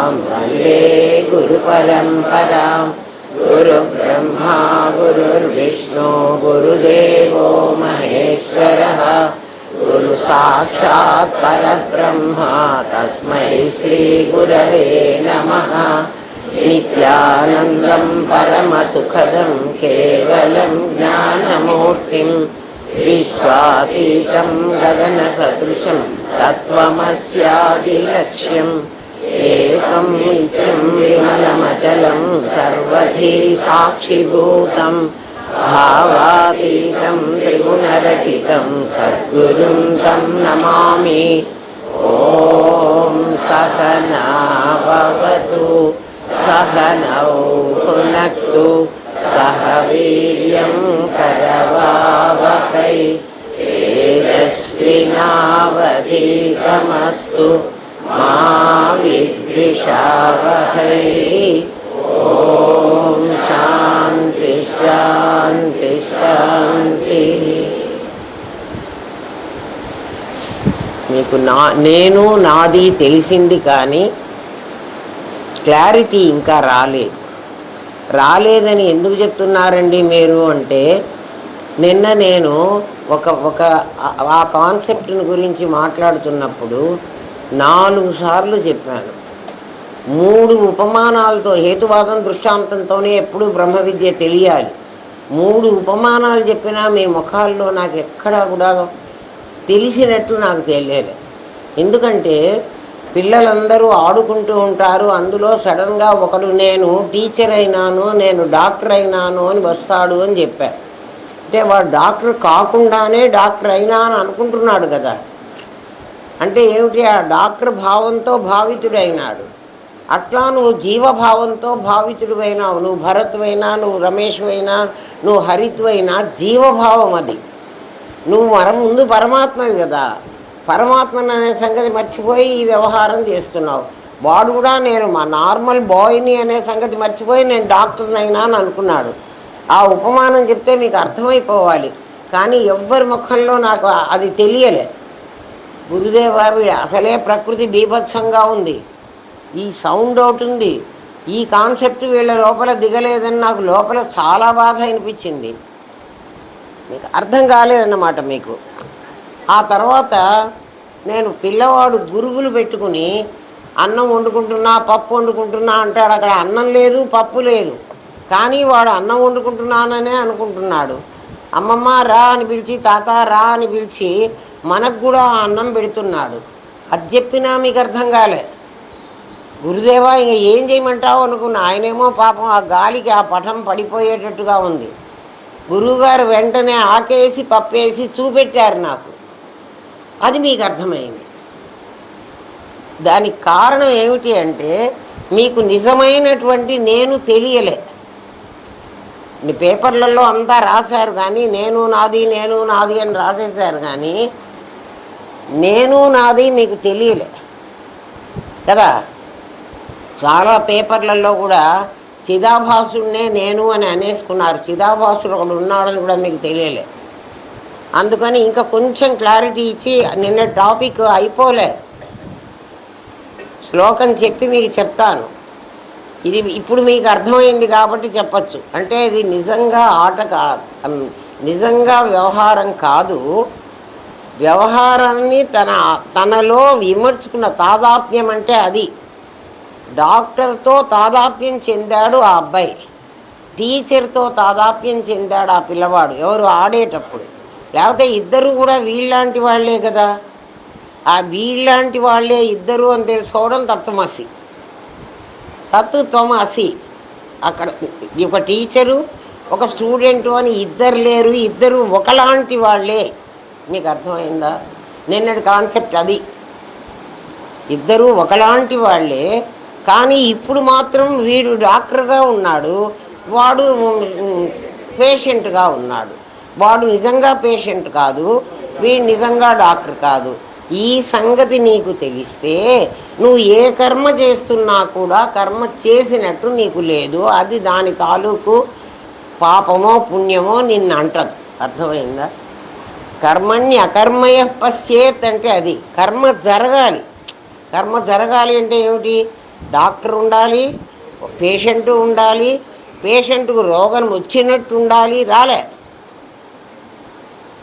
वंदे गुरुपरंपरां गुरुब्रह्मा गुरुर्विष्णु गुरुदेवो महेश्वरः गुरुसाक्षात् परब्रह्म तस्मै श्रीगुरवे नमः। नित्यानन्दं परमसुखदं केवलं ज्ञानमूर्तिं विश्वातीतं गगनसदृशं तत्त्वमस्यादिलक्ष्यम् एकं नित्यं विमलमचलं सर्वधी साक्षिभूतं भावातीतं त्रिगुणरहितं सद्गुरुं तं नमामि। ॐ सहना भवतु सहनौ भुनक्तु सह वीर्यं करवावहै तेजस्विनावधीतमस्तु मा विद्विषावहै। ओम शांति शांति शांति। మీకు నేను నాది తెలిసింది కానీ క్లారిటీ ఇంకా రాలేదని ఎందుకు చెప్తున్నారండి మీరు అంటే, నిన్న నేను ఆ కాన్సెప్ట్ని గురించి మాట్లాడుతున్నప్పుడు 4 సార్లు చెప్పాను. 3 ఉపమానాలతో, హేతువాదం దృష్టాంతంతోనే ఎప్పుడు బ్రహ్మ విద్య తెలియాలి. 3 ఉపమానాలు చెప్పినా మీ ముఖాల్లో నాకు ఎక్కడా కూడా తెలిసినట్టు నాకు తెలియలేదు. ఎందుకంటే పిల్లలందరూ ఆడుకుంటూ ఉంటారు, అందులో సడన్గా ఒకడు నేను టీచర్ అయినాను, నేను డాక్టర్ అయినాను అని వస్తాడు అని చెప్పారు. అంటే వాడు డాక్టర్ కాకుండానే డాక్టర్ అయినా అని అనుకుంటున్నాడు కదా. అంటే ఏమిటి? ఆ డాక్టర్ భావంతో భావితుడైనాడు. అట్లా నువ్వు జీవభావంతో భావితుడివైనావు. నువ్వు భరత్వైనా, నువ్వు రమేష్వైనా, నువ్వు హరిత్వైనా జీవభావం అది. నువ్వు ముందు పరమాత్మవి కదా. పరమాత్మను అనే సంగతి మర్చిపోయి ఈ వ్యవహారం చేస్తున్నావు. వాడు కూడా నేను మా నార్మల్ బాయ్ని అనే సంగతి మర్చిపోయి నేను డాక్టర్ని అయినా అని అనుకున్నాడు. ఆ ఉపమానం చెప్తే మీకు అర్థమైపోవాలి, కానీ ఎవ్వరి ముఖంలో నాకు అది తెలియలే. గురుదేవ అసలే ప్రకృతి బీభత్సంగా ఉంది, ఈ సౌండ్ ఒకటి ఉంది, ఈ కాన్సెప్ట్ వీళ్ళ లోపల దిగలేదని నాకు లోపల చాలా బాధ అనిపించింది. మీకు అర్థం కాలేదన్నమాట మీకు. ఆ తర్వాత నేను పిల్లవాడు గురుగులు పెట్టుకుని అన్నం వండుకుంటున్నా, పప్పు వండుకుంటున్నా అంటాడు. అక్కడ అన్నం లేదు, పప్పు లేదు, కానీ వాడు అన్నం వండుకుంటున్నాననే అనుకుంటున్నాడు. అమ్మమ్మ రా అని పిలిచి, తాత రా అని పిలిచి మనకు కూడా అన్నం పెడుతున్నాడు. అది చెప్పినా మీకు అర్థం కాలే. గురుదేవా ఇంక ఏం చేయమంటావు అనుకున్నా. ఆయనేమో పాపం ఆ గాలికి ఆ పటం పడిపోయేటట్టుగా ఉంది. గురువుగారు వెంటనే ఆకేసి పప్పేసి చూపెట్టారు నాకు. అది మీకు అర్థమైంది. దానికి కారణం ఏమిటి అంటే, మీకు నిజమైనటువంటి నేను తెలియలే. మీ పేపర్లలో అంతా రాశారు కానీ నేను నాది అని రాసేశారు, కానీ నేను నాది మీకు తెలియలే కదా. చాలా పేపర్లలో కూడా చిదాభాసుడినే నేను అని అనేసుకున్నారు. చిదాభాసుడు ఒకడు ఉన్నాడని కూడా మీకు తెలియలే. అందుకని ఇంకా కొంచెం క్లారిటీ ఇచ్చి, నిన్న టాపిక్ అయిపోలే, శ్లోకం చెప్పి మీకు చెప్తాను. ఇది ఇప్పుడు మీకు అర్థమైంది కాబట్టి చెప్పచ్చు. అంటే ఇది నిజంగా ఆట నిజంగా వ్యవహారం కాదు. వ్యవహారాన్ని తనలో విమర్చుకున్న తాదాత్మ్యం అంటే అది. డాక్టర్తో తాదాత్మ్యం చెందాడు ఆ అబ్బాయి, టీచర్తో తాదాత్మ్యం చెందాడు ఆ పిల్లవాడు. ఎవరు ఆడేటప్పుడు, లేకపోతే ఇద్దరు కూడా వీళ్ళలాంటి వాళ్ళే కదా. ఆ వీళ్ళలాంటి వాళ్ళే ఇద్దరు అని తెలుసుకోవడం తత్వమసి. తత్వమసి అక్కడ ఒక టీచరు ఒక స్టూడెంటు అని ఇద్దరు లేరు, ఇద్దరు ఒకలాంటి వాళ్ళే. మీకు అర్థమైందా? నిన్నటి కాన్సెప్ట్ అది. ఇద్దరు ఒకలాంటి వాళ్ళే, కానీ ఇప్పుడు మాత్రం వీడు డాక్టర్గా ఉన్నాడు, వాడు పేషెంట్గా ఉన్నాడు. వాడు నిజంగా పేషెంట్ కాదు, వీడు నిజంగా డాక్టర్ కాదు. ఈ సంగతి నీకు తెలిస్తే నువ్వు ఏ కర్మ చేస్తున్నా కూడా కర్మ చేసినట్టు నీకు లేదు. అది దాని తాలూకు పాపమో పుణ్యమో నిన్ను అంటదు. అర్థమైందా? కర్మణ్య అకర్మయ పశ్చేత్ అంటే అది. కర్మ జరగాలి. కర్మ జరగాలి అంటే ఏమిటి? డాక్టర్ ఉండాలి, పేషెంట్ ఉండాలి, పేషెంట్కు రోగం వచ్చినట్టు ఉండాలి, రాలే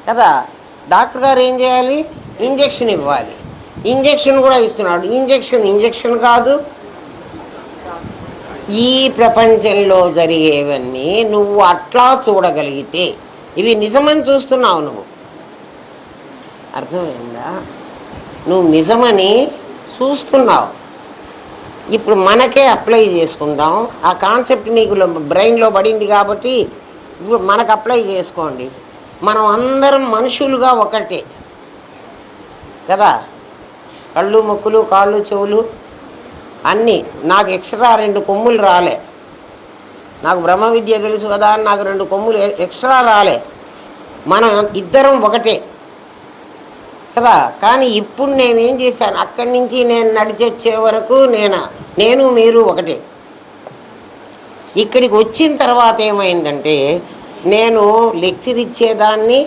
కదా. డాక్టర్ గారు ఏం చేయాలి? ఇంజెక్షన్ ఇవ్వాలి. ఇంజెక్షన్ కూడా ఇస్తున్నాడు. ఇంజెక్షన్ కాదు. ఈ ప్రపంచంలో జరిగేవన్నీ నువ్వు అట్లా చూడగలిగితే ఇవి నిజమని చూస్తున్నావు. నువ్వు అర్థమైందా? నువ్వు నిజమని చూస్తున్నావు. ఇప్పుడు మనకే అప్లై చేసుకుందాం. ఆ కాన్సెప్ట్ మీకు బ్రెయిన్లో పడింది కాబట్టి ఇప్పుడు మనకు అప్లై చేసుకోండి. మనం అందరం మనుషులుగా ఒకటే కదా. కళ్ళు, ముక్కులు, కాళ్ళు, చెవులు అన్నీ. నాకు ఎక్స్ట్రా 2 కొమ్ములు రాలే. నాకు బ్రహ్మ విద్య తెలుసు కదా అని నాకు 2 కొమ్ములు ఎక్స్ట్రా రాలే. మనం ఇద్దరం ఒకటే కదా. కానీ ఇప్పుడు నేనేం చేశాను? అక్కడి నుంచి నేను నడిచి వచ్చే వరకు నేను మీరు ఒకటే. ఇక్కడికి వచ్చిన తర్వాత ఏమైందంటే నేను లెక్చర్ ఇచ్చేదాన్ని,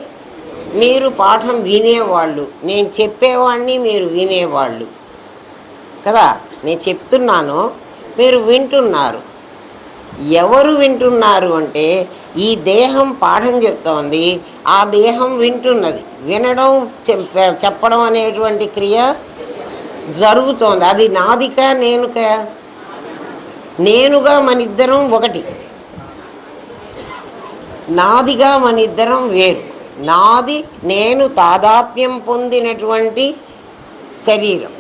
మీరు పాఠం వినేవాళ్ళు. నేను చెప్పేవాడిని, మీరు వినేవాళ్ళు కదా. నేను చెప్తున్నాను, మీరు వింటున్నారు. ఎవరు వింటున్నారు అంటే ఈ దేహం పాఠం చెప్తోంది, ఆ దేహం వింటున్నది. వినడం, చెప్పడం అనేటువంటి క్రియ జరుగుతోంది. అది నాదిక, నేనుగా మనిద్దరం ఒకటి. నాదిగా మనిద్దరం వేరు. నాది నేను తాదాత్మ్యం పొందినటువంటి శరీరం.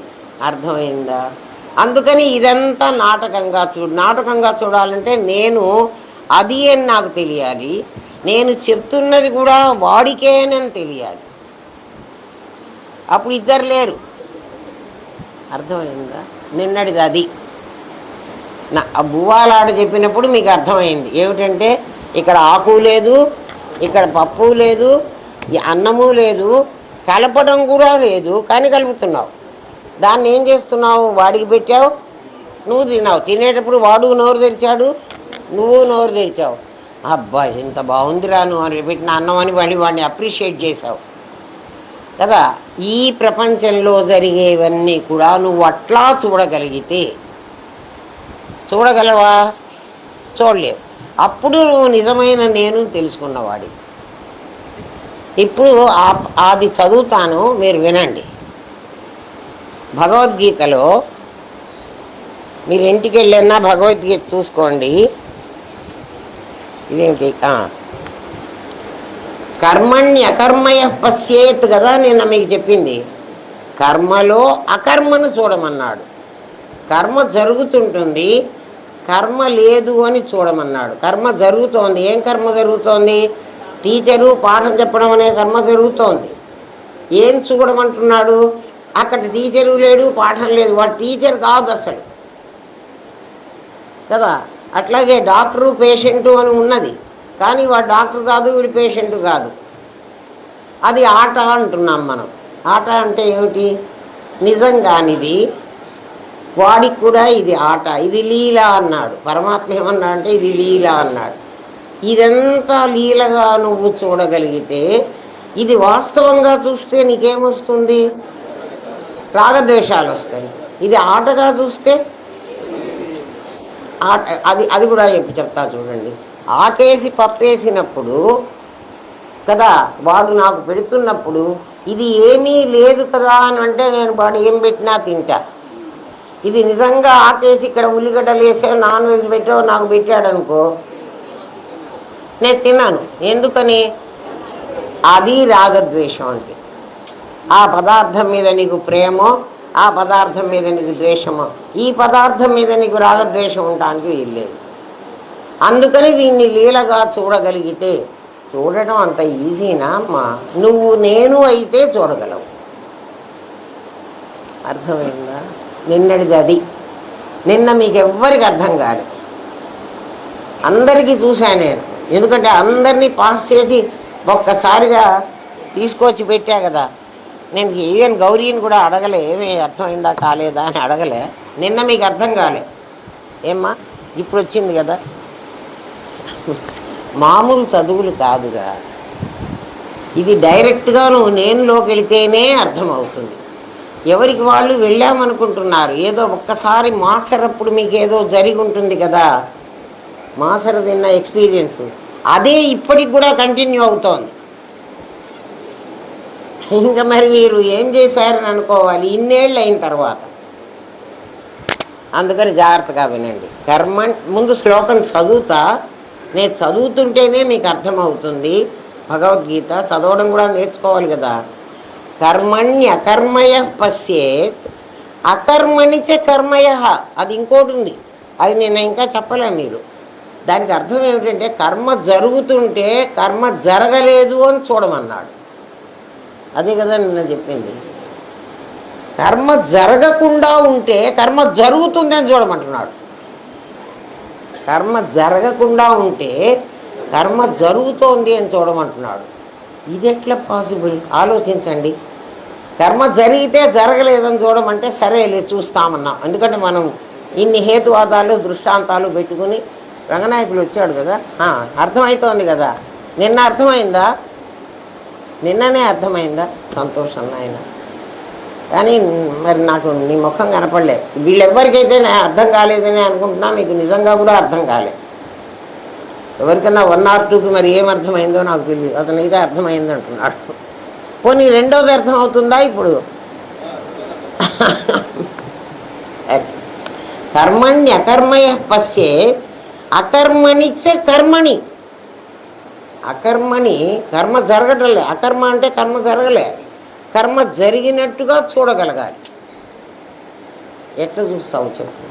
అర్థమైందా? అందుకని ఇదంతా నాటకంగా చూడాలంటే నేను అది అని నాకు తెలియాలి. నేను చెప్తున్నది కూడా వాడికేనని తెలియాలి. అప్పుడు ఇద్దరు లేరు. అర్థమైందా? నిన్నటిది అది బువ్వాలాడ చెప్పినప్పుడు మీకు అర్థమైంది ఏమిటంటే ఇక్కడ ఆకు లేదు, ఇక్కడ పప్పు లేదు, అన్నము లేదు, కలపడం కూడా లేదు, కానీ కలుపుతున్నావు. దాన్ని ఏం చేస్తున్నావు? వాడికి పెట్టావు, నువ్వు తిన్నావు. తినేటప్పుడు వాడు నోరు తెరిచాడు, నువ్వు నోరు తెరిచావు. అబ్బా ఎంత బాగుందిరా నువ్వు అని పెట్టిన అన్నం అని వాడిని అప్రిషియేట్ చేసావు కదా. ఈ ప్రపంచంలో జరిగేవన్నీ కూడా నువ్వు అట్లా చూడగలవా? చూడలేవు. అప్పుడు నువ్వు నిజమైన నేను తెలుసుకున్నవాడి. ఇప్పుడు అది చదువుతాను, మీరు వినండి. భగవద్గీతలో మీరు ఇంటికి వెళ్ళినా భగవద్గీత చూసుకోండి. ఇదేమిటి? కర్మణ్యకర్మయ పశ్యేత్ కదా నిన్న మీకు చెప్పింది. కర్మలో అకర్మను చూడమన్నాడు. కర్మ జరుగుతుంటుంది, కర్మ లేదు అని చూడమన్నాడు. కర్మ జరుగుతోంది. ఏం కర్మ జరుగుతోంది? టీచరు పాఠం చెప్పడం అనే కర్మ జరుగుతోంది. ఏం చూడమంటున్నాడు? అక్కడ టీచరు లేడు, పాఠం లేదు, వాడు టీచర్ కాదు అసలు కదా. అట్లాగే డాక్టరు పేషెంటు అని ఉన్నది, కానీ వాడు డాక్టర్ కాదు, వీడు పేషెంట్ కాదు. అది ఆట అంటున్నాం మనం. ఆట అంటే ఏమిటి? నిజంగానిది వాడికి కూడా ఇది ఆట, ఇది లీల అన్నాడు. పరమాత్మ ఏమన్నా అంటే ఇది లీల అన్నాడు. ఇదంతా లీలగా నువ్వు చూడగలిగితే, ఇది వాస్తవంగా చూస్తే నీకేమొస్తుంది? రాగద్వేషాలు వస్తాయి. ఇది ఆటగా చూస్తే ఆట. అది కూడా చెప్తా చూడండి. ఆకేసి పప్పేసినప్పుడు కదా, వాడు నాకు పెడుతున్నప్పుడు ఇది ఏమీ లేదు కదా అని అంటే నేను వాడు ఏం పెట్టినా తింటా. ఇది నిజంగా ఆకేసి ఇక్కడ ఉల్లిగడ్డలు వేసో నాన్ వెజ్ పెట్టో నాకు పెట్టాడనుకో, నేను తిన్నాను. ఎందుకని? అది రాగద్వేషం అంటే. ఆ పదార్థం మీద నీకు ప్రేమో, ఆ పదార్థం మీద నీకు ద్వేషమో, ఈ పదార్థం మీద నీకు రాగద్వేషం ఉండడానికి వీల్లేదు. అందుకని దీన్ని లీలగా చూడగలిగితే, చూడటం అంత ఈజీనా అమ్మా? నువ్వు నేను అయితే చూడగలవు. అర్థమైందా? నిన్నటిది అది. నిన్న మీకు ఎవ్వరికి అర్థం కాలేదు. అందరికీ చూశాను నేను. ఎందుకంటే అందరినీ పాస్ చేసి ఒక్కసారిగా తీసుకొచ్చి పెట్టా కదా. నేను ఈవెన్ గౌరీని కూడా అడగలే, ఏమీ అర్థమైందా కాలేదా అని అడగలే. నిన్న మీకు అర్థం కాలే ఏమ్మా? ఇప్పుడు వచ్చింది కదా. మామూలు చదువులు కాదుగా ఇది. డైరెక్ట్గా నువ్వు నేనులోకి వెళితేనే అర్థమవుతుంది. ఎవరికి వాళ్ళు వెళ్ళామనుకుంటున్నారు. ఏదో ఒక్కసారి మాసరప్పుడు మీకు ఏదో జరిగి ఉంటుంది కదా, మాసర తిన్న ఎక్స్పీరియన్స్, అదే ఇప్పటికి కూడా కంటిన్యూ అవుతోంది. ఇంకా మరి మీరు ఏం చేశారని అనుకోవాలి ఇన్నేళ్ళు అయిన తర్వాత. అందుకని జాగ్రత్తగా వినండి. కర్మ ముందు శ్లోకం చదువుతా, నేను చదువుతుంటేనే మీకు అర్థమవుతుంది. భగవద్గీత చదవడం కూడా నేర్చుకోవాలి కదా. కర్మణ్యకర్మయ పశ్యేత్ అకర్మణి చ కర్మయ, అది ఇంకోటి ఉంది, అది నేను ఇంకా చెప్పలే. మీరు దానికి అర్థం ఏమిటంటే కర్మ జరుగుతుంటే కర్మ జరగలేదు అని చూడమన్నాడు. అదే కదా నిన్న చెప్పింది. కర్మ జరగకుండా ఉంటే కర్మ జరుగుతుందని చూడమంటున్నాడు. కర్మ జరగకుండా ఉంటే కర్మ జరుగుతోంది అని చూడమంటున్నాడు. ఇది ఎట్లా పాసిబుల్ ఆలోచించండి. కర్మ జరిగితే జరగలేదని చూడమంటే సరేలే చూస్తామన్నాం. ఎందుకంటే మనం ఇన్ని హేతువాదాలు దృష్టాంతాలు పెట్టుకుని రంగనాయకులు వచ్చాడు కదా, అర్థమవుతోంది కదా. నిన్న అర్థమైందా? నిన్ననే అర్థమైందా? సంతోషం నాయన. కానీ మరి నాకు నీ ముఖం కనపడలే. వీళ్ళెవ్వరికైతే నేను అర్థం కాలేదని అనుకుంటున్నా, మీకు నిజంగా కూడా అర్థం కాలే. ఎవరికన్నా 1 or 2కి మరి ఏం అర్థమైందో నాకు తెలియదు. అతనైతే అర్థమైంది అంటున్నాడు. పోనీ రెండోది అర్థం అవుతుందా ఇప్పుడు? కర్మణ్యకర్మయ పశ్యే అకర్మణి చ కర్మణి. అకర్మని కర్మ జరగటంలే, అకర్మ అంటే కర్మ జరగలే, కర్మ జరిగినట్టుగా చూడగలగాలి. ఎట్లా చూస్తావు చెప్పు,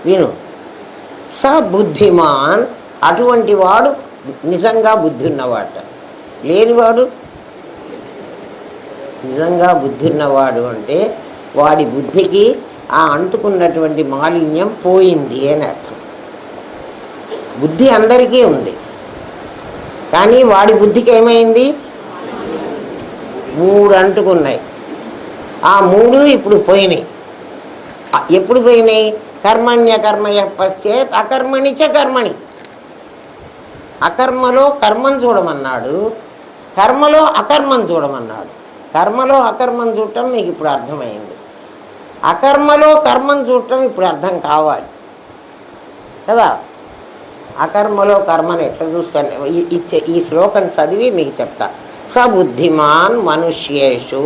విను. స బుద్ధిమాన్, అటువంటి వాడు నిజంగా బుద్ధి ఉన్నవాడు. లేనివాడు నిజంగా బుద్ధి ఉన్నవాడు అంటే వాడి బుద్ధికి ఆ అంటుకున్నటువంటి మాలిన్యం పోయింది అని అర్థం. బుద్ధి అందరికీ ఉంది, కానీ వాడి బుద్ధికి ఏమైంది? 3 అంటుకున్నాయి. ఆ 3 ఇప్పుడు పోయినాయి. ఎప్పుడు పోయినాయి? కర్మణ్యకర్మయ పశ్యేత్ అకర్మణి చ కర్మణి. అకర్మలో కర్మను చూడమన్నాడు, కర్మలో అకర్మను చూడమన్నాడు. కర్మలో అకర్మను చూడటం మీకు ఇప్పుడు అర్థమైంది. అకర్మలో కర్మను చూడటం ఇప్పుడు అర్థం కావాలి కదా. అకర్మలో కర్మను ఎట్లా చూస్తాను ఈ శ్లోకం చదివి మీకు చెప్తా. సబుద్ధిమాన్ మనుష్యేషు,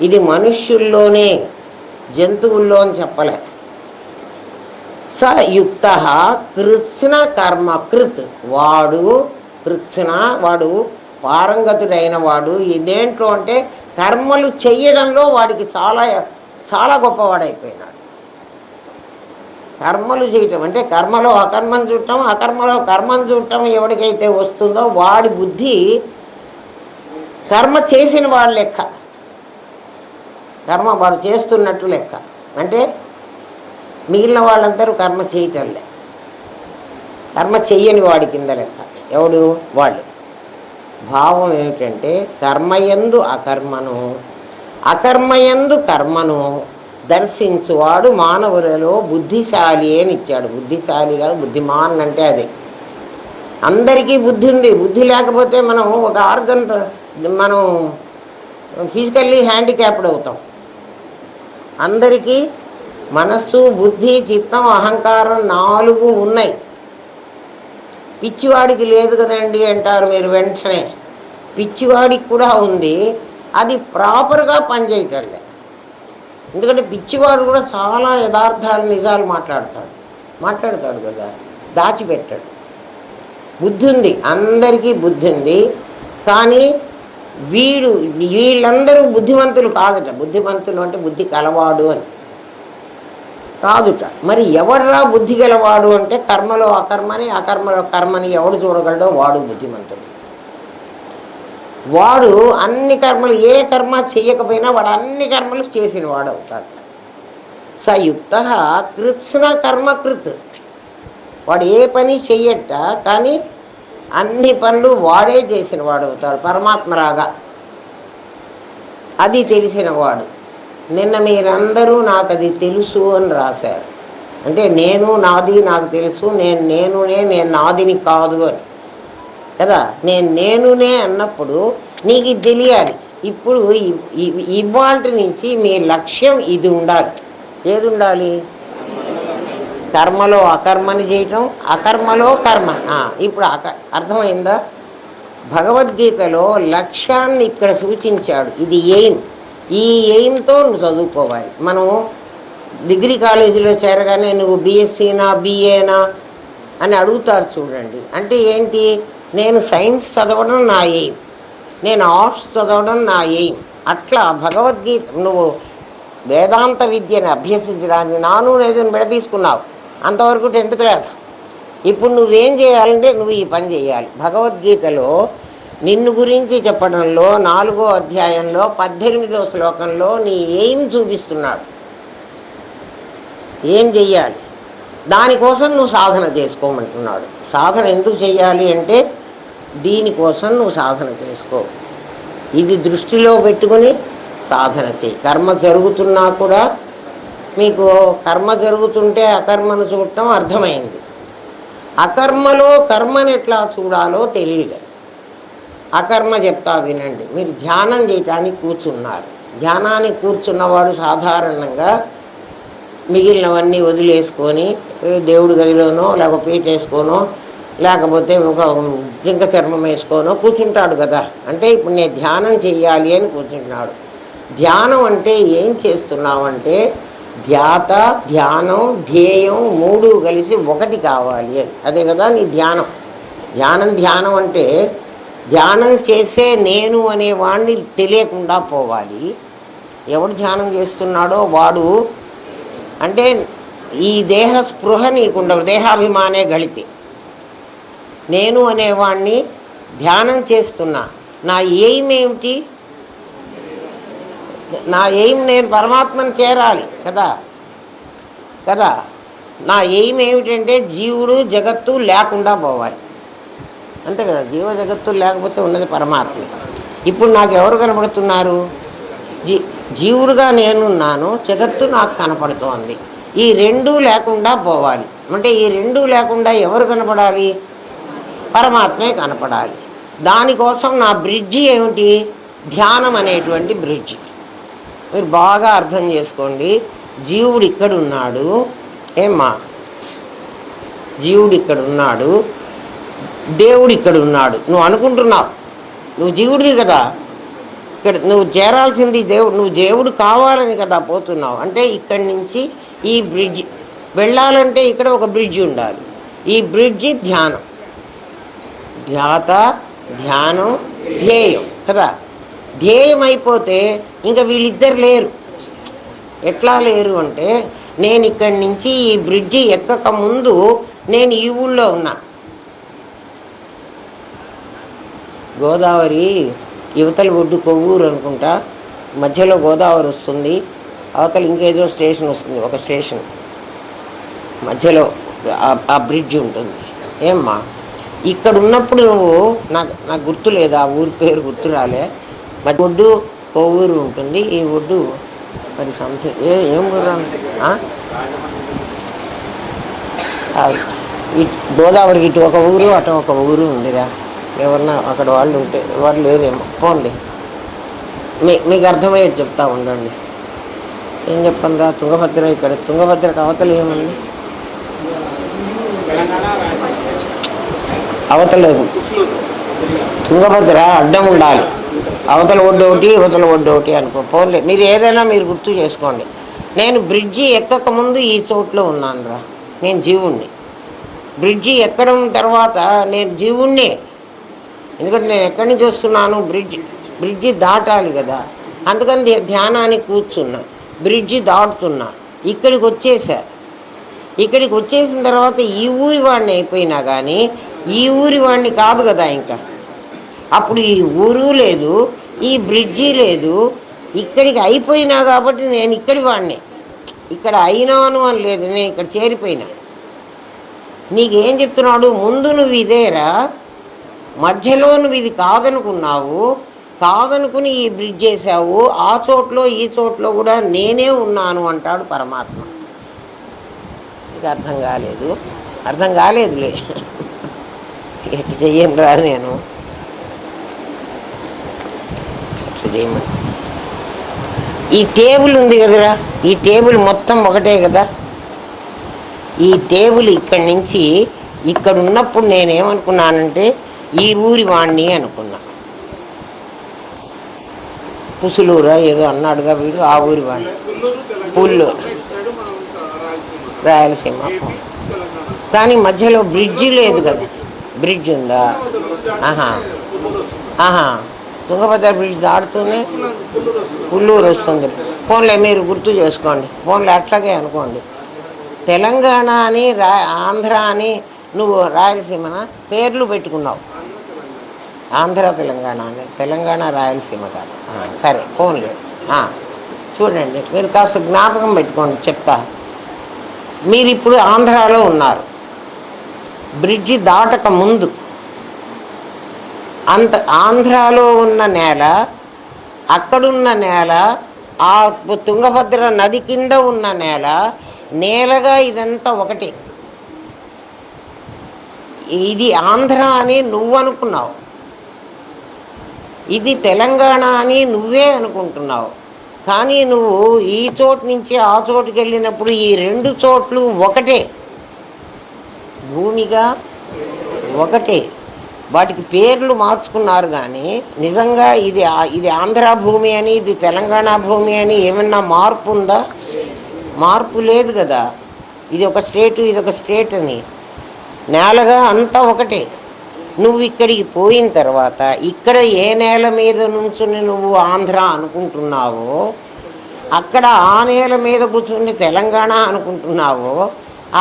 ఇది మనుష్యుల్లోనే, జంతువుల్లో అని చెప్పలే. సయుక్త కృత్స్న కర్మ కృత్, వాడు కృత్స్న, వాడు పారంగతుడైన వాడు. ఇదేంటో అంటే కర్మలు చెయ్యడంలో వాడికి చాలా చాలా గొప్పవాడైపోయినాడు. కర్మలు చేయటం అంటే కర్మలో అకర్మను చూడటం, అకర్మలో కర్మను చూడటం ఎవరికైతే వస్తుందో వాడి బుద్ధి కర్మ చేసిన వాడు లెక్క, కర్మ వాడు చేస్తున్నట్టు లెక్క. అంటే మిగిలిన వాళ్ళందరూ కర్మ చేయటంలే, కర్మ చెయ్యని వాడి కింద లెక్క. ఎవడు? వాళ్ళు. భావం ఏమిటంటే కర్మయందు అకర్మను, అకర్మయందు కర్మను దర్శించువాడు మానవులలో బుద్ధిశాలి అని ఇచ్చాడు. బుద్ధిశాలి కాదు, బుద్ధిమాన్ అంటే అదే. అందరికీ బుద్ధి ఉంది. బుద్ధి లేకపోతే మనం ఒక ఆర్గన్, మనం ఫిజికల్లీ హ్యాండిక్యాప్డ్ అవుతాం. అందరికీ మనస్సు, బుద్ధి, చిత్తం, అహంకారం 4 ఉన్నాయి. పిచ్చివాడికి లేదు కదండి అంటారు మీరు వెంటనే. పిచ్చివాడికి కూడా ఉంది, అది ప్రాపర్గా పనిచేయటంలే. ఎందుకంటే పిచ్చివాడు కూడా చాలా యథార్థాలు నిజాలు మాట్లాడతాడు కదా, దాచిపెట్టాడు. బుద్ధి ఉంది, అందరికీ బుద్ధి ఉంది. కానీ వీళ్ళందరూ బుద్ధిమంతులు కాదట. బుద్ధిమంతులు అంటే బుద్ధి కలవాడు అని కాదుట. మరి ఎవడరా బుద్ధి గలవాడు అంటే కర్మలో అకర్మని, అకర్మలో కర్మని ఎవడు చూడగలడో వాడు బుద్ధిమంతుడు. వాడు అన్ని కర్మలు, ఏ కర్మ చేయకపోయినా వాడు అన్ని కర్మలు చేసిన వాడు అవుతాడు. సయుక్త కృత్స్న కర్మ కృత్, వాడు ఏ పని చెయ్యట, కానీ అన్ని పనులు వాడే చేసిన వాడు అవుతాడు, పరమాత్మరాగా. అది తెలిసినవాడు. నిన్న మీరందరూ నాకు అది తెలుసు అని రాశారు. అంటే నేను నాది నాకు తెలుసు, నేను నాదిని కాదు అని కదా. నేనునే అన్నప్పుడు నీకు ఇది తెలియాలి, ఇప్పుడు ఇవాల్టి నుంచి మీ లక్ష్యం ఇది ఉండాలి. ఏది ఉండాలి? కర్మలో అకర్మని చేయటం, అకర్మలో కర్మ. ఇప్పుడు అర్థమైందా? భగవద్గీతలో లక్ష్యాన్ని ఇక్కడ సూచించాడు. ఇది ఎయిమ్. ఈ ఎయిమ్తో నువ్వు చదువుకోవాలి. మనం డిగ్రీ కాలేజీలో చేరగానే నువ్వు బీఎస్సీనా బీఏనా అని అడుగుతారు చూడండి. అంటే ఏంటి? నేను సైన్స్ చదవడం నా ఎయిమ్, నేను ఆర్ట్స్ చదవడం నా ఎయిమ్. అట్లా భగవద్గీత నువ్వు వేదాంత విద్యను అభ్యసించడానికి నాను నేను విడదీసుకున్నావు. అంతవరకు 10th క్లాస్. ఇప్పుడు నువ్వేం చేయాలంటే నువ్వు ఈ పని చేయాలి. భగవద్గీతలో నిన్ను గురించి చెప్పడంలో 4వ అధ్యాయంలో 18వ శ్లోకంలో నీ ఎయిమ్ చూపిస్తున్నాడు. ఏం చెయ్యాలి? దానికోసం నువ్వు సాధన చేసుకోమంటున్నాడు. సాధన ఎందుకు చెయ్యాలి అంటే దీనికోసం నువ్వు సాధన చేసుకో. ఇది దృష్టిలో పెట్టుకుని సాధన చెయ్యి. కర్మ జరుగుతున్నా కూడా మీకు కర్మ జరుగుతుంటే అకర్మను చూడటం అర్థమైంది. అకర్మలో కర్మను ఎట్లా చూడాలో తెలియలే. అకర్మ చెప్తా వినండి. మీరు ధ్యానం చేయటానికి కూర్చున్నారు. ధ్యానానికి కూర్చున్నవాడు సాధారణంగా మిగిలినవన్నీ వదిలేసుకొని దేవుడి గదిలోనో లేక పీట వేసుకోనో లేకపోతే ఒక జింక చర్మం వేసుకోనో కూర్చుంటాడు కదా. అంటే ఇప్పుడు నేను ధ్యానం చెయ్యాలి అని కూర్చుంటున్నాడు. ధ్యానం అంటే ఏం చేస్తున్నావంటే ధ్యాత, ధ్యానం, ధ్యేయం 3 కలిసి ఒకటి కావాలి అని. అదే కదా నీ ధ్యానం. ధ్యానం అంటే ధ్యానం చేసే నేను అనేవాడిని తెలియకుండా పోవాలి. ఎవడు ధ్యానం చేస్తున్నాడో వాడు అంటే ఈ దేహ స్పృహ నీకుండవు, దేహాభిమానే గళితే. నేను అనేవాడిని ధ్యానం చేస్తున్నా. నా ఎయిమ్ ఏమిటి? నా ఎయిమ్ నేను పరమాత్మను చేరాలి కదా. నా ఎయిమ్ ఏమిటంటే జీవుడు జగత్తు లేకుండా పోవాలి. అంతే కదా. జీవ జగత్తు లేకపోతే ఉన్నది పరమాత్మ. ఇప్పుడు నాకు ఎవరు కనపడుతున్నారు? జీవుడుగా నేనున్నాను, జగత్తు నాకు కనపడుతోంది. ఈ 2 లేకుండా పోవాలి. అంటే ఈ 2 లేకుండా ఎవరు కనపడాలి? పరమాత్మే కనపడాలి. దానికోసం నా బ్రిడ్జి ఏమిటి? ధ్యానం అనేటువంటి బ్రిడ్జి. మీరు బాగా అర్థం చేసుకోండి. జీవుడు ఇక్కడున్నాడు. ఏమ్మా? జీవుడు ఇక్కడున్నాడు, దేవుడు ఇక్కడున్నాడు. నువ్వు అనుకుంటున్నావు నువ్వు జీవుడివి కదా. ఇక్కడ నువ్వు చేరాల్సింది దేవుడు. నువ్వు దేవుడు కావాలని కదా పోతున్నావు. అంటే ఇక్కడి నుంచి ఈ బ్రిడ్జి వెళ్ళాలంటే ఇక్కడ ఒక బ్రిడ్జి ఉండాలి. ఈ బ్రిడ్జి ధ్యానం. ధ్యాత, ధ్యానం, ధ్యేయం కదా. ధ్యేయం అయిపోతే ఇంకా వీళ్ళిద్దరు లేరు. ఎట్లా లేరు అంటే నేను ఇక్కడి నుంచి ఈ బ్రిడ్జి ఎక్కక ముందు నేను ఈ ఊళ్ళో ఉన్నా. గోదావరి యువతల ఒడ్డు కొవ్వూరు అనుకుంటా. మధ్యలో గోదావరి వస్తుంది, అవతల ఇంకేదో స్టేషన్ వస్తుంది, ఒక స్టేషన్ మధ్యలో ఆ బ్రిడ్జ్ ఉంటుంది. ఏమ్మా ఇక్కడ ఉన్నప్పుడు నువ్వు నాకు గుర్తు లేదా? ఆ ఊరి పేరు గుర్తు రాలే. మరి ఒడ్డు కొవ్వూరు ఉంటుంది. ఈ ఒడ్డు మరి సంథింగ్ ఏం ఊరు? గోదావరికి ఇటు ఒక ఊరు అటు ఒక ఊరు ఉందిరా. ఎవరన్నా అక్కడ వాళ్ళు ఉంటే వాళ్ళు లేరేమో. పోండి, మీకు అర్థమయ్యేది చెప్తా ఉండండి. ఏం చెప్పండిరా? తుంగభద్ర. ఇక్కడ తుంగభద్రకు అవతల ఏముంది? అవతల తుంగభద్ర అడ్డం ఉండాలి. అవతల ఒడ్డు ఒకటి అవతల ఒడ్డు ఒకటి అనుకో. పోన్లే, మీరు ఏదైనా మీరు గుర్తు చేసుకోండి. నేను బ్రిడ్జి ఎక్కక ముందు ఈ చోట్లో ఉన్నాను రా. నేను జీవుణ్ణి. బ్రిడ్జి ఎక్కడం తర్వాత నేను జీవుణ్ణే. ఎందుకంటే నేను ఎక్కడి నుంచి వస్తున్నాను? బ్రిడ్జి దాటాలి కదా. అందుకని ధ్యానానికి కూర్చున్నా. బ్రిడ్జి దాటుతున్నా. ఇక్కడికి వచ్చేసా. ఇక్కడికి వచ్చేసిన తర్వాత ఈ ఊరి వాడిని అయిపోయినా కానీ ఈ ఊరి వాడిని కాదు కదా. ఇంకా అప్పుడు ఈ ఊరు లేదు, ఈ బ్రిడ్జి లేదు. ఇక్కడికి అయిపోయినా కాబట్టి నేను ఇక్కడి వాడిని. ఇక్కడ అయినాను అని లేదు, నేను ఇక్కడ చేరిపోయినా. నీకేం చెప్తున్నాడు? ముందు నువ్వు ఇదేరా, మధ్యలో నువ్వు ఇది కాదనుకున్నావు, కాదనుకుని ఈ బ్రిడ్జ్ చేసావు. ఆ చోట్లో ఈ చోట్లో కూడా నేనే ఉన్నాను అంటాడు పరమాత్మ. నీకు అర్థం కాలేదులే. ఎట్టు చెయ్యను రా నేను. చేయమని. ఈ టేబుల్ ఉంది కదరా, ఈ టేబుల్ మొత్తం ఒకటే కదా. ఈ టేబుల్ ఇక్కడి నుంచి ఇక్కడ ఉన్నప్పుడు నేనేమనుకున్నానంటే ఈ ఊరి వాణ్ణి అనుకున్నా. పుసులూరా ఏదో అన్నాడుగా వీడు, ఆ ఊరి వాణ్ణి. పుల్లూరు, రాయలసీమ. కానీ మధ్యలో బ్రిడ్జి లేదు కదా. బ్రిడ్జ్ ఉందా? ఆహా తుంగభద్ర బ్రిడ్జ్ దాటుతూనే పుల్లూరు వస్తుంది. ఫోన్లే మీరు గుర్తు చేసుకోండి, ఫోన్లే అట్లాగే అనుకోండి. తెలంగాణ అని ఆంధ్ర అని నువ్వు రాయలసీమన పేర్లు పెట్టుకున్నావు. ఆంధ్ర తెలంగాణ అని, తెలంగాణ రాయలసీమ కాదు. సరే ఫోన్లే. చూడండి, మీరు కాస్త జ్ఞాపకం పెట్టుకోండి, చెప్తా. మీరు ఇప్పుడు ఆంధ్రాలో ఉన్నారు. బ్రిడ్జి దాటక ముందు ఆంధ్రాలో ఉన్న నేల, అక్కడున్న నేల, ఆ తుంగభద్ర నది కింద ఉన్న నేలగా ఇదంతా ఒకటి. ఇది ఆంధ్ర అని నువ్వు అనుకున్నావు, ఇది తెలంగాణ అని నువ్వే అనుకుంటున్నావు. కానీ నువ్వు ఈ చోటు నుంచి ఆ చోటుకి వెళ్ళినప్పుడు ఈ రెండు చోట్లు ఒకటే, భూమిగా ఒకటే. వాటికి పేర్లు మార్చుకున్నారు కానీ నిజంగా ఇది ఆంధ్ర భూమి అని, ఇది తెలంగాణ భూమి అని ఏమన్నా మార్పు ఉందా? మార్పు లేదు కదా. ఇది ఒక స్టేటు, ఇది ఒక స్టేట్ అని. నేలగా అంతా ఒకటే. నువ్వు ఇక్కడికి పోయిన తర్వాత ఇక్కడ ఏ నేల మీద నుంచుని నువ్వు ఆంధ్ర అనుకుంటున్నావో, అక్కడ ఆ నేల మీద కూర్చుని తెలంగాణ అనుకుంటున్నావో,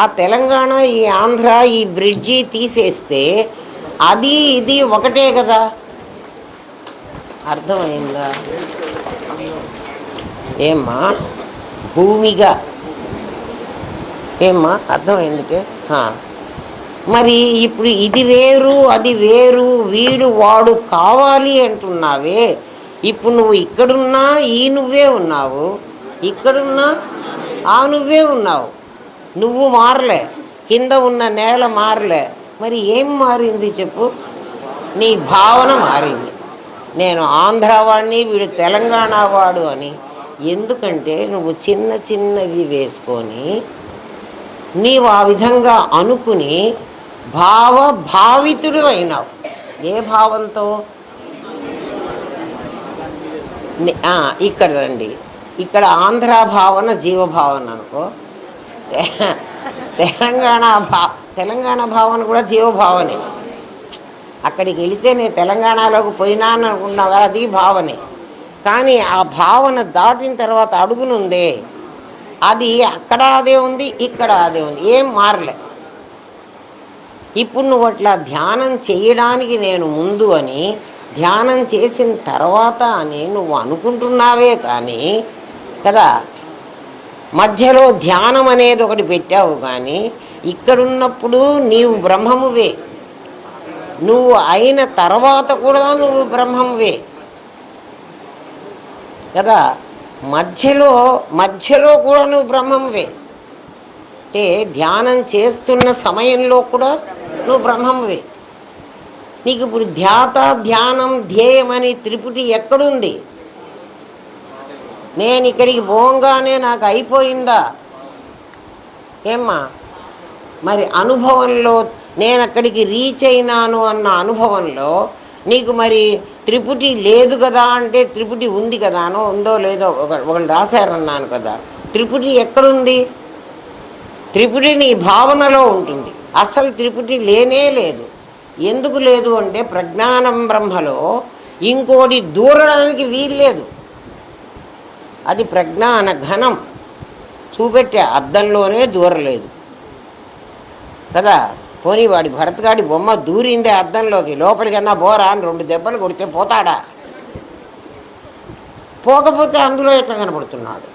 ఆ తెలంగాణ ఈ ఆంధ్ర ఈ బ్రిడ్జి తీసేస్తే అది ఇది ఒకటే కదా. అర్థమైందా? ఏమ్మా భూమిగా, ఏమ్మా అర్థమైందిటే. మరి ఇప్పుడు ఇది వేరు అది వేరు, వీడు వాడు కావాలి అంటున్నావే. ఇప్పుడు నువ్వు ఇక్కడున్నా ఈ నువ్వే ఉన్నావు, ఇక్కడున్నా ఆ నువ్వే ఉన్నావు. నువ్వు మారలే, కింద ఉన్న నేల మారలే. మరి ఏం మారింది చెప్పు? నీ భావన మారింది. నేను ఆంధ్రవాడిని, వీడు తెలంగాణ వాడు అని. ఎందుకంటే నువ్వు చిన్న చిన్నవి వేసుకొని నీవు ఆ విధంగా అనుకుని భావితుడు అయినావు. ఏ భావంతో? ఇక్కడ రండి, ఇక్కడ ఆంధ్ర భావన జీవభావన అనుకో, తెలంగాణ భావన కూడా జీవభావనే. అక్కడికి వెళితే నేను తెలంగాణలోకి పోయినాను అనుకున్నావు, అది భావనే. కానీ ఆ భావన దాటిన తర్వాత అడుగునుందే, అది అక్కడ అదే ఉంది, ఇక్కడ అదే ఉంది, ఏం మారలే. ఇప్పుడు నువ్వు అట్లా ధ్యానం చేయడానికి నేను ముందు అని, ధ్యానం చేసిన తర్వాత అని నువ్వు అనుకుంటున్నావే కానీ కదా. మధ్యలో ధ్యానం అనేది ఒకటి పెట్టావు కానీ ఇక్కడున్నప్పుడు నీవు బ్రహ్మమువే, నువ్వు అయిన తర్వాత కూడా నువ్వు బ్రహ్మమువే కదా. మధ్యలో కూడా నువ్వు బ్రహ్మమువే. అంటే ధ్యానం చేస్తున్న సమయంలో కూడా నువ్వు బ్రహ్మమువే. నీకు ఇప్పుడు ధ్యాత ధ్యానం ధ్యేయం అని త్రిపుటి ఎక్కడుంది? నేను ఇక్కడికి పోగానే నాకు అయిపోయిందా? ఏమ్మా మరి అనుభవంలో నేను అక్కడికి రీచ్ అయినాను అన్న అనుభవంలో నీకు మరి త్రిపుటి లేదు కదా అంటే త్రిపుటి ఉంది కదానో, ఉందో లేదో ఒకళ్ళు రాశారన్నాను కదా. త్రిపుటి ఎక్కడుంది? త్రిపుటి నీ భావనలో ఉంటుంది. అసలు త్రిపుటి లేనే లేదు. ఎందుకు లేదు అంటే ప్రజ్ఞానం బ్రహ్మలో ఇంకోటి దూరడానికి వీల్లేదు. అది ప్రజ్ఞాన ఘనం చూపెట్టే అద్దంలోనే దూరలేదు కదా. పోనీ వాడి భరత్గాడి బొమ్మ దూరిందే అద్దంలోకి, లోపలికన్నా బోరా అని 2 దెబ్బలు కొడితే పోతాడా? పోకపోతే అందులో ఎట్లా కనపడుతున్నాడు?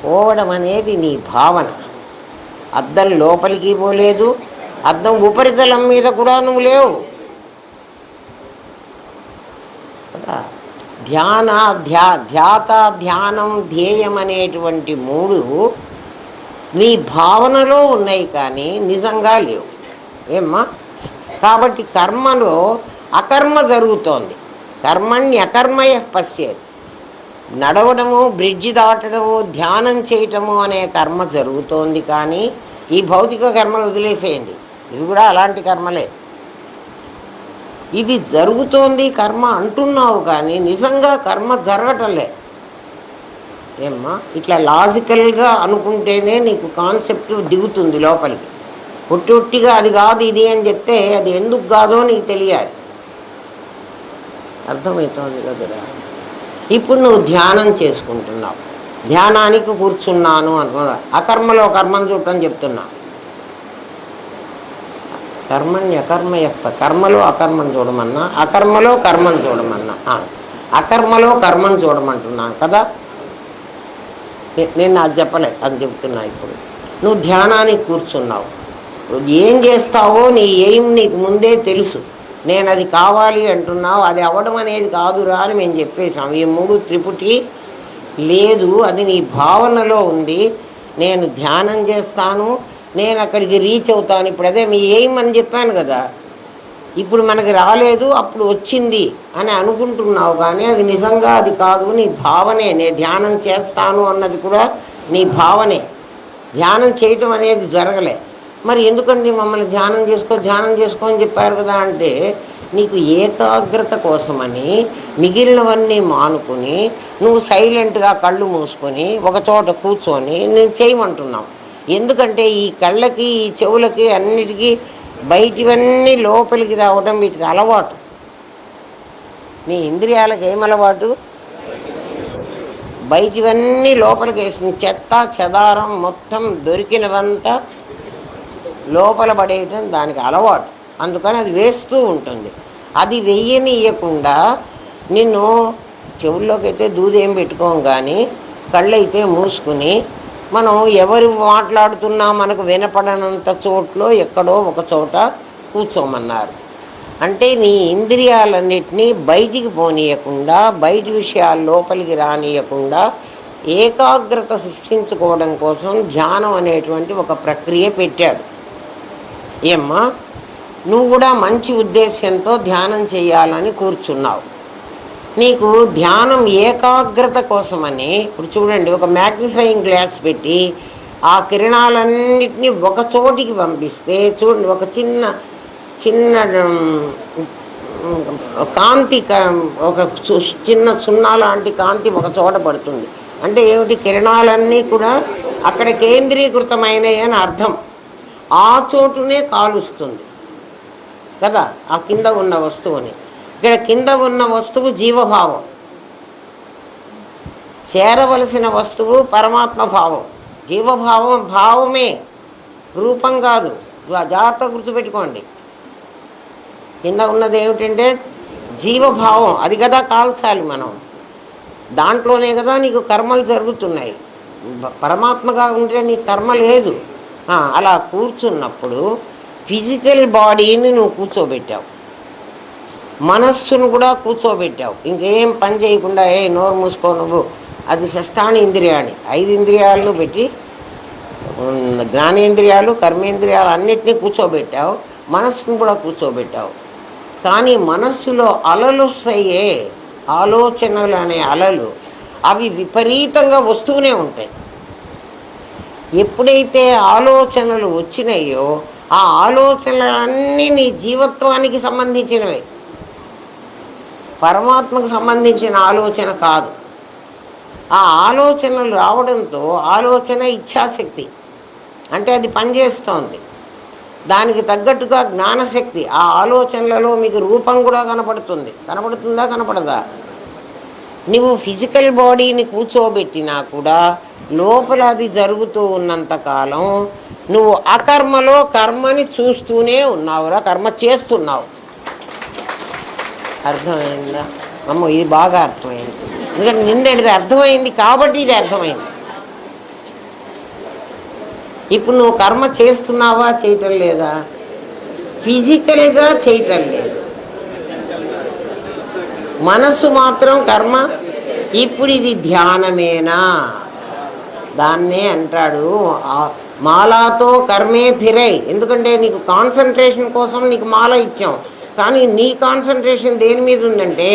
పోవడం అనేది నీ భావన. అద్దం లోపలికి పోలేదు, అద్దం ఉపరితలం మీద కూడా నువ్వు లేవు కదా. ధ్యాత ధ్యానం ధ్యేయం అనేటువంటి 3 నీ భావనలో ఉన్నాయి కానీ నిజంగా లేవు. ఏమ్మా? కాబట్టి కర్మలో అకర్మ జరుగుతోంది. కర్మణ్యకర్మయ పశ్యేత్. నడవడము, బ్రిడ్జి దాటడము, ధ్యానం చేయటము అనే కర్మ జరుగుతోంది. కానీ ఈ భౌతిక కర్మలు వదిలేసేయండి, ఇవి కూడా అలాంటి కర్మలే. ఇది జరుగుతోంది కర్మ అంటున్నావు, కానీ నిజంగా కర్మ జరగటంలే. ఏమ్మా, ఇట్లా లాజికల్గా అనుకుంటేనే నీకు కాన్సెప్ట్ దిగుతుంది లోపలికి. ఒట్టిగా అది కాదు ఇది అని చెప్తే అది ఎందుకు కాదో నీకు తెలియాలి. అర్థమవుతోంది కదరా? ఇప్పుడు నువ్వు ధ్యానం చేసుకుంటున్నావు, ధ్యానానికి కూర్చున్నాను అనుకున్నా, అకర్మలో కర్మను చూడటం చెప్తున్నా. కర్మణ్యకర్మయ, కర్మలో అకర్మను చూడమన్నా, అకర్మలో కర్మను చూడమన్నా, అకర్మలో కర్మను చూడమంటున్నాను కదా. నేను అది చెప్పలే, అది చెప్తున్నా. ఇప్పుడు నువ్వు ధ్యానానికి కూర్చున్నావు, ఏం చేస్తావో నీ ఎయిమ్ నీకు ముందే తెలుసు. నేను అది కావాలి అంటున్నావు, అది అవ్వడం అనేది కాదురా అని మేము చెప్పేశాం. ఈ 3 త్రిపుటి లేదు, అది నీ భావనలో ఉంది. నేను ధ్యానం చేస్తాను, నేను అక్కడికి రీచ్ అవుతాను. ఇప్పుడు అదే మీ ఎయిమ్ అని చెప్పాను కదా. ఇప్పుడు మనకి రాలేదు, అప్పుడు వచ్చింది అని అనుకుంటున్నావు, కానీ అది నిజంగా అది కాదు, నీ భావనే. నేను ధ్యానం చేస్తాను అన్నది కూడా నీ భావనే, ధ్యానం చేయటం అనేది జరగలే. మరి ఎందుకండి మమ్మల్ని ధ్యానం చేసుకో అని చెప్పారు కదా అంటే, నీకు ఏకాగ్రత కోసమని మిగిలినవన్నీ మానుకుని నువ్వు సైలెంట్గా కళ్ళు మూసుకొని ఒక చోట కూర్చొని నేను చేయమంటున్నావు. ఎందుకంటే ఈ కళ్ళకి, ఈ చెవులకి, అన్నిటికీ బయటివన్నీ లోపలికి రావడం వీటికి అలవాటు. నీ ఇంద్రియాలకు ఏమలవాటు? బయటివన్నీ లోపలికి వేసింది, చెత్త చెదారం మొత్తం దొరికినవంతా లోపల పడేయటం దానికి అలవాటు. అందుకని అది వేస్తూ ఉంటుంది. అది వెయ్యనియకుండా నిన్ను చెవుల్లోకి అయితే దూదేం పెట్టుకోం, కానీ కళ్ళైతే మూసుకుని మనం ఎవరు మాట్లాడుతున్నా మనకు వినపడనంత చోట్లో ఎక్కడో ఒక చోట కూర్చోమన్నారు. అంటే నీ ఇంద్రియాలన్నిటినీ బయటికి పోనీయకుండా, బయటి విషయాలు లోపలికి రానియకుండా ఏకాగ్రత సృష్టించుకోవడం కోసం ధ్యానం అనేటువంటి ఒక ప్రక్రియ పెట్టాడు. ఏమ్మా, నువ్వు కూడా మంచి ఉద్దేశంతో ధ్యానం చేయాలని కూర్చున్నావు. నీకు ధ్యానం ఏకాగ్రత కోసమని ఇప్పుడు చూడండి, ఒక మ్యాగ్నిఫైయింగ్ గ్లాస్ పెట్టి ఆ కిరణాలన్నిటినీ ఒక చోటికి పంపిస్తే చూడండి, ఒక చిన్న చిన్న కాంతి, ఒక చిన్న సున్నా లాంటి కాంతి ఒక చోట పడుతుంది. అంటే ఏమిటి? కిరణాలన్నీ కూడా అక్కడ కేంద్రీకృతమైనవి అని అర్థం. ఆ చోటునే కాలుస్తుంది కదా ఆ కింద ఉన్న వస్తువుని. ఇక్కడ కింద ఉన్న వస్తువు జీవభావం, చేరవలసిన వస్తువు పరమాత్మ భావం. జీవభావం భావమే, రూపం కాదు. జాగ్రత్తగా గుర్తుపెట్టుకోండి. కింద ఉన్నది ఏమిటంటే జీవభావం. అది కదా కాల్చాలి మనం. దాంట్లోనే కదా నీకు కర్మలు జరుగుతున్నాయి. పరమాత్మగా ఉంటే నీకు కర్మ లేదు. అలా కూర్చున్నప్పుడు ఫిజికల్ బాడీని నువ్వు కూర్చోబెట్టావు, మనస్సును కూడా కూర్చోబెట్టావు. ఇంకేం పని చేయకుండా నోరు మూసుకో నువ్వు, అది షష్ఠాని ఇంద్రియాన్ని 5 ఇంద్రియాలను పెట్టి, జ్ఞానేంద్రియాలు, కర్మేంద్రియాలు అన్నిటినీ కూర్చోబెట్టావు, మనస్సును కూడా కూర్చోబెట్టావు. కానీ మనస్సులో అలలు వస్తాయే, ఆలోచనలు అనే అలలు, అవి విపరీతంగా వస్తూనే ఉంటాయి. ఎప్పుడైతే ఆలోచనలు వచ్చినాయో ఆ ఆలోచనలన్నీ నీ జీవత్వానికి సంబంధించినవే, పరమాత్మకు సంబంధించిన ఆలోచన కాదు. ఆ ఆలోచనలు రావడంతో ఆలోచన ఇచ్ఛాశక్తి, అంటే అది పనిచేస్తోంది. దానికి తగ్గట్టుగా జ్ఞానశక్తి, ఆ ఆలోచనలలో మీకు రూపం కూడా కనపడుతుంది. కనపడుతుందా? కనపడదా? నువ్వు ఫిజికల్ బాడీని కూర్చోబెట్టినా కూడా లోపల అది జరుగుతూ ఉన్నంతకాలం నువ్వు అకర్మలో కర్మని చూస్తూనే ఉన్నావురా, కర్మ చేస్తున్నావు. అర్థమైందా? అమ్మో, ఇది బాగా అర్థమైంది. ఎందుకంటే నిన్నటిది అర్థమైంది కాబట్టి ఇది అర్థమైంది. ఇప్పుడు నువ్వు కర్మ చేస్తున్నావా? చేయటం లేదా? ఫిజికల్గా చేయటం లేదు, మనసు మాత్రం కర్మ. ఇప్పుడు ఇది ధ్యానమేనా? దాన్నే అంటాడు మాలాతో కర్మే ఫిరై. ఎందుకంటే నీకు కాన్సన్ట్రేషన్ కోసం నీకు మాల ఇచ్చాం. కానీ నీ కాన్సన్ట్రేషన్ దేని మీద ఉందంటే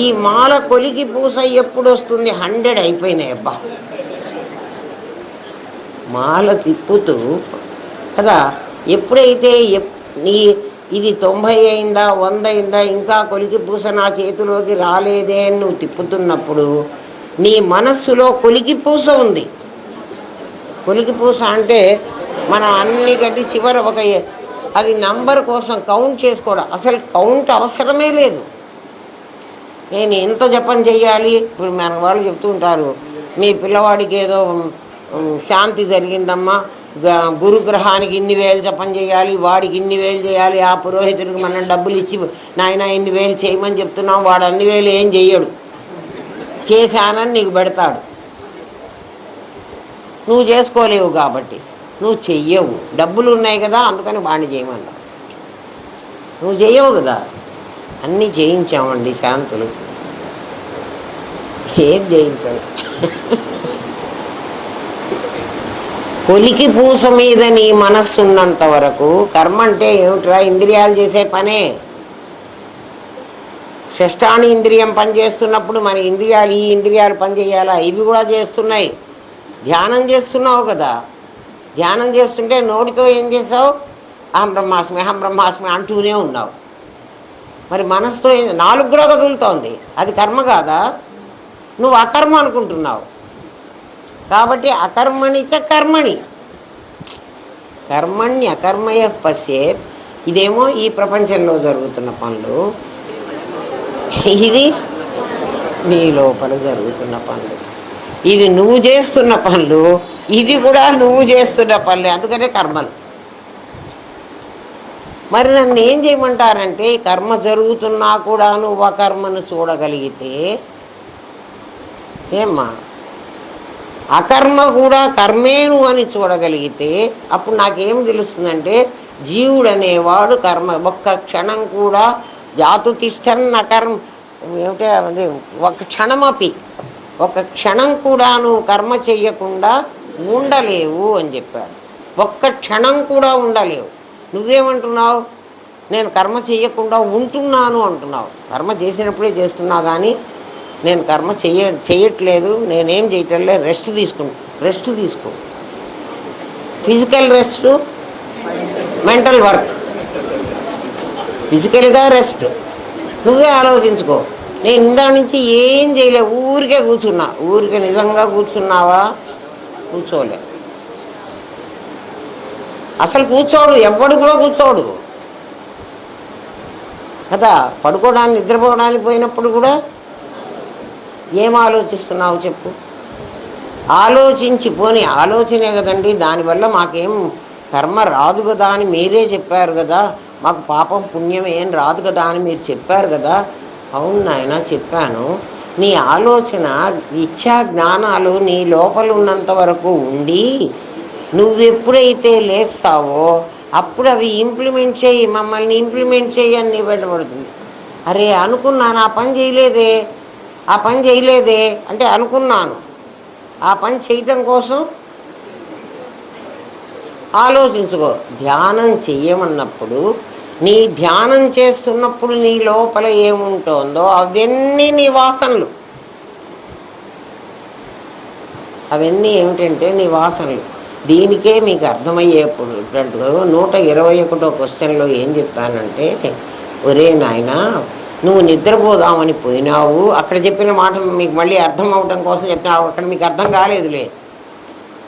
ఈ మాల కొలికి పూస ఎప్పుడు వస్తుంది, 100 అయిపోయినాయి అబ్బా, మాల తిప్పుతూ కదా. ఎప్పుడైతే నీ ఇది 90 అయిందా 100 అయిందా ఇంకా కొలికి పూస నా చేతిలోకి రాలేదే అని నువ్వు తిప్పుతున్నప్పుడు నీ మనస్సులో కొలికి పూస ఉంది. కొలికి పూస అంటే మనం అన్ని గట్టి చివర ఒక అది నంబర్ కోసం కౌంట్ చేసుకోవడం, అసలు కౌంట్ అవసరమే లేదు. నేను ఎంత జపం చెయ్యాలి, ఇప్పుడు మన వాళ్ళు చెప్తూ ఉంటారు మీ పిల్లవాడికి ఏదో శాంతి జరిగిందమ్మా, గురుగ్రహానికి ఇన్ని వేలు జపం చేయాలి, వాడికి ఇన్ని వేలు చేయాలి, ఆ పురోహితుడికి మనం డబ్బులు ఇచ్చి నాయన ఇన్ని వేలు చేయమని చెప్తున్నాం, వాడు అన్ని వేలు ఏం చెయ్యడు, చేశానని నీకు పెడతాడు. నువ్వు చేసుకోలేవు కాబట్టి నువ్వు చెయ్యవు, డబ్బులు ఉన్నాయి కదా అందుకని వాడిని చేయమన్నా, నువ్వు చెయ్యవు కదా. అన్నీ చేయించామండి శాంతులు, ఏం చేయించాలి. కొలికి పూస మీద నీ మనస్సు ఉన్నంత వరకు కర్మ అంటే ఏమిట్రా, ఇంద్రియాలు చేసే పనే. షష్ఠాని ఇంద్రియం పనిచేస్తున్నప్పుడు మన ఇంద్రియాలు ఈ ఇంద్రియాలు పనిచేయాలా, ఇవి కూడా చేస్తున్నాయి. ధ్యానం చేస్తున్నావు కదా, ధ్యానం చేస్తుంటే నోటితో ఏం చేసావు, అహం బ్రహ్మాస్మి అంటూనే ఉన్నావు. మరి మనసుతో నాలుగు కూడా కదులుతోంది, అది కర్మ కాదా, నువ్వు అకర్మ అనుకుంటున్నావు. కాబట్టి అకర్మణిచ కర్మణి, కర్మణ్య అకర్మయ పశ్యేత్. ఇదేమో ఈ ప్రపంచంలో జరుగుతున్న పనులు, ఇది నీ లోపల జరుగుతున్న పనులు. ఇది నువ్వు చేస్తున్న పనులు, ఇది కూడా నువ్వు చేస్తున్న పనులే, అందుకనే కర్మలు. మరి నన్ను ఏం చేయమంటారంటే కర్మ జరుగుతున్నా కూడా నువ్వు ఆ కర్మను చూడగలిగితే ఏమ్మా, అకర్మ కూడా కర్మేను అని చూడగలిగితే అప్పుడు నాకేం తెలుస్తుందంటే జీవుడు అనేవాడు కర్మ ఒక్క క్షణం కూడా జాతు తిష్టన్ అకర్మ ఏమిటే అది ఒక క్షణమపి, ఒక క్షణం కూడా నువ్వు కర్మ చెయ్యకుండా ఉండలేవు అని చెప్పాడు. ఒక్క క్షణం కూడా ఉండలేవు. నువ్వేమంటున్నావు, నేను కర్మ చెయ్యకుండా ఉంటున్నాను అంటున్నావు. కర్మ చేసినప్పుడే చేస్తున్నావు కానీ నేను కర్మ చెయ్యట్లేదు, నేనేం చేయట్లేదు, రెస్ట్ తీసుకో. Physical rest, mental work. ఫిజికల్గా రెస్ట్ నువ్వే ఆలోచించుకో. నేను ఇందా నుంచి ఏం చేయలే, ఊరికే కూర్చున్నా. ఊరికే నిజంగా కూర్చున్నావా, కూర్చోలే. అసలు కూర్చోడు, ఎవ్వడు కూడా కూర్చోడు కదా. పడుకోవడానికి నిద్రపోవడానికి పోయినప్పుడు కూడా ఏం ఆలోచిస్తున్నావు చెప్పు. ఆలోచించి పోనీ ఆలోచనే కదండి, దానివల్ల మాకేం కర్మ రాదు కదా అని మీరే చెప్పారు కదా, మాకు పాపం పుణ్యం ఏం రాదు కదా అని మీరు చెప్పారు కదా. అవును నాయన చెప్పాను. నీ ఆలోచన ఇచ్చా జ్ఞానాలు నీ లోపల ఉన్నంత వరకు ఉండి నువ్వెప్పుడైతే లేస్తావో అప్పుడు అవి ఇంప్లిమెంట్ చేయి, మమ్మల్ని ఇంప్లిమెంట్ చేయి అని నీ పెట్టబడుతుంది. అరే అనుకున్నాను ఆ పని చేయలేదే అంటే అనుకున్నాను, ఆ పని చేయటం కోసం ఆలోచించుకో. ధ్యానం చెయ్యమన్నప్పుడు నీ ధ్యానం చేస్తున్నప్పుడు నీ లోపల ఏముంటుందో అవన్నీ నీ వాసనలు. అవన్నీ ఏమిటంటే నీ వాసనలు. దీనికే మీకు అర్థమయ్యేప్పుడు 121వ క్వశ్చన్లో ఏం చెప్పానంటే, ఒరే నాయన నువ్వు నిద్రపోదామని పోయినావు, అక్కడ చెప్పిన మాట మీకు మళ్ళీ అర్థం అవడం కోసం చెప్తున్నావు. అక్కడ మీకు అర్థం కాలేదులే,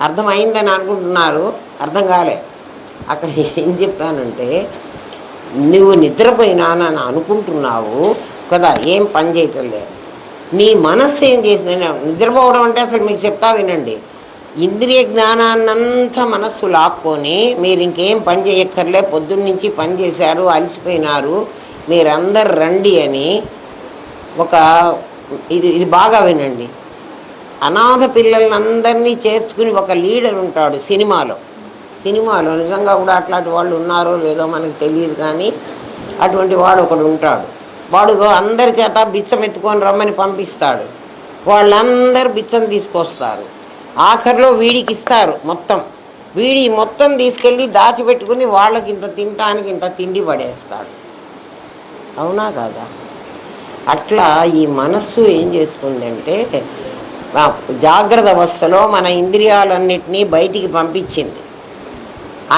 అర్థమైందని అనుకుంటున్నారు, అర్థం కాలే. అక్కడ ఏం చెప్పానంటే నువ్వు నిద్రపోయినానని అనుకుంటున్నావు కదా, ఏం పని చేయటం లేదు. నీ మనస్సు ఏం చేసింది, నిద్రపోవడం అంటే అసలు మీకు చెప్తా వినండి. ఇంద్రియ జ్ఞానాన్నంతా మనస్సు లాక్కొని మీరు ఇంకేం పని చేయక్కర్లే, పొద్దున్నుంచి పని చేశారు, అలసిపోయినారు, మీరందరు రండి అని ఇది బాగా వినండి. అనాథ పిల్లలందరినీ చేర్చుకుని ఒక లీడర్ ఉంటాడు సినిమాలో నిజంగా కూడా అట్లాంటి వాళ్ళు ఉన్నారో లేదో మనకు తెలియదు కానీ అటువంటి వాడు ఒకడు ఉంటాడు. వాడు అందరి చేత బిచ్చం ఎత్తుకొని రమ్మని పంపిస్తాడు. వాళ్ళందరూ బిచ్చం తీసుకొస్తారు. ఆఖరిలో వీడికి ఇస్తారు మొత్తం తీసుకెళ్ళి దాచిపెట్టుకుని వాళ్ళకి ఇంత తినటానికి ఇంత తిండి పడేస్తాడు. అవునా కాదా? అట్లా ఈ మనస్సు ఏం చేస్తుందంటే జాగ్రత్త అవస్థలో మన ఇంద్రియాలన్నిటినీ బయటికి పంపించింది.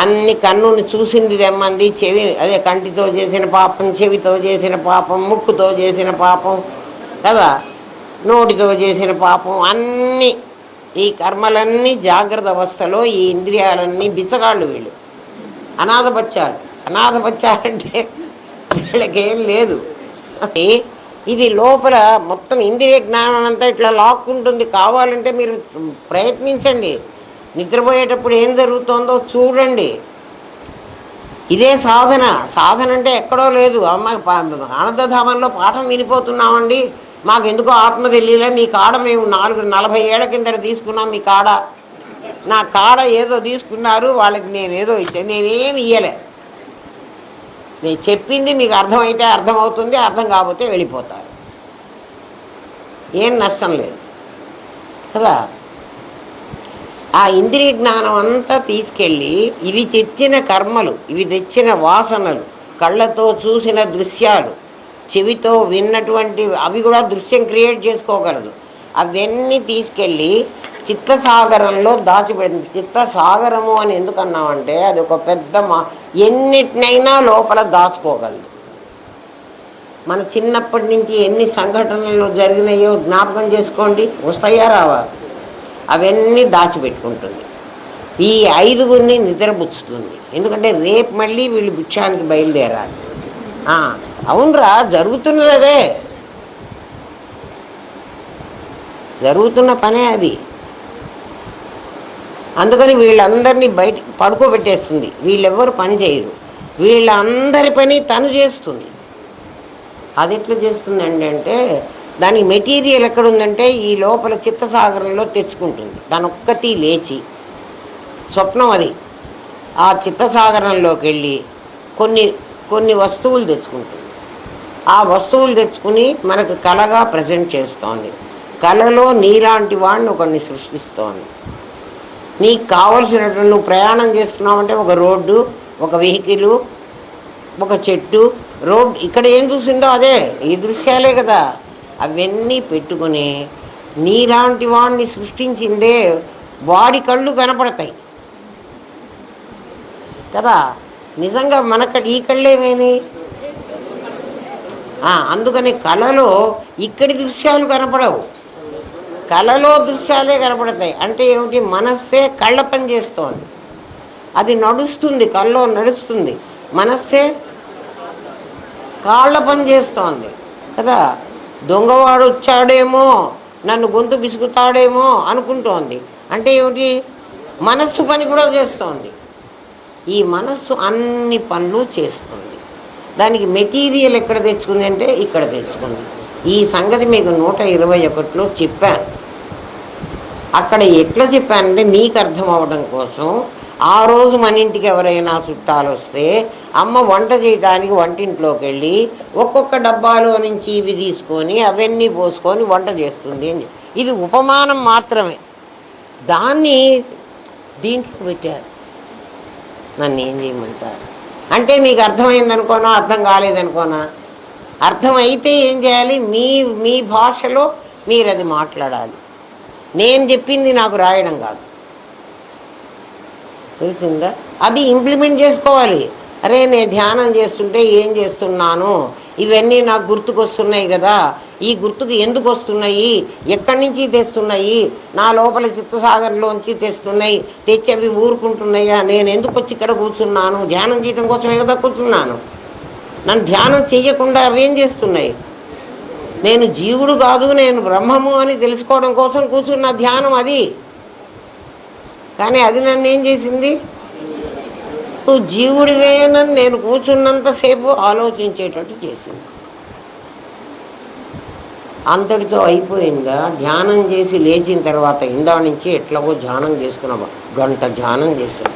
అన్ని కన్నుని చూసింది తెమ్మంది, చెవి అదే కంటితో చేసిన పాపం, చెవితో చేసిన పాపం, ముక్కుతో చేసిన పాపం కదా, నోటితో చేసిన పాపం, అన్నీ ఈ కర్మలన్నీ జాగ్రత్త అవస్థలో ఈ ఇంద్రియాలన్నీ బిచ్చగాళ్ళు వీళ్ళు, అనాథబచ్చాలు. అనాథబచ్చాలంటే వీళ్ళకేం లేదు. ఇది లోపల మొత్తం ఇంద్రియ జ్ఞానం అంతా ఇట్లా లాక్కుంటుంది. కావాలంటే మీరు ప్రయత్నించండి, నిద్రపోయేటప్పుడు ఏం జరుగుతుందో చూడండి. ఇదే సాధన. సాధన అంటే ఎక్కడో లేదు. అమ్మ ఆనందధామంలో పాఠం వినిపోతున్నామండి, మాకెందుకో ఆత్మ తెలియలే, మీ కాడ మేము 40 ఏళ్ల కిందట తీసుకున్నాం, మీ కాడ నా కాడ ఏదో తీసుకున్నారు, వాళ్ళకి నేను ఏదో ఇచ్చాను, నేనేమి ఇయ్యలే. నేను చెప్పింది మీకు అర్థమైతే అర్థమవుతుంది, అర్థం కాకపోతే వెళ్ళిపోతారు, ఏం నష్టం లేదు కదా. ఆ ఇంద్రియ జ్ఞానం అంతా తీసుకెళ్ళి ఇవి తెచ్చిన కర్మలు, ఇవి తెచ్చిన వాసనలు, కళ్ళతో చూసిన దృశ్యాలు, చెవితో విన్నటువంటి అవి కూడా దృశ్యం క్రియేట్ చేసుకోగలదు. అవన్నీ తీసుకెళ్ళి చిత్తసాగరంలో దాచిపెడుతుంది. చిత్తసాగరము అని ఎందుకన్నామంటే అది ఒక పెద్ద ఎన్నిటినైనా లోపల దాచుకోగలదు. మన చిన్నప్పటి నుంచి ఎన్ని సంఘటనలు జరిగినాయో జ్ఞాపకం చేసుకోండి, వస్తాయా రావా? అవన్నీ దాచిపెట్టుకుంటుంది. ఈ 5గురిని నిద్రపుచ్చుతుంది. ఎందుకంటే రేపు మళ్ళీ వీళ్ళు భిక్షానికి బయలుదేరాలి. అవునరా, జరుగుతున్నదే, జరుగుతున్న పనే అది. అందుకని వీళ్ళందరినీ బయట పడుకోబెట్టేస్తుంది. వీళ్ళెవ్వరు పని చేయరు, వీళ్ళందరి పని తను చేస్తుంది. అది ఎట్లా చేస్తుందండి అంటే దానికి మెటీరియల్ ఎక్కడుందంటే ఈ లోపల చిత్తసాగరంలో తెచ్చుకుంటుంది. తనొక్కటి లేచి స్వప్నం అది ఆ చిత్తసాగరంలోకి వెళ్ళి కొన్ని వస్తువులు తెచ్చుకుంటుంది. ఆ వస్తువులు తెచ్చుకుని మనకు కళగా ప్రజెంట్ చేస్తోంది. కళలో నీలాంటి వాడిని ఒకరిని సృష్టిస్తోంది. నీకు కావలసినటువంటి నువ్వు ప్రయాణం చేస్తున్నావంటే ఒక రోడ్డు, ఒక వెహికల్, ఒక చెట్టు, రోడ్, ఇక్కడ ఏం చూసిందో అదే, ఈ దృశ్యాలే కదా. అవన్నీ పెట్టుకుని నీలాంటి వాడిని సృష్టించిందే, వాడి కళ్ళు కనపడతాయి కదా. నిజంగా ఈ కళ్ళేమేని? అందుకని కళలో ఇక్కడి దృశ్యాలు కనపడవు, కళలో దృశ్యాలే కనపడతాయి. అంటే ఏమిటి? మనస్సే కళ్ళ పని చేస్తోంది, అది నడుస్తుంది, కళ్ళలో నడుస్తుంది, మనస్సే కాళ్ళ పని చేస్తోంది కదా. దొంగవాడు వచ్చాడేమో, నన్ను గొంతు బిసుకుతాడేమో అనుకుంటోంది. అంటే ఏమిటి? మనస్సు పని కూడా చేస్తోంది. ఈ మనస్సు అన్ని పనులు చేస్తుంది. దానికి మెటీరియల్ ఎక్కడ తెచ్చుకుంది అంటే ఇక్కడ తెచ్చుకుంది. ఈ సంగతి మీకు 121లో చెప్పాను. అక్కడ ఎట్లా చెప్పానంటే మీకు అర్థం అవ్వడం కోసం. ఆ రోజు మన ఇంటికి ఎవరైనా చుట్టాలు వస్తే అమ్మ వంట చేయడానికి వంటింట్లోకి వెళ్ళి ఒక్కొక్క డబ్బాలో నుంచి ఇవి తీసుకొని అవన్నీ పోసుకొని వంట చేస్తుంది అని. ఇది ఉపమానం మాత్రమే. దాన్ని దీంట్లో పెట్టారు. నన్ను ఏం చేయమంటారు అంటే మీకు అర్థమైందనుకోనా, అర్థం కాలేదనుకోనా? అర్థమైతే ఏం చేయాలి? మీ భాషలో మీరు అది మాట్లాడాలి. నేను చెప్పింది నాకు రాయడం కాదు, తెలిసిందా? అది ఇంప్లిమెంట్ చేసుకోవాలి. అరే నేను ధ్యానం చేస్తుంటే ఏం చేస్తున్నాను, ఇవన్నీ నాకు గుర్తుకొస్తున్నాయి కదా, ఈ గుర్తుకు ఎందుకు వస్తున్నాయి, ఎక్కడి నుంచి తెస్తున్నాయి, నా లోపల చిత్తసాగర్లోంచి తెస్తున్నాయి, తెచ్చి అవి ఊరుకుంటున్నాయా, నేను ఎందుకు వచ్చి ఇక్కడ కూర్చున్నాను, ధ్యానం చేయడం కోసమే కదా కూర్చున్నాను. నన్ను ధ్యానం చెయ్యకుండా అవేం చేస్తున్నాయి? నేను జీవుడు కాదు, నేను బ్రహ్మము అని తెలుసుకోవడం కోసం కూర్చున్న ధ్యానం అది. కానీ అది నన్ను ఏం చేసింది? నువ్వు జీవుడివేనని నేను కూర్చున్నంతసేపు ఆలోచించేటట్టు చేసింది. అంతటితో అయిపోయిందా? ధ్యానం చేసి లేచిన తర్వాత ఇందా నుంచి ఎట్లాగో ధ్యానం చేసుకున్నావా? గంట ధ్యానం చేశావు.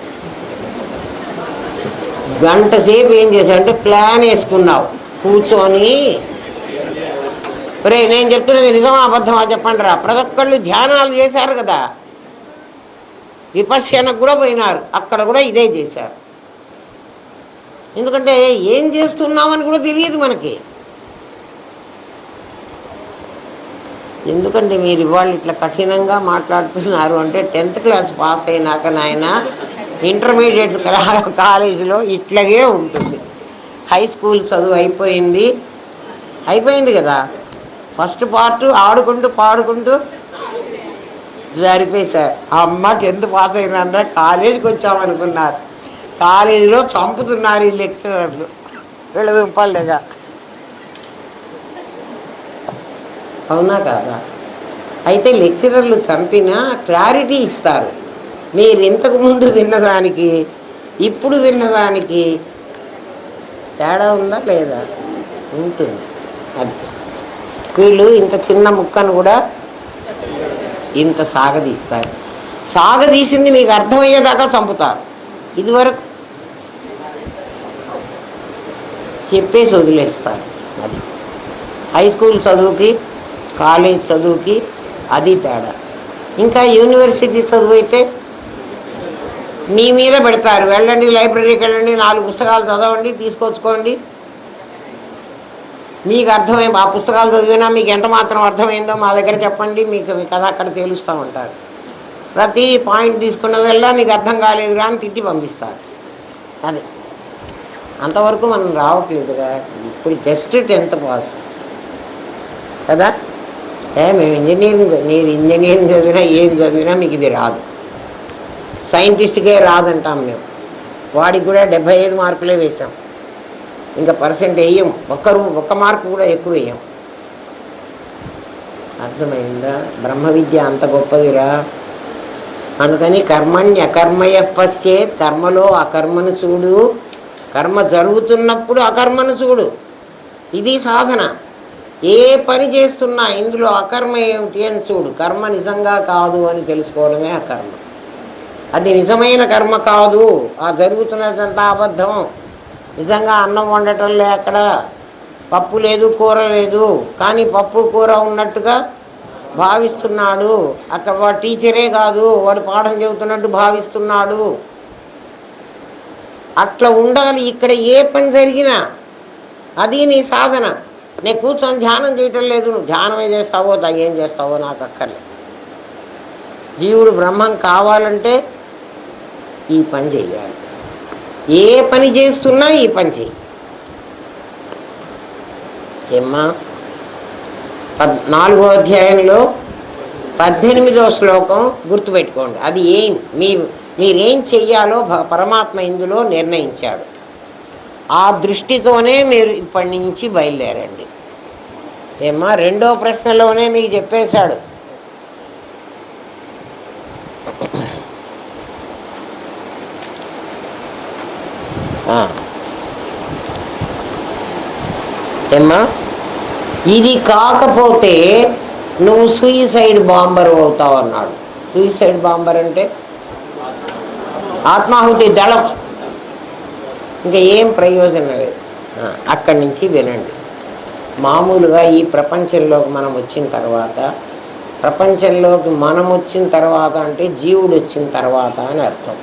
గంట సేపు ఏం చేశావు అంటే ప్లాన్ వేసుకున్నావు కూర్చొని. రే నేను చెప్తున్నది నిజమా అబద్ధమా చెప్పండి రా. ప్రతి ఒక్కళ్ళు ధ్యానాలు చేశారు కదా, విపశ్యనకు కూడా పోయినారు, అక్కడ కూడా ఇదే చేశారు. ఎందుకంటే ఏం చేస్తున్నామని కూడా తెలియదు మనకి. ఎందుకంటే మీరు ఇవాళ ఇట్లా కఠినంగా మాట్లాడుతున్నారు అంటే 10th క్లాస్ పాస్ అయినాక నాయన ఇంటర్మీడియట్ కాలేజీలో ఇట్లాగే ఉంటుంది. హై స్కూల్ చదువు అయిపోయింది కదా. ఫస్ట్ పార్ట్ ఆడుకుంటూ పాడుకుంటూ సరిపోయి అమ్మ 10th పాస్ అయినా కాలేజీకి వచ్చామనుకున్నారు. కాలేజీలో చంపుతున్నారు ఈ లెక్చరర్లు వీళ్ళ దుంపలుగా. అవునా కాదా? అయితే లెక్చరర్లు చంపినా క్లారిటీ ఇస్తారు. మీరు ఇంతకుముందు విన్నదానికి ఇప్పుడు విన్నదానికి తేడా ఉందా లేదా? ఉంటుంది. అది వీళ్ళు ఇంత చిన్న ముక్కను కూడా ఇంత సాగదీస్తారు. సాగదీసింది మీకు అర్థమయ్యేదాకా చంపుతారు. ఇదివరకు చెప్పేసి వదిలేస్తారు. అది హై స్కూల్ చదువుకి కాలేజ్ చదువుకి అది తేడా. ఇంకా యూనివర్సిటీ చదువు అయితే మీ మీద పెడతారు. వెళ్ళండి, లైబ్రరీకి వెళ్ళండి, 4 పుస్తకాలు చదవండి, తీసుకొచ్చుకోండి. మీకు అర్థమై ఆ పుస్తకాలు చదివినా మీకు ఎంత మాత్రం అర్థమైందో మా దగ్గర చెప్పండి, మీకు కదా అక్కడ తేలుస్తూ ఉంటారు. ప్రతి పాయింట్ తీసుకున్నదల్లా నీకు అర్థం కాలేదురా అని తిట్టి పంపిస్తారు. అది అంతవరకు మనం రావట్లేదుగా. ఇప్పుడు జస్ట్ 10th పాస్ కదా. మేము ఇంజనీరింగ్ చదివినా ఏం చదివినా మీకు ఇది రాదు. సైంటిస్ట్కే రాదంటాం మేము. వాడికి కూడా 75 మార్కులే వేసాం. ఇంకా పర్సెంట్ వేయం. ఒక్క మార్కు కూడా ఎక్కువ వేయం. అర్థమైందా? బ్రహ్మ విద్య అంత గొప్పదిరా. అందుకని కర్మణ్యకర్మయ పశ్చేత్, కర్మలో అకర్మను చూడు, కర్మ జరుగుతున్నప్పుడు అకర్మను చూడు. ఇది సాధన. ఏ పని చేస్తున్నా ఇందులో అకర్మ ఏమిటి అని చూడు. కర్మ నిజంగా కాదు అని తెలుసుకోవడమే అకర్మ. అది నిజమైన కర్మ కాదు, ఆ జరుగుతున్నదంతా అబద్ధం. నిజంగా అన్నం వండటంలే, అక్కడ పప్పు లేదు కూర లేదు, కానీ పప్పు కూర ఉన్నట్టుగా భావిస్తున్నాడు. అక్కడ వాడు టీచరే కాదు, వాడు పాఠం చెబుతున్నట్టు భావిస్తున్నాడు. అట్లా ఉండాలి. ఇక్కడ ఏ పని జరిగినా అది నీ సాధన. నేను కూర్చొని ధ్యానం చేయటం లేదు, నువ్వు ధ్యానమే చేస్తావో ఏం చేస్తావో నాకు అక్కర్లేదు. జీవుడు బ్రహ్మం కావాలంటే ఈ పని చేయాలి. ఏ పని చేస్తున్నా ఈ పని చేయి. ఏమ్మా 4వ అధ్యాయంలో 18వ శ్లోకం గుర్తుపెట్టుకోండి. అది మీరేం చెయ్యాలో పరమాత్మ ఇందులో నిర్ణయించాడు. ఆ దృష్టితోనే మీరు ఇప్పటి నుంచి బయలుదేరండి. ఏమ్మా 2వ ప్రశ్నలోనే మీకు చెప్పేశాడు. ఏమ్మా ఇది కాకపోతే నువ్వు సూయిసైడ్ బాంబర్ అవుతావు అన్నాడు. సూయిసైడ్ బాంబర్ అంటే ఆత్మాహుతి దళం. ఇంకా ఏం ప్రయోజనం లేదు. అక్కడి నుంచి వినండి. మామూలుగా ఈ ప్రపంచంలోకి మనం వచ్చిన తర్వాత అంటే జీవుడు వచ్చిన తర్వాత అని అర్థం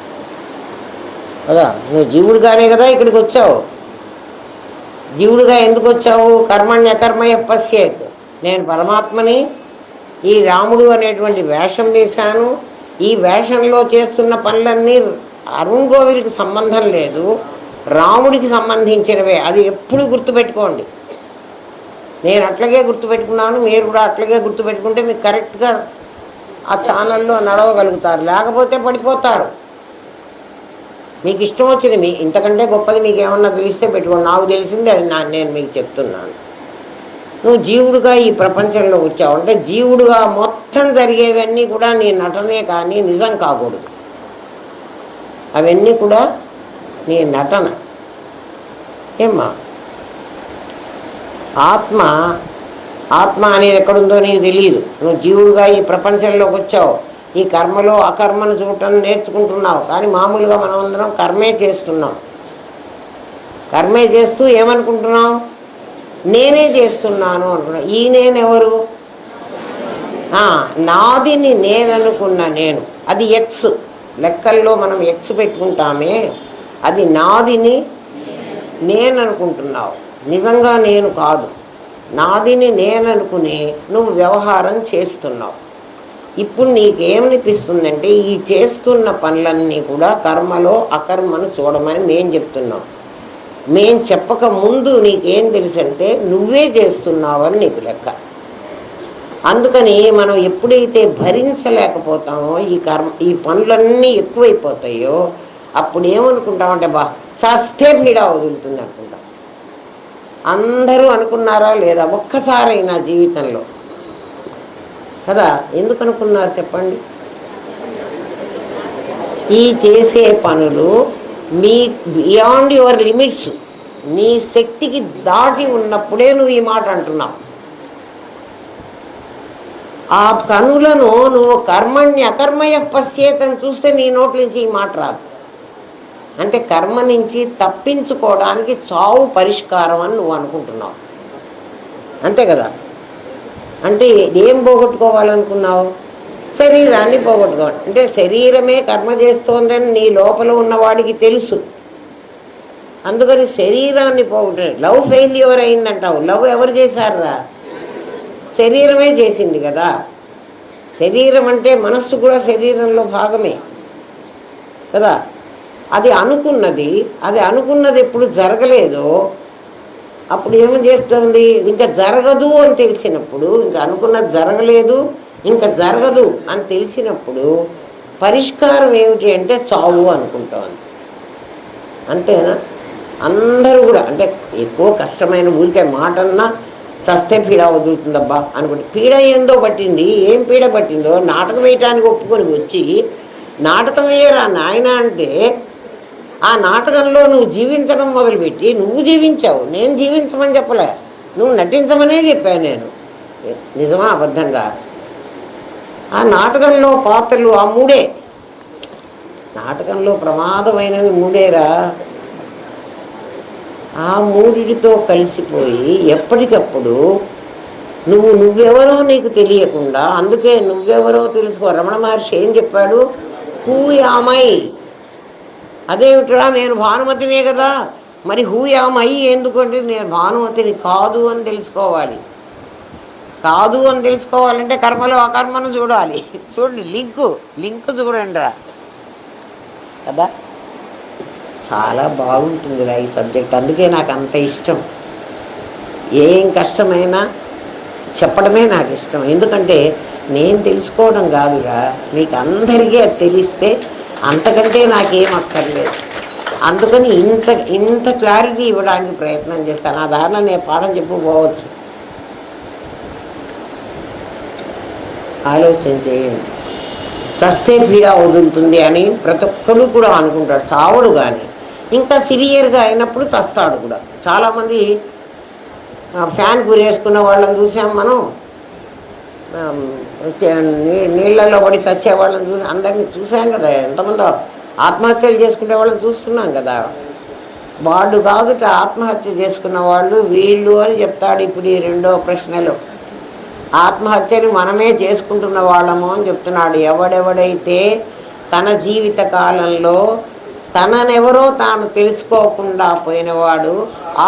కదా. నువ్వు జీవుడుగానే కదా ఇక్కడికి వచ్చావు. జీవుడుగా ఎందుకు వచ్చావు? కర్మణ్యకర్మయ పశ్చేత్. నేను పరమాత్మని ఈ రాముడు అనేటువంటి వేషం వేశాను. ఈ వేషంలో చేస్తున్న పనులన్నీ అరుణ్ గోవిల్కి సంబంధం లేదు, రాముడికి సంబంధించినవే. అది ఎప్పుడు గుర్తుపెట్టుకోండి. నేను అట్లాగే గుర్తుపెట్టుకున్నాను, మీరు కూడా అట్లాగే గుర్తుపెట్టుకుంటే మీకు కరెక్ట్గా ఆ ఛానల్లో నడవగలుగుతారు. లేకపోతే పడిపోతారు. మీకు ఇష్టం వచ్చింది, మీ ఇంతకంటే గొప్పది మీకు ఏమన్నా తెలిస్తే పెట్టుకోండి. నాకు తెలిసింది అది నేను మీకు చెప్తున్నాను. నువ్వు జీవుడుగా ఈ ప్రపంచంలో వచ్చావు అంటే జీవుడుగా మొత్తం జరిగేవన్నీ కూడా నీ నటనే కానీ నిజం కాకూడదు. అవన్నీ కూడా నీ నటన. ఏమ్మా ఆత్మ అనేది ఎక్కడుందో నీకు తెలియదు. నువ్వు జీవుడుగా ఈ ప్రపంచంలోకి వచ్చావు. ఈ కర్మలో అకర్మను చూడటం నేర్చుకుంటున్నావు. కానీ మామూలుగా మనం అందరం కర్మే చేస్తున్నాం. కర్మే చేస్తూ ఏమనుకుంటున్నాం? నేనే చేస్తున్నాను అనుకున్నాను. ఈ నేనెవరు? నాదిని నేననుకున్న నేను. అది ఎక్స్. లెక్కల్లో మనం ఎక్స్ పెట్టుకుంటామే, అది నాదిని నేను అనుకుంటున్నావు. నిజంగా నేను కాదు. నాదిని నేననుకుని నువ్వు వ్యవహారం చేస్తున్నావు. ఇప్పుడు నీకేమనిపిస్తుందంటే ఈ చేస్తున్న పనులన్నీ కూడా కర్మలో అకర్మను చూడమని మేం చెప్తున్నాం. మేం చెప్పక ముందు నీకేం తెలుసు అంటే నువ్వే చేస్తున్నావని నీకు లెక్క. అందుకని మనం ఎప్పుడైతే భరించలేకపోతామో ఈ పనులన్నీ ఎక్కువైపోతాయో అప్పుడు ఏమనుకుంటామంటే చస్తే పీడ వదులుతుంది అనుకుంటాం. అందరూ అనుకున్నారా లేదా ఒక్కసారైనా జీవితంలో కదా? ఎందుకు అనుకున్నారు చెప్పండి? ఈ చేసే పనులు మీ బియాండ్ యువర్ లిమిట్స్, నీ శక్తికి దాటి ఉన్నప్పుడే నువ్వు ఈ మాట అంటున్నావు. ఆ కనులను నువ్వు కర్మణ్య అకర్మయ పశ్చేతని చూస్తే నీ నోట్ల నుంచి ఈ మాట రాదు. అంటే కర్మ నుంచి తప్పించుకోవడానికి చావు పరిష్కారం అని నువ్వు అనుకుంటున్నావు, అంతే కదా? అంటే ఏం పోగొట్టుకోవాలనుకున్నావు? శరీరాన్ని పోగొట్టుకోవాలి. అంటే శరీరమే కర్మ చేస్తోందని నీ లోపల ఉన్నవాడికి తెలుసు. అందుకని శరీరాన్ని పోగొట్టు. లవ్ ఫెయిల్యూర్ అయిందంటావు. లవ్ ఎవరు చేశారా? శరీరమే చేసింది కదా. శరీరం అంటే మనస్సు కూడా శరీరంలో భాగమే కదా. అది అనుకున్నది ఎప్పుడు జరగలేదో అప్పుడు ఏమని చేస్తుంది? ఇంకా జరగదు అని తెలిసినప్పుడు, ఇంకా అనుకున్నది జరగలేదు, ఇంకా జరగదు అని తెలిసినప్పుడు పరిష్కారం ఏమిటి అంటే చావు అనుకుంటాం. అంతేనా? అందరూ కూడా అంటే ఎక్కువ కష్టమైన ఊరికే మాటన్నా చస్తే పీడ వదులుతుందబ్బా అనుకుంటే పీడ ఏందో పట్టింది. ఏం పీడ పట్టిందో నాటకం వేయటానికి ఒప్పుకొని వచ్చి నాటకం వేయరా నాయన అంటే ఆ నాటకంలో నువ్వు జీవించడం మొదలుపెట్టి నువ్వు జీవించావు. నేను జీవించమని చెప్పలే, నువ్వు నటించమనే చెప్పాను నేను. నిజమా అబద్ధంగా? ఆ నాటకంలో పాత్రలు ఆ మూడే. నాటకంలో ప్రమాదమైనవి మూడేరా. ఆ మూడిటితో కలిసిపోయి ఎప్పటికప్పుడు నువ్వెవరో నీకు తెలియకుండా, అందుకే నువ్వెవరో తెలుసుకో. రమణ మహర్షి ఏం చెప్పాడు? Who am I. అదేమిట్రా, నేను భానుమతినే కదా. మరి హూ యామై ఎందుకంటే నేను భానుమతిని కాదు అని తెలుసుకోవాలి. కాదు అని తెలుసుకోవాలంటే కర్మలో అకర్మను చూడాలి. చూడండి, లింక్ చూడండి రా కదా. చాలా బాగుంటుందిరా ఈ సబ్జెక్ట్. అందుకే నాకు అంత ఇష్టం. ఏం కష్టమైనా చెప్పడమే నాకు ఇష్టం. ఎందుకంటే నేను తెలుసుకోవడం కాదుగా, మీకు అందరికీ అది తెలిస్తే అంతకంటే నాకేం అక్కర్లేదు. అందుకని ఇంత క్లారిటీ ఇవ్వడానికి ప్రయత్నం చేస్తాను. ఆ దారిలో నేను పాఠం చెప్పుకోవచ్చు. ఆలోచన చేయండి. చస్తే పీడ వదులుతుంది అని ప్రతి ఒక్కడు కూడా అనుకుంటాడు, చావడు. కానీ ఇంకా సివియర్గా అయినప్పుడు చస్తాడు కూడా. చాలామంది ఫ్యాన్ గురేసుకున్న వాళ్ళని చూసాం మనం, నీళ్ళల్లో పడి చచ్చే వాళ్ళని చూసి అందరినీ చూసాం కదా. ఎంతమంది ఆత్మహత్యలు చేసుకునే వాళ్ళని చూస్తున్నాం కదా. వాళ్ళు కాదుట ఆత్మహత్య చేసుకున్న వాళ్ళు వీళ్ళు అని చెప్తాడు ఇప్పుడు ఈ రెండో ప్రశ్నలో. ఆత్మహత్యని మనమే చేసుకుంటున్న వాళ్ళము అని చెప్తున్నాడు. ఎవడెవడైతే తన జీవిత కాలంలో తననెవరో తాను తెలుసుకోకుండా పోయినవాడు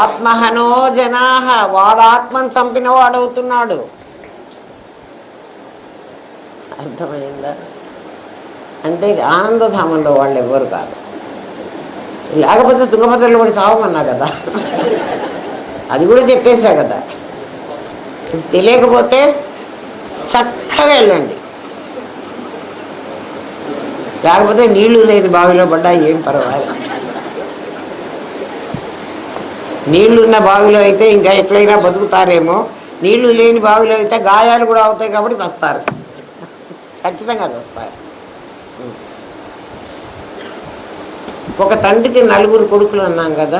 ఆత్మహనో జనాహ, వాడు ఆత్మను చంపిన వాడవుతున్నాడు. అర్థమైందా? అంటే ఆనందధామంలో వాళ్ళు ఎవ్వరు కాదు. లేకపోతే తుంగభద్రలో పడి చావమన్నా కదా, అది కూడా చెప్పేశా కదా. తెలియకపోతే చక్కగా వెళ్ళండి. లేకపోతే నీళ్లు లేని బావిలో పడ్డా ఏం పర్వాలేదు. నీళ్లున్న బావిలో అయితే ఇంకా ఎట్లయినా బతుకుతారేమో, నీళ్లు లేని బావిలో అయితే గాయాలు కూడా అవుతాయి కాబట్టి చస్తారు, ఖచ్చితంగా చస్తారు. ఒక తండ్రికి 4 కొడుకులు అన్నాం కదా.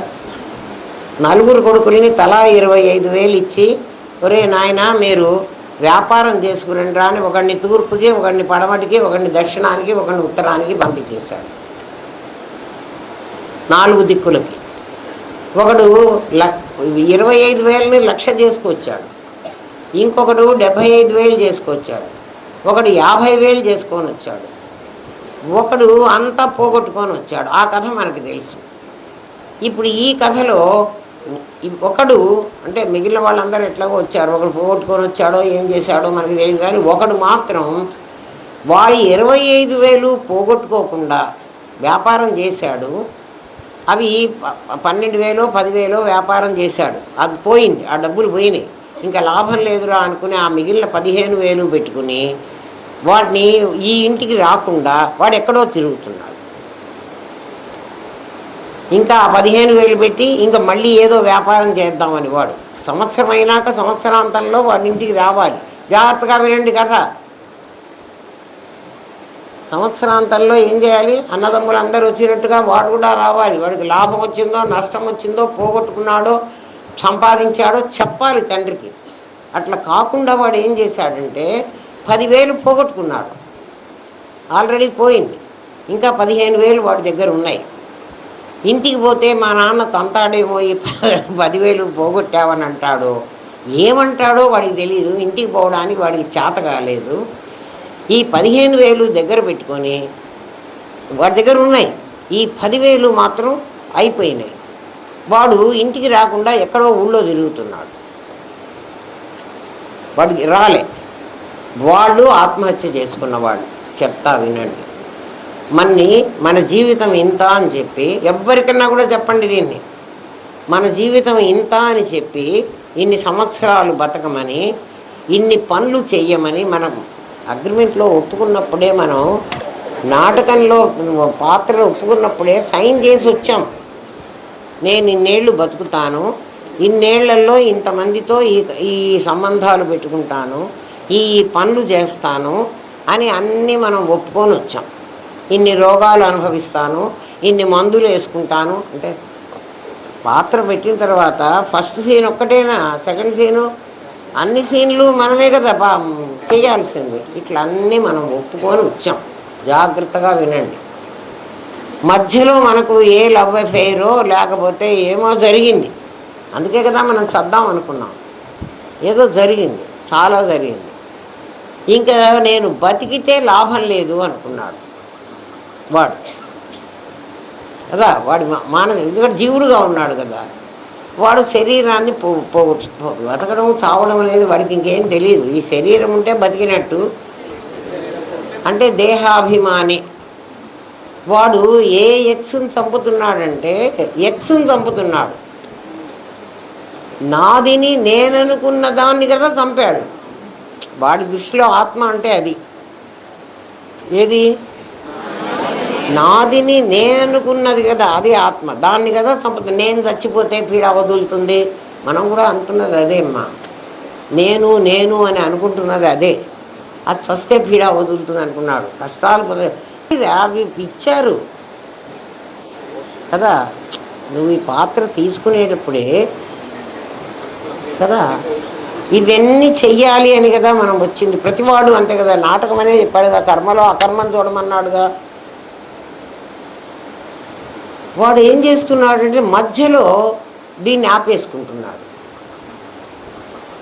4 కొడుకుల్ని తలా 25,000 ఇచ్చి, ఒరే నాయన మీరు వ్యాపారం చేసుకురండి రా అని ఒకడిని తూర్పుకి, ఒకడిని పడమటికి, ఒకడిని దక్షిణానికి, ఒకడిని ఉత్తరానికి పంపించేశాడు. 4 దిక్కులకి. ఒకడు 25,000ని 1,00,000 చేసుకొచ్చాడు, ఇంకొకడు 75,000 చేసుకొచ్చాడు, ఒకడు 50,000 చేసుకొని వచ్చాడు, ఒకడు అంతా పోగొట్టుకొని వచ్చాడు. ఆ కథ మనకు తెలుసు. ఇప్పుడు ఈ కథలో ఒకడు అంటే మిగిలిన వాళ్ళందరూ ఎట్లాగో వచ్చారు, ఒకడు పోగొట్టుకొని వచ్చాడో ఏం చేశాడో మనకు తెలియదు, కానీ ఒకడు మాత్రం వాడి 25,000 పోగొట్టుకోకుండా వ్యాపారం చేశాడు. అవి 12,000 10,000 వ్యాపారం చేశాడు, అది పోయింది, ఆ డబ్బులు పోయినాయి. ఇంకా లాభం లేదురా అనుకుని ఆ మిగిలిన 15,000 పెట్టుకుని వాడిని ఈ ఇంటికి రాకుండా వాడు ఎక్కడో తిరుగుతున్నాడు. ఇంకా ఆ 15,000 పెట్టి ఇంకా మళ్ళీ ఏదో వ్యాపారం చేద్దామని వాడు సంవత్సరం అయినాక సంవత్సరాంతంలో వాడి ఇంటికి రావాలి. జాగ్రత్తగా వినండి కథ. సంవత్సరాంతంలో ఏం చేయాలి? అన్నదమ్ములు అందరూ వచ్చినట్టుగా వాడు కూడా రావాలి. వాడికి లాభం వచ్చిందో నష్టం వచ్చిందో పోగొట్టుకున్నాడో సంపాదించాడో చెప్పాలి తండ్రికి. అట్లా కాకుండా వాడు ఏం చేశాడంటే 10,000 పోగొట్టుకున్నాడు, ఆల్రెడీ పోయింది. ఇంకా 15,000 వాడి దగ్గర ఉన్నాయి. ఇంటికి పోతే మా నాన్న తంతాడేమో, ఈ 10,000 పోగొట్టావని అంటాడో ఏమంటాడో వాడికి తెలియదు. ఇంటికి పోవడానికి వాడికి చేత కాలేదు. ఈ 15,000 దగ్గర పెట్టుకొని వాడి దగ్గర ఉన్నాయి, ఈ 10,000 మాత్రం అయిపోయినాయి. వాడు ఇంటికి రాకుండా ఎక్కడో ఊళ్ళో తిరుగుతున్నాడు, వాడికి రాలే. వాళ్ళు ఆత్మహత్య చేసుకున్నవాళ్ళు. చెప్తా వినండి. మన జీవితం ఇంత అని చెప్పి ఎవరికన్నా కూడా చెప్పండి దీన్ని. మన జీవితం ఇంత అని చెప్పి ఇన్ని సంవత్సరాలు బతకమని, ఇన్ని పనులు చెయ్యమని మనం అగ్రిమెంట్లో ఒప్పుకున్నప్పుడే, మనం నాటకంలో పాత్రలు ఒప్పుకున్నప్పుడే సైన్ చేసి వచ్చాం. నేను ఇన్నేళ్ళు బతుకుతాను, ఇన్నేళ్లలో ఇంతమందితో ఈ సంబంధాలు పెట్టుకుంటాను, ఈ పనులు చేస్తాను అని అన్నీ మనం ఒప్పుకొని వచ్చాం. ఇన్ని రోగాలు అనుభవిస్తాను, ఇన్ని మందులు వేసుకుంటాను అంటే పాత్ర పెట్టిన తర్వాత ఫస్ట్ సీన్ ఒక్కటేనా, సెకండ్ సీను అన్ని సీన్లు మనమే కదా చేయాల్సింది. ఇట్లా అన్నీ మనం ఒప్పుకొని వచ్చాం. జాగ్రత్తగా వినండి. మధ్యలో మనకు ఏ లవ్ అఫెయిరో లేకపోతే ఏమో జరిగింది, అందుకే కదా మనం చద్దాం అనుకున్నాం. ఏదో జరిగింది, చాలా జరిగింది. ఇంకా నేను బతికితే లాభం లేదు అనుకున్నాడు వాడు కదా. వాడి ఎందుకంటే జీవుడుగా ఉన్నాడు కదా, వాడు శరీరాన్ని బతకడం చావడం అనేది వాడికి ఇంకేం తెలియదు. ఈ శరీరం ఉంటే బతికినట్టు, అంటే దేహాభిమాని. వాడు ఏ ఎక్స్ని చంపుతున్నాడంటే ఎక్స్ని చంపుతున్నాడు. నాదిని నేననుకున్న దాన్ని కదా చంపాడు. వాడి దృష్టిలో ఆత్మ అంటే అది ఏది, నాదిని నేననుకున్నది కదా, అది ఆత్మ. దాన్ని కదా చంపుతుంది. నేను చచ్చిపోతే పీడ వదులుతుంది, మనం కూడా అంటున్నది అదే అమ్మా. నేను నేను అని అనుకుంటున్నది అదే. అది చస్తే పీడ వదులుతుంది అనుకున్నాడు. కష్టాలు అవి ఇచ్చారు కదా. నువ్వు ఈ పాత్ర తీసుకునేటప్పుడే కదా ఇవన్నీ చెయ్యాలి అని కదా మనం వచ్చింది. ప్రతివాడు అంతే కదా. నాటకం అనే చెప్పాడుగా, కర్మలో అకర్మం చూడమన్నాడుగా. వాడు ఏం చేస్తున్నాడంటే మధ్యలో దీన్ని ఆపేసుకుంటున్నాడు.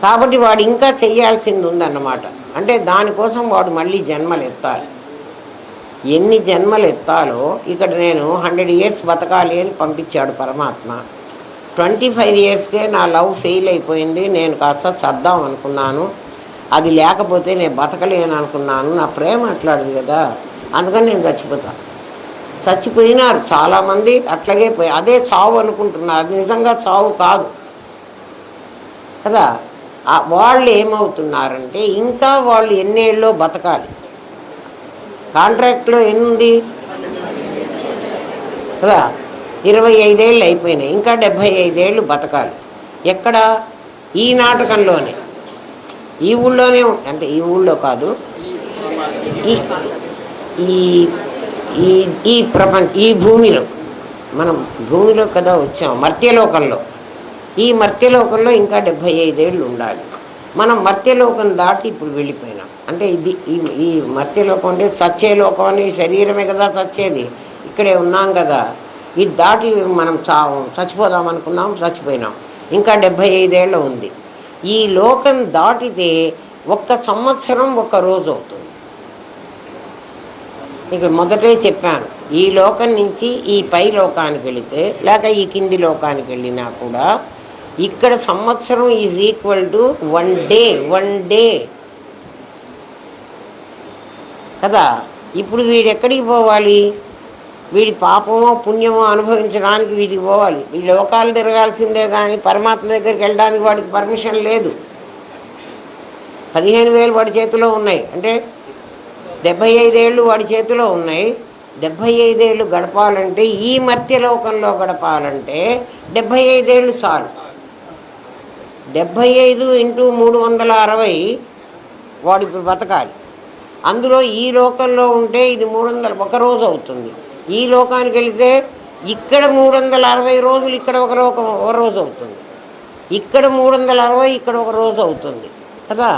కాబట్టి వాడు ఇంకా చెయ్యాల్సింది ఉందన్నమాట. అంటే దానికోసం వాడు మళ్ళీ జన్మలు ఎత్తాలి. ఎన్ని జన్మలు ఎత్తాలో ఇక్కడ నేను 100 years బతకాలి అని పంపించాడు పరమాత్మ. 25 yearsకే నా లవ్ ఫెయిల్ అయిపోయింది. నేను కాస్త చద్దాం అనుకున్నాను, అది లేకపోతే నేను బతకలేను అనుకున్నాను. నా ప్రేమ అట్లాంటిది కదా, అందుకని నేను చచ్చిపోయినారు చాలామంది. అట్లాగే అదే చావు అనుకుంటున్నారు, అది నిజంగా చావు కాదు కదా. వాళ్ళు ఏమవుతున్నారంటే ఇంకా వాళ్ళు ఎన్నేళ్ళలో బతకాలి. కాంట్రాక్ట్లో ఎన్నుంది కదా, 25 ఏళ్ళు అయిపోయినాయి, ఇంకా 75 ఏళ్ళు బతకాలి. ఎక్కడ? ఈ నాటకంలోనే, ఈ ఊళ్ళోనే. అంటే ఈ ఊళ్ళో కాదు, ఈ ఈ ఈ ప్రపంచ ఈ భూమిలో, మనం భూమిలో కదా వచ్చాం, మర్త్యలోకంలో. ఈ మర్త్యలోకంలో ఇంకా 75 ఏళ్ళు ఉండాలి. మనం మర్త్యలోకం దాటి ఇప్పుడు వెళ్ళిపోయినాం. అంటే ఈ మర్త్యలోకం అంటే చచ్చే లోకం అని, శరీరమే కదా చచ్చేది. ఇక్కడే ఉన్నాం కదా. ఇది దాటి మనం చచ్చిపోదాం అనుకున్నాం, చచ్చిపోయినాం. ఇంకా 75 ఏళ్ళు ఉంది. ఈ లోకం దాటితే 1 సంవత్సరం 1 రోజు అవుతుంది ఇక మొదటే చెప్పాను, ఈ లోకం నుంచి ఈ పై లోకానికి వెళితే లేక ఈ కింది లోకానికి వెళ్ళినా కూడా ఇక్కడ సంవత్సరం is equal to 1 day. 1 day కదా. ఇప్పుడు వీడు ఎక్కడికి పోవాలి? వీడి పాపమో పుణ్యమో అనుభవించడానికి వీడికి పోవాలి. ఈ లోకాలు తిరగాల్సిందే కానీ పరమాత్మ దగ్గరికి వెళ్ళడానికి వాడికి పర్మిషన్ లేదు. 15,000 వాడి చేతిలో ఉన్నాయి, అంటే 75 ఏళ్ళు వాడి చేతిలో ఉన్నాయి. 75 ఏళ్ళు గడపాలంటే, ఈ మర్త్యలోకంలో గడపాలంటే 75 ఏళ్ళు చాలు. 75 × 360 వాడు ఇప్పుడు బతకాలి. అందులో ఈ లోకంలో ఉంటే ఇది 300 ఒక రోజు అవుతుంది. ఈ లోకానికి వెళితే ఇక్కడ 360 రోజులు, ఇక్కడ ఒక రోజు అవుతుంది. ఇక్కడ 360, ఇక్కడ ఒక రోజు అవుతుంది కదా.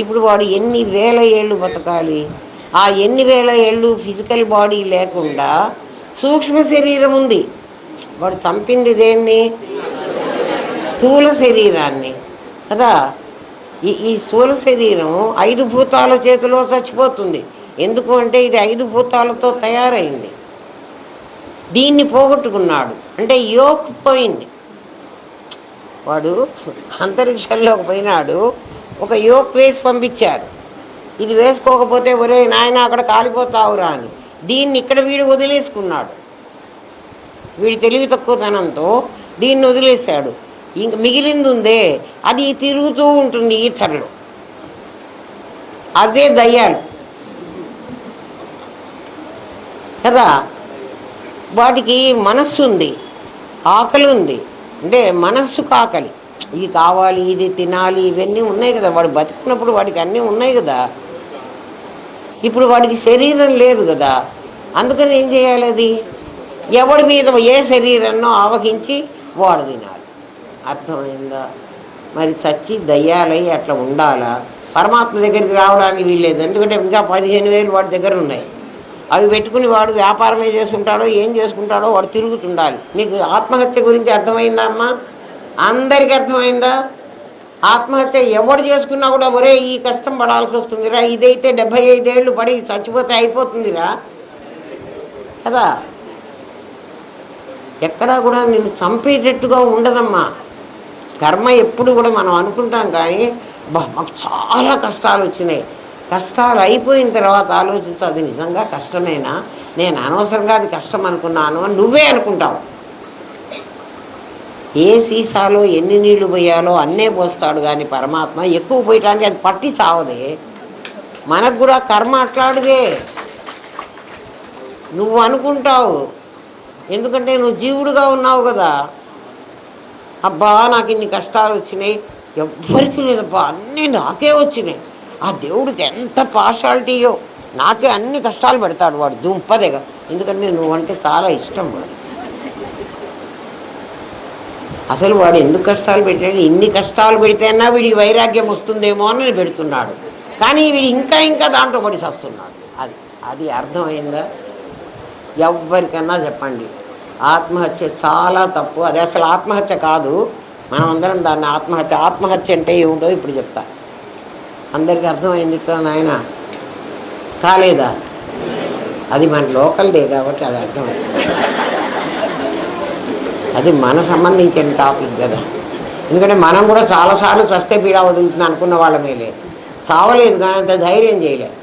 ఇప్పుడు వాడు ఎన్ని వేల ఏళ్ళు బతకాలి? ఆ ఎన్ని వేల ఏళ్ళు ఫిజికల్ బాడీ లేకుండా సూక్ష్మ శరీరం ఉంది. వాడు చంపింది దేన్ని? స్థూల శరీరాన్ని కదా. ఈ స్థూల శరీరం 5 భూతాల చేతిలో చచ్చిపోతుంది. ఎందుకు అంటే ఇది 5 భూతాలతో తయారైంది. దీన్ని పోగొట్టుకున్నాడు అంటే యోక్ పోయింది. వాడు అంతరిక్షంలోకి పోయినాడు, ఒక యోక్ వేసి పంపించారు. ఇది వేసుకోకపోతే ఒరే నాయన అక్కడ కాలిపోతావురా అని. దీన్ని ఇక్కడ వీడు వదిలేసుకున్నాడు. వీడి తెలివి తక్కువతనంతో దీన్ని వదిలేశాడు. ఇంక మిగిలింది ఉందే, అది తిరుగుతూ ఉంటుంది ఈథర్లో. అవే దయ్యాలు కదా. వాటికి మనస్సు ఉంది, ఆకలి ఉంది. అంటే మనస్సుకు ఆకలి, ఇది కావాలి, ఇది తినాలి, ఇవన్నీ ఉన్నాయి కదా. వాడు బతుకున్నప్పుడు వాడికి అన్నీ ఉన్నాయి కదా. ఇప్పుడు వాడికి శరీరం లేదు కదా. అందుకని ఏం చేయాలి? అది ఎవడి మీద ఏ శరీరాన్నో ఆవహించి వాడు తినాలి. అర్థమైందా? మరి చచ్చి దయ్యాలై అట్లా ఉండాలా? పరమాత్మ దగ్గరికి రావడానికి వీల్లేదు. ఎందుకంటే ఇంకా 15,000 వాడి దగ్గర ఉన్నాయి. అవి పెట్టుకుని వాడు వ్యాపారమే చేసుకుంటాడో ఏం చేసుకుంటాడో వాడు తిరుగుతుండాలి. మీకు ఆత్మహత్య గురించి అర్థమైందా అమ్మా? అందరికీ అర్థమైందా? ఆత్మహత్య ఎవడు చేసుకున్నా కూడా ఒరే ఈ కష్టం పడాల్సి వస్తుందిరా, ఇదైతే 75 ఏళ్ళు పడి చచ్చిపోతే అయిపోతుందిరా కదా. ఎక్కడా కూడా నేను చంపేటట్టుగా ఉండదమ్మా. కర్మ ఎప్పుడు కూడా మనం అనుకుంటాం కానీ మాకు చాలా కష్టాలు వచ్చినాయి. కష్టాలు అయిపోయిన తర్వాత ఆలోచించు, అది నిజంగా కష్టమేనా, నేను అనవసరంగా అది కష్టం అనుకున్నాను అని నువ్వే అనుకుంటావు. ఏ సీసాలో ఎన్ని నీళ్లు పోయాలో అన్నే పోస్తాడు కానీ పరమాత్మ ఎక్కువ పోయటానికి అది పట్టి చావదే. మనకు కూడా కర్మ అట్లాడిదే. నువ్వు అనుకుంటావు, ఎందుకంటే నువ్వు జీవుడుగా ఉన్నావు కదా. అబ్బా నాకు ఇన్ని కష్టాలు వచ్చినాయి, ఎవ్వరికి లేదబ్బా, అన్నీ నాకే వచ్చినాయి. ఆ దేవుడికి ఎంత పార్షాలిటీయో, నాకే అన్ని కష్టాలు పెడతాడు వాడు దుంపదేగా. ఎందుకంటే నువ్వంటే చాలా ఇష్టం వాడు. అసలు వాడు ఎందుకు కష్టాలు పెట్టాడు? ఇన్ని కష్టాలు పెడితేనా వీడికి వైరాగ్యం వస్తుందేమో అని పెడుతున్నాడు. కానీ వీడు ఇంకా దాంట్లో పడి చస్తున్నాడు. అది అర్థమైందా? ఎవ్వరికన్నా చెప్పండి, ఆత్మహత్య చాలా తప్పు. అది అసలు ఆత్మహత్య కాదు. మనమందరం దాన్ని ఆత్మహత్య అంటే ఏముంటుందో ఇప్పుడు చెప్తా. అందరికీ అర్థమైంది ఇక్కడ నాయన? కాలేదా? అది మన లోకల్దే కాబట్టి అది అర్థమైంది. అది మన సంబంధించిన టాపిక్ కదా. ఎందుకంటే మనం కూడా చాలాసార్లు చస్తే పీడా వదులుతుంది అనుకున్న వాళ్ళ మేలే. చావలేదు కానీ అంత ధైర్యం చేయలేదు.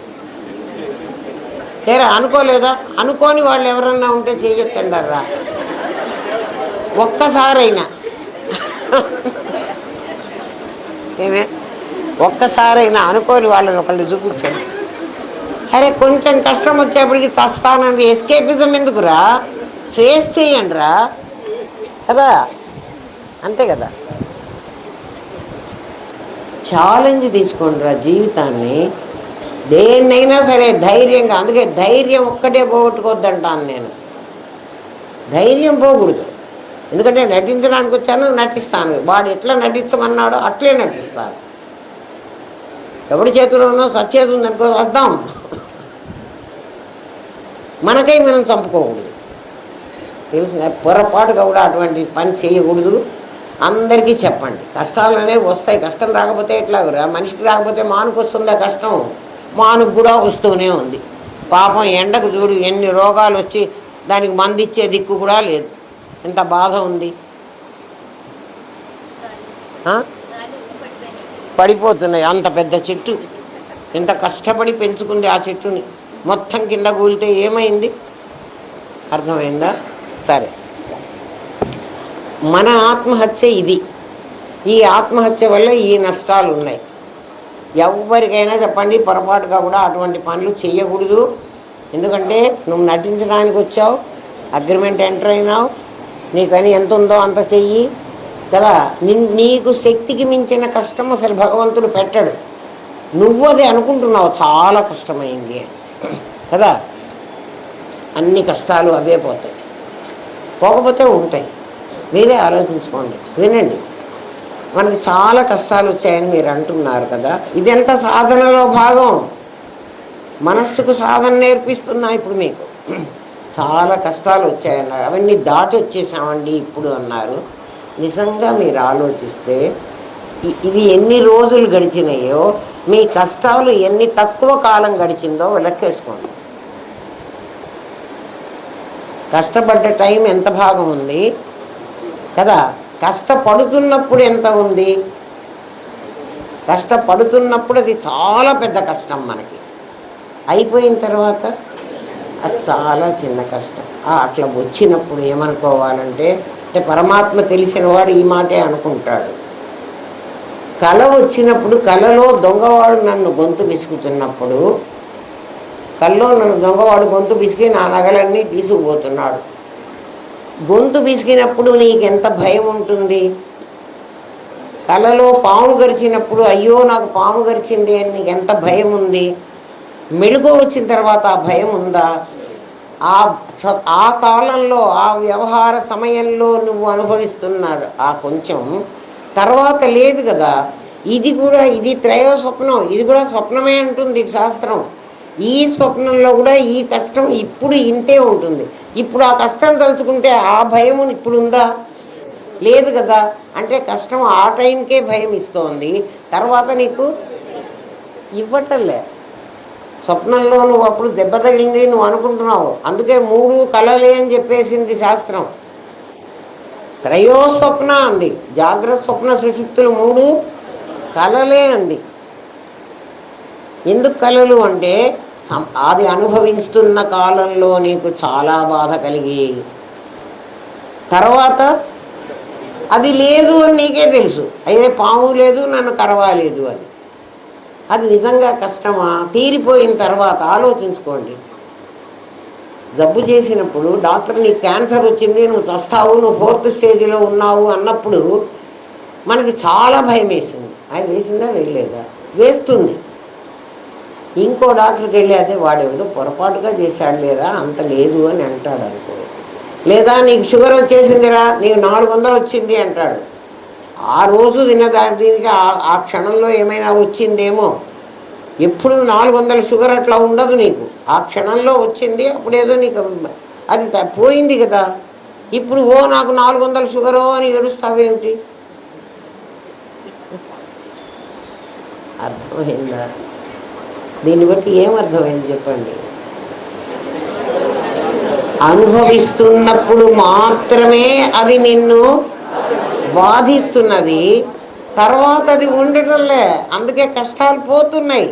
లేరా అనుకోలేదా? అనుకోని వాళ్ళు ఎవరన్నా ఉంటే చేయొత్తండారా ఒక్కసారైనా. ఏమే ఒక్కసారైనా అనుకోని వాళ్ళని ఒకళ్ళు చూపించండి. అరే కొంచెం కష్టం వచ్చేప్పటికి చస్తానండి, ఎస్కేపిజం ఎందుకురా, ఫేస్ చేయండి రా కదా. అంతే కదా. ఛాలెంజ్ తీసుకోండి రా జీవితాన్ని. దేన్నైనా సరే ధైర్యంగా. అందుకే ధైర్యం ఒక్కటే పోగొట్టుకోవద్దంటాను నేను. ధైర్యం పోకూడదు. ఎందుకంటే నటించడానికి వచ్చాను, నటిస్తాను. వాడు ఎట్లా నటించమన్నాడో అట్లే నటిస్తాను. ఎవడి చేతిలోనో సచ్చేది ఉందనుకో, వద్దాం. మనకై మనం చంపుకోకూడదు. తెలిసిన పొరపాటుగా కూడా అటువంటి పని చేయకూడదు. అందరికీ చెప్పండి, కష్టాలు అనేవి వస్తాయి. కష్టం రాకపోతే ఎట్లాగురా? మనిషికి రాకపోతే మానుకు వస్తుందా కష్టం? మానుకు కూడా వస్తూనే ఉంది. పాపం ఎండకు చూడు ఎన్ని రోగాలు వచ్చి దానికి మందు ఇచ్చే దిక్కు కూడా లేదు. ఎంత బాధ ఉంది. పడిపోతున్నాయి. అంత పెద్ద చెట్టు, ఎంత కష్టపడి పెంచుకుంది ఆ చెట్టుని, మొత్తం కింద కూలితే ఏమైంది? అర్థమైందా? సరే, మన ఆత్మహత్య ఇది. ఈ ఆత్మహత్య వల్ల ఈ నష్టాలు ఉన్నాయి. ఎవరికైనా చెప్పండి, పొరపాటుగా కూడా అటువంటి పనులు చేయకూడదు. ఎందుకంటే నువ్వు నటించడానికి వచ్చావు, అగ్రిమెంట్ ఎంటర్ అయినావు, నీకని ఎంత ఉందో అంత చెయ్యి కదా. నీకు శక్తికి మించిన కష్టం అసలు భగవంతుడు పెట్టడు. నువ్వు అది అనుకుంటున్నావు చాలా కష్టమైంది కదా. అన్ని కష్టాలు అవే పోతాయి, పోకపోతే ఉంటాయి. మీరే ఆలోచించుకోండి, వినండి. మనకి చాలా కష్టాలు వచ్చాయని మీరు అంటున్నారు కదా, ఇదెంత సాధనలో భాగం. మనస్సుకు సాధన నేర్పిస్తున్నా ఇప్పుడు మీకు. చాలా కష్టాలు వచ్చాయన్నారు, అవన్నీ దాటి వచ్చేసామండి ఇప్పుడు అన్నారు. నిజంగా మీరు ఆలోచిస్తే ఇవి ఎన్ని రోజులు గడిచినాయో, మీ కష్టాలు ఎన్ని తక్కువ కాలం గడిచిందో లెక్కేసుకోండి. కష్టపడ్డ టైం ఎంత భాగం ఉంది కదా. కష్టపడుతున్నప్పుడు ఎంత ఉంది? కష్టపడుతున్నప్పుడు అది చాలా పెద్ద కష్టం మనకి. అయిపోయిన తర్వాత అది చాలా చిన్న కష్టం. అట్లా వచ్చినప్పుడు ఏమనుకోవాలంటే, పరమాత్మ తెలిసిన వాడు ఈ మాటే అనుకుంటాడు. కళ వచ్చినప్పుడు, కళలో దొంగవాడు నన్ను గొంతు పిసుకుతున్నప్పుడు, కళ్ళలో నన్ను దొంగవాడు గొంతు పిసికి నా నగలన్నీ తీసుకుపోతున్నాడు. గొంతు పిసికినప్పుడు నీకెంత భయం ఉంటుంది? కళలో పాము గరిచినప్పుడు అయ్యో నాకు పాము గరిచింది అని నీకు ఎంత భయం ఉంది? మెలుగు వచ్చిన తర్వాత ఆ భయం ఉందా? ఆ కాలంలో, ఆ వ్యవహార సమయంలో నువ్వు అనుభవిస్తున్నారు ఆ కొంచెం, తర్వాత లేదు కదా. ఇది త్రయో స్వప్నం, ఇది కూడా స్వప్నమే అంటుంది శాస్త్రం. ఈ స్వప్నంలో కూడా ఈ కష్టం ఇప్పుడు ఇంతే ఉంటుంది. ఇప్పుడు ఆ కష్టం తలుచుకుంటే ఆ భయం ఇప్పుడు ఉందా? లేదు కదా. అంటే కష్టం ఆ టైంకే భయం ఇస్తోంది, తర్వాత నీకు ఇవ్వటంలే. స్వప్నంలో నువ్వు అప్పుడు దెబ్బ తగిలింది నువ్వు అనుకుంటున్నావు, అందుకే 3 కళలే అని చెప్పేసింది శాస్త్రం. త్రయో స్వప్న అంది, జాగ్రత్త స్వప్న సుషుప్తులు 3 కళలే అంది. ఎందుకు కళలు అంటే, అది అనుభవిస్తున్న కాలంలో నీకు చాలా బాధ కలిగి, తర్వాత అది లేదు అని నీకే తెలుసు, అయ్యే పాము లేదు నన్ను కరవాలేదు అని. అది నిజంగా కష్టమా? తీరిపోయిన తర్వాత ఆలోచించుకోండి. జబ్బు చేసినప్పుడు డాక్టర్ నీకు క్యాన్సర్ వచ్చింది, నువ్వు చస్తావు, నువ్వు 4th స్టేజ్లో ఉన్నావు అన్నప్పుడు మనకి చాలా భయం వేసింది. అది వేసిందా? వేయలేదా? వేస్తుంది. ఇంకో డాక్టర్కి వెళ్ళి అదే వాడేదో పొరపాటుగా చేశాడు లేదా, అంత లేదు అని అంటాడు అనుకో. లేదా నీకు షుగర్ వచ్చేసిందిరా, నీకు 400 వచ్చింది అంటాడు. ఆ రోజు దీనికి ఆ క్షణంలో ఏమైనా వచ్చిందేమో. ఎప్పుడు 400 షుగర్ అట్లా ఉండదు నీకు, ఆ క్షణంలో వచ్చింది, అప్పుడేదో నీకు అది పోయింది కదా. ఇప్పుడు నాకు 400 షుగరో అని ఏడుస్తావేమిటి? అర్థమైందా? దీన్ని బట్టి ఏమర్థమైంది చెప్పండి? అనుభవిస్తున్నప్పుడు మాత్రమే అది నిన్ను బాధిస్తున్నది, తర్వాత అది ఉండటంలే. అందుకే కష్టాలు పోతున్నాయి.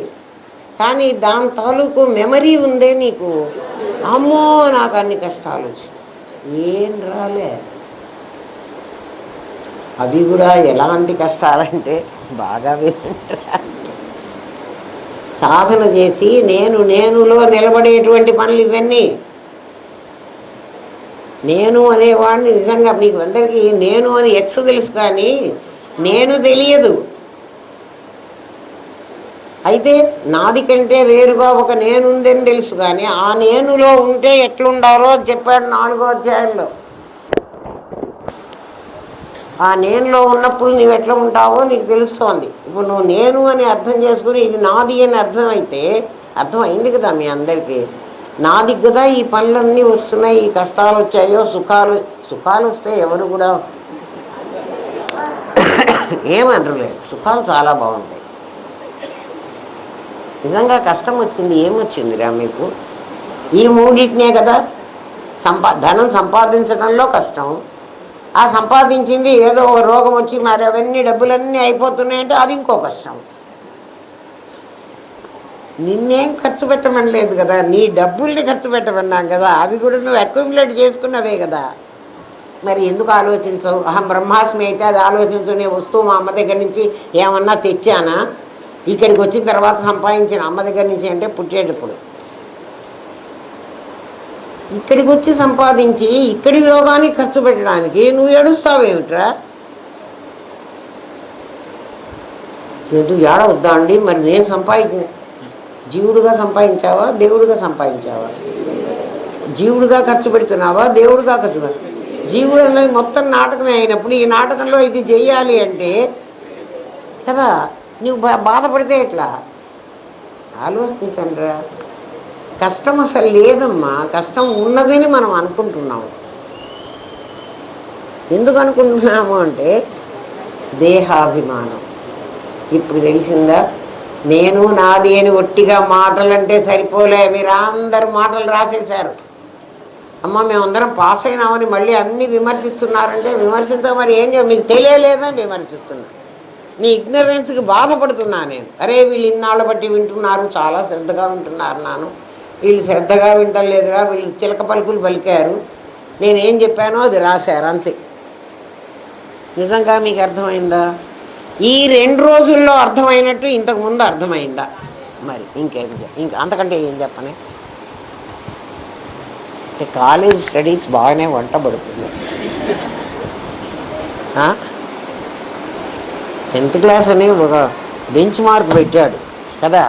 కానీ దాని తాలూకు మెమరీ ఉందే నీకు, అమ్మో నాకు అన్ని కష్టాలు వచ్చాయి, ఏం రాలే. అవి కూడా ఎలాంటి కష్టాలంటే బాగా సాధన చేసి నేనులో నిలబడేటువంటి పనులు ఇవన్నీ. నేను అనేవాడిని నిజంగా మీకు అందరికీ నేను అని ఎక్స్ తెలుసు, కానీ నేను తెలియదు. అయితే నాది కంటే వేరుగా ఒక నేనుందని తెలుసు, కానీ ఆ నేనులో ఉంటే ఎట్లుండాలో చెప్పాడు 4వ అధ్యాయంలో. ఆ నేనులో ఉన్నప్పుడు నువ్వు ఎట్లా ఉంటావో నీకు తెలుస్తోంది. ఇప్పుడు నువ్వు నేను అని అర్థం చేసుకుని ఇది నాది అని అర్థమైతే, అర్థమైంది కదా మీ అందరికీ, నాది కదా ఈ పనులన్నీ వస్తున్నాయి, ఈ కష్టాలు వచ్చాయో, సుఖాలు వస్తే ఎవరు కూడా ఏమనరులేదు. సుఖాలు చాలా బాగుంటాయి. నిజంగా కష్టం వచ్చింది, ఏమొచ్చిందిరా మీకు? ఈ మూడింటినే కదా. ధనం సంపాదించడంలో కష్టం, ఆ సంపాదించింది ఏదో ఒక రోగం వచ్చి మరి అవన్నీ డబ్బులన్నీ అయిపోతున్నాయంటే అది ఇంకో కష్టం. నిన్నేం ఖర్చు పెట్టమని లేదు కదా, నీ డబ్బుల్ని ఖర్చు పెట్టమన్నాం కదా, అవి కూడా నువ్వు అక్యుములేట్ చేసుకున్నవే కదా. మరి ఎందుకు ఆలోచించవు? అహం బ్రహ్మాస్మి అయితే అది ఆలోచించు. నేను వస్తువు మా అమ్మ దగ్గర నుంచి ఏమన్నా తెచ్చానా, ఇక్కడికి వచ్చిన తర్వాత సంపాదించిన అమ్మ దగ్గర నుంచి అంటే పుట్టేటప్పుడు ఇక్కడికి వచ్చి సంపాదించి ఇక్కడి రోగానికి ఖర్చు పెట్టడానికి నువ్వు ఏడుస్తావేమిట్రా? ఎందుకు ఏడవద్దా అండి? మరి నేను సంపాదించిన జీవుడుగా సంపాదించావా, దేవుడిగా సంపాదించావా? జీవుడిగా ఖర్చు పెడుతున్నావా, దేవుడిగా ఖర్చు పెడుతున్నావా? జీవుడు అనేది మొత్తం నాటకమే అయినప్పుడు ఈ నాటకంలో ఇది చెయ్యాలి అంటే కదా నువ్వు బాధపడితే ఎట్లా? ఆలోచించండి రా. కష్టం అసలు లేదమ్మా, కష్టం ఉన్నదని మనం అనుకుంటున్నాము. ఎందుకు అనుకుంటున్నాము అంటే దేహాభిమానం. ఇప్పుడు తెలిసిందా? నేను నాది అని ఒట్టిగా మాటలంటే సరిపోలే, మీరు అందరు మాటలు రాసేశారు. అమ్మ మేమందరం పాస్ అయినామని మళ్ళీ అన్నీ విమర్శిస్తున్నారంటే విమర్శించక మరి ఏం చేయ, మీకు తెలియలేదని విమర్శిస్తున్నా. మీ ఇగ్నరెన్స్కి బాధపడుతున్నా నేను. అరే వీళ్ళు ఇన్నాళ్ళ బట్టి వింటున్నారు, చాలా శ్రద్ధగా వింటున్నారు. వీళ్ళు శ్రద్ధగా వింటలేదురా, వీళ్ళు చిలక పలుకులు పలికారు, నేనేం చెప్పానో అది రాశారు అంతే. నిజంగా మీకు అర్థమైందా? ఈ 2 రోజుల్లో అర్థమైనట్టు ఇంతకుముందు అర్థమైందా? మరి ఇంకా అంతకంటే ఏం చెప్పనే. కాలేజ్ స్టడీస్ బాగానే వంటబడుతుంది. 10th క్లాస్ అని ఒక బెంచ్ మార్క్ పెట్టాడు కదా,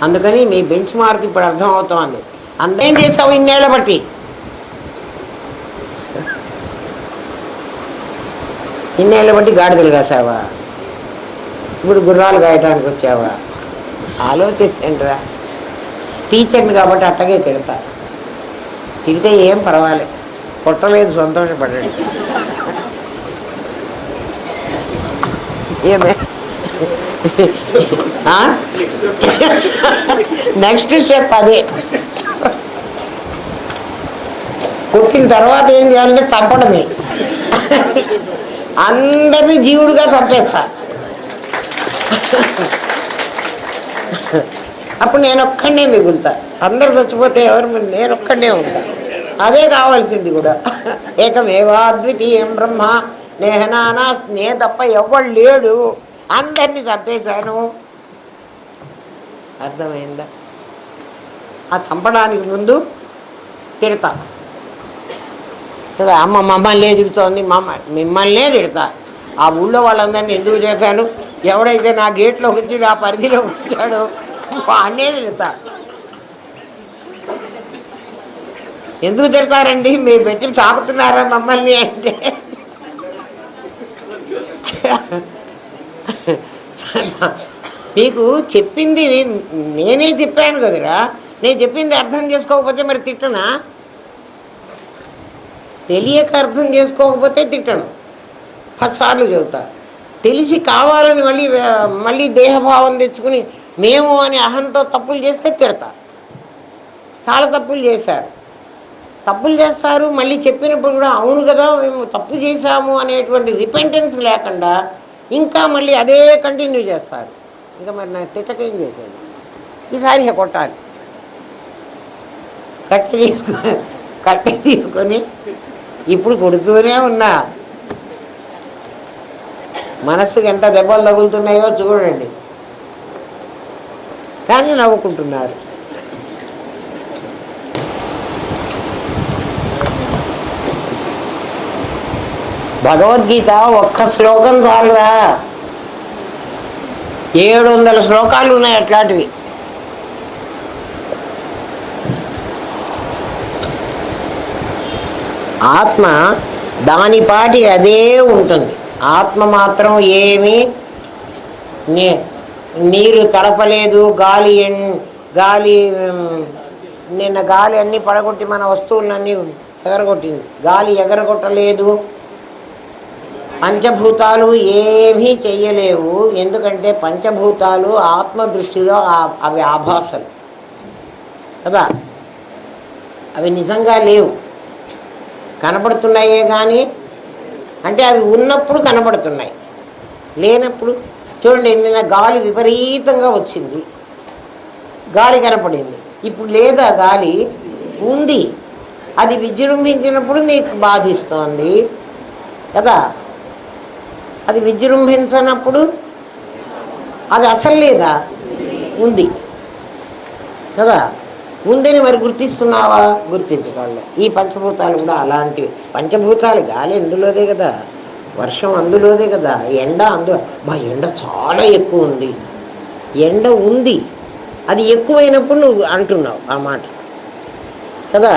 అందుకని మీ బెంచ్ మార్క్ ఇప్పుడు అర్థం అవుతోంది. అందేం చేసావు ఇన్నేళ్ల బట్టి? ఇన్నేళ్ళ బట్టి గాడిదలు కాసావా? ఇప్పుడు గుర్రాలు గాయటానికి వచ్చావా? ఆలోచించండి రా. టీచర్ని కాబట్టి అట్టగే తిడతా, తిడితే ఏం పర్వాలేదు, కొట్టలేదు సంతోషపడండి. ఏమే నెక్స్ట్ స్టెప్ అదే. కొట్టిన తర్వాత ఏం చేయాలంటే చంపడమే. అందరినీ జీవుడుగా చంపేస్తా. అప్పుడు నేను ఒక్కడే మిగులుతా. అందరు చచ్చిపోతే ఎవరు, నేను ఒక్కడే ఉంటా. అదే కావాల్సింది కూడా. ఏకమేవా అద్వితీయం బ్రహ్మ నేహనానా, నే తప్ప ఎవడు లేడు, అందరినీ చంపేశాను. అర్థమైందా? ఆ చంపడానికి ముందు తిడతా కదా. అమ్మ మమ్మల్నే తిడుతోంది, మిమ్మల్నే తిడతా. ఆ ఊళ్ళో వాళ్ళందరినీ ఎందుకు చేశాను, ఎవడైతే నా గేట్లోకి వచ్చి నా పరిధిలోకి వచ్చాడో వాడినే తిడతా. ఎందుకు తిడతారండి, మీరు పెట్టి సాగుతున్నారా మమ్మల్ని అంటే మీకు చెప్పింది నేనే చెప్పాను కదరా. నేను చెప్పింది అర్థం చేసుకోకపోతే మరి తిట్టనా? తెలియక అర్థం చేసుకోకపోతే తిట్టను, 10 సార్లు చెబుతా. తెలిసి కావాలని మళ్ళీ దేహభావం తెచ్చుకుని మేము అని అహంతో తప్పులు చేస్తే తిడతా. చాలా తప్పులు చేస్తారు. మళ్ళీ చెప్పినప్పుడు కూడా అవును కదా మేము తప్పు చేశాము అనేటువంటి రిపెంటెన్స్ లేకుండా ఇంకా మళ్ళీ అదే కంటిన్యూ చేస్తారు. ఇంకా మరి నాకు తిట్టకేం చేసేది? ఈసారి కొట్టాలి. కట్టె తీసుకొని ఇప్పుడు కొడుతూనే ఉన్నా. మనస్సుకి ఎంత దెబ్బలు తగులుతున్నాయో చూడండి, కానీ నవ్వుకుంటున్నారు. భగవద్గీత ఒక్క శ్లోకం చాలురా, 700 శ్లోకాలు ఉన్నాయి అట్లాంటివి. ఆత్మ దానిపాటి అదే ఉంటుంది. ఆత్మ మాత్రం ఏమీ నీరు తడపలేదు, గాలి నిన్న గాలి అన్నీ పడగొట్టి మన వస్తువులన్నీ ఎగరగొట్టింది. గాలి ఎగరగొట్టలేదు. పంచభూతాలు ఏమీ చెయ్యలేవు. ఎందుకంటే పంచభూతాలు ఆత్మ దృష్టిలో అవి ఆభాసలు. కదా. అవి నిజంగా లేవు, కనపడుతున్నాయే కానీ, అంటే అవి ఉన్నప్పుడు కనపడుతున్నాయి, లేనప్పుడు చూడండి. నిన్న గాలి విపరీతంగా వచ్చింది, గాలి కనపడింది. ఇప్పుడు లేదా గాలి ఉంది, అది విజృంభించినప్పుడు నీకు బాధిస్తోంది కదా. అది విజృంభించినప్పుడు అది అసలు లేదా, ఉంది కదా. ఉందని మరి గుర్తిస్తున్నావా? గుర్తించగలలే. ఈ పంచభూతాలు కూడా అలాంటివి. పంచభూతాలు గాలి అందులోదే కదా, వర్షం అందులోదే కదా, ఎండ ఎండ చాలా ఎక్కువ ఉంది, ఎండ ఉంది. అది ఎక్కువైనప్పుడు నువ్వు అంటున్నావు ఆ మాట కదా.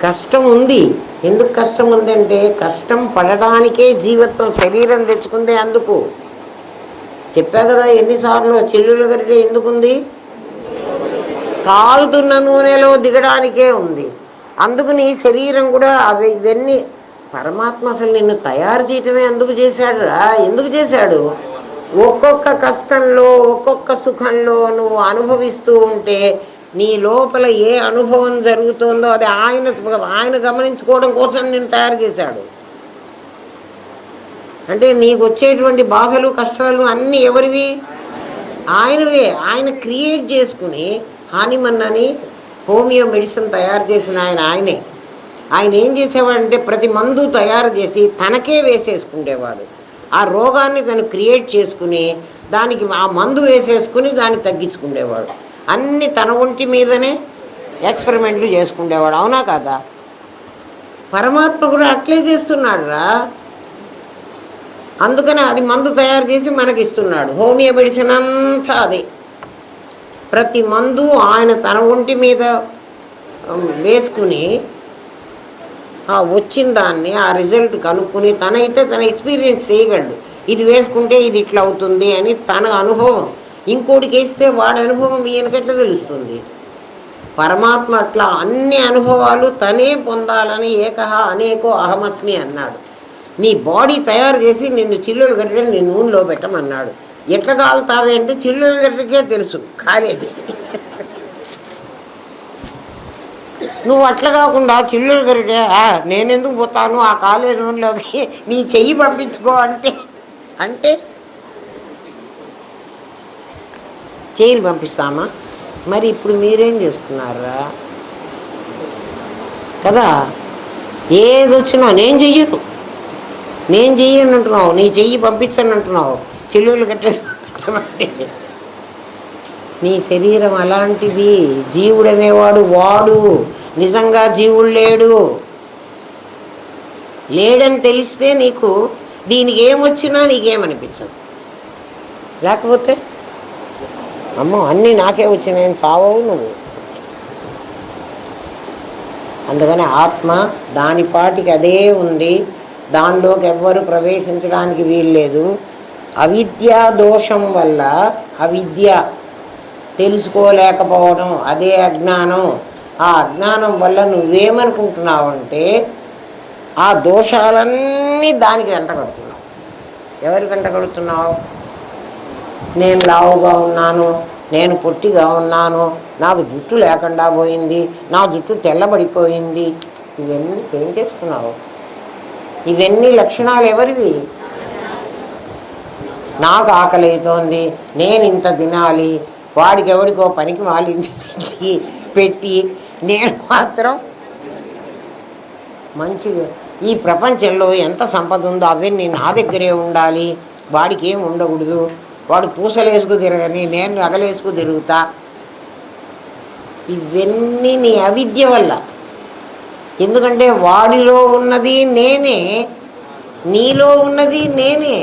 కష్టం ఉంది. ఎందుకు కష్టం ఉందంటే కష్టం పడడానికే జీవత్వం శరీరం తెచ్చుకుందే. అందుకు చెప్పా కదా ఎన్నిసార్లు. చెల్లుల గరిటె ఎందుకుంది? కాలుతున్న నూనెలో దిగడానికే ఉంది. అందుకు నీ శరీరం కూడా ఇవన్నీ పరమాత్మ అసలు నిన్ను తయారు చేయటమే అందుకు చేశాడు రా. ఎందుకు చేశాడు? ఒక్కొక్క కష్టంలో ఒక్కొక్క సుఖంలో నువ్వు అనుభవిస్తూ ఉంటే నీ లోపల ఏ అనుభవం జరుగుతుందో అది ఆయన గమనించుకోవడం కోసం నిన్ను తయారు చేశాడు. అంటే నీకు వచ్చేటువంటి బాధలు కష్టాలు అన్నీ ఎవరివి? ఆయనవే. ఆయన క్రియేట్ చేసుకుని హానిమన్ అని హోమియో మెడిసిన్ తయారు చేసిన ఆయనే. ఆయన ఏం చేసేవాడంటే ప్రతి మందు తయారు చేసి తనకే వేసేసుకునేవాడు. ఆ రోగాన్ని తను క్రియేట్ చేసుకుని దానికి ఆ మందు వేసేసుకుని దాన్ని తగ్గించుకునేవాడు. అన్నీ తన ఒంటి మీదనే ఎక్స్పెరిమెంట్లు చేసుకునేవాడు. అవునా కాదా? పరమాత్మ కూడా అట్లే చేస్తున్నాడు రా. అందుకని అది మందు తయారు చేసి మనకి ఇస్తున్నాడు. హోమియో మెడిసిన్ అంతా అదే. ప్రతి మందు ఆయన తన ఒంటి మీద వేసుకుని వచ్చిన దాన్ని ఆ రిజల్ట్ కనుక్కుని తనైతే తన ఎక్స్పీరియన్స్ చేయగలడు. ఇది వేసుకుంటే ఇది ఇట్లా అవుతుంది అని తన అనుభవం. ఇంకోటికి వేస్తే వాడి అనుభవం ఈయనకెట్లా తెలుస్తుంది? పరమాత్మ అట్లా అన్ని అనుభవాలు తనే పొందాలని ఏకహ అనేకో అహమస్మి అన్నాడు. నీ బాడీ తయారు చేసి నిన్ను చిల్లులు గడ్డని నీ నూనెలో పెట్టమన్నాడు. ఎట్లా కాలుతావే అంటే చిల్లులు గడ్డకే తెలుసు కాలేదు. నువ్వు అట్లా కాకుండా చిల్లులు గరిటే నేనెందుకు పోతాను ఆ కాలే నూనెలోకి, నీ చెయ్యి పంపించుకో అంటే చెయ్యిని పంపిస్తామా? మరి ఇప్పుడు మీరేం చేస్తున్నారా కదా. ఏది వచ్చినా నేను చెయ్యను అంటున్నావు, నీ చెయ్యి పంపించను అంటున్నావు. చిల్లులు కట్టేసి పంపించమంటే నీ శరీరం అలాంటిది. జీవుడు అనేవాడు వాడు నిజంగా జీవుడు లేడని తెలిస్తే నీకు దీనికి ఏమొచ్చినా నీకేమనిపించదు. లేకపోతే అమ్మో అన్నీ నాకే వచ్చినాయని చావవు నువ్వు. అందుకని ఆత్మ దాని పాటికి అదే ఉంది, దానిలోకి ఎవ్వరు ప్రవేశించడానికి వీల్లేదు. అవిద్యా దోషం వల్ల, అవిద్య తెలుసుకోలేకపోవడం అదే అజ్ఞానం. ఆ అజ్ఞానం వల్ల నువ్వేమనుకుంటున్నావంటే ఆ దోషాలన్నీ దానికి వెంటగడుతున్నావు. ఎవరికి వెంటగడుతున్నావు? నేను లావుగా ఉన్నాను, నేను పొట్టిగా ఉన్నాను, నాకు జుట్టు లేకుండా పోయింది, నా జుట్టు తెల్లబడిపోయింది. ఇవన్నీ ఏం చేస్తున్నావు? ఇవన్నీ లక్షణాలు ఎవరివి? నాకు ఆకలి అవుతోంది, నేను ఇంత తినాలి, వాడికి ఎవడికో పనికి మాలింది పెట్టి నేను మాత్రం మంచిగా ఈ ప్రపంచంలో ఎంత సంపద ఉందో అవన్నీ నా దగ్గరే ఉండాలి, వాడికి ఏం ఉండకూడదు, వాడు పూసలేసుకు తిరగని నేను నగలేసుకు తిరుగుతా. ఇవన్నీ నీ అవిద్య వల్ల. ఎందుకంటే వాడిలో ఉన్నది నేనే, నీలో ఉన్నది నేనే.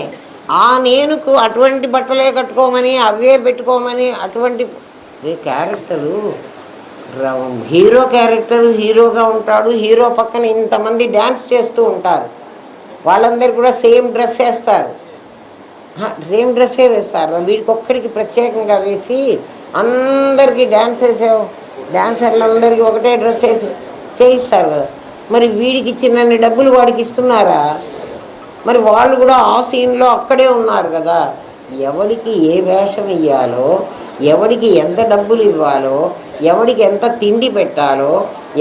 ఆ నేనుకు అటువంటి బట్టలే కట్టుకోమని, అవే పెట్టుకోమని, అటువంటి క్యారెక్టరు హీరో క్యారెక్టరు హీరోగా ఉంటాడు. హీరో పక్కన ఇంతమంది డ్యాన్స్ చేస్తూ ఉంటారు, వాళ్ళందరూ కూడా సేమ్ డ్రెస్ వేస్తారు, సేమ్ డ్రెస్సే వేస్తారు. వీడికి ఒక్కడికి ప్రత్యేకంగా వేసి అందరికీ డాన్సర్లందరికీ ఒకటే డ్రెస్ వేసి చేయిస్తారు కదా. మరి వీడికి ఇచ్చినన్ని డబ్బులు వాడికి ఇస్తున్నారా? మరి వాళ్ళు కూడా ఆ సీన్లో అక్కడే ఉన్నారు కదా. ఎవరికి ఏ వేషం ఇవ్వాలో, ఎవరికి ఎంత డబ్బులు ఇవ్వాలో, ఎవడికి ఎంత తిండి పెట్టాలో,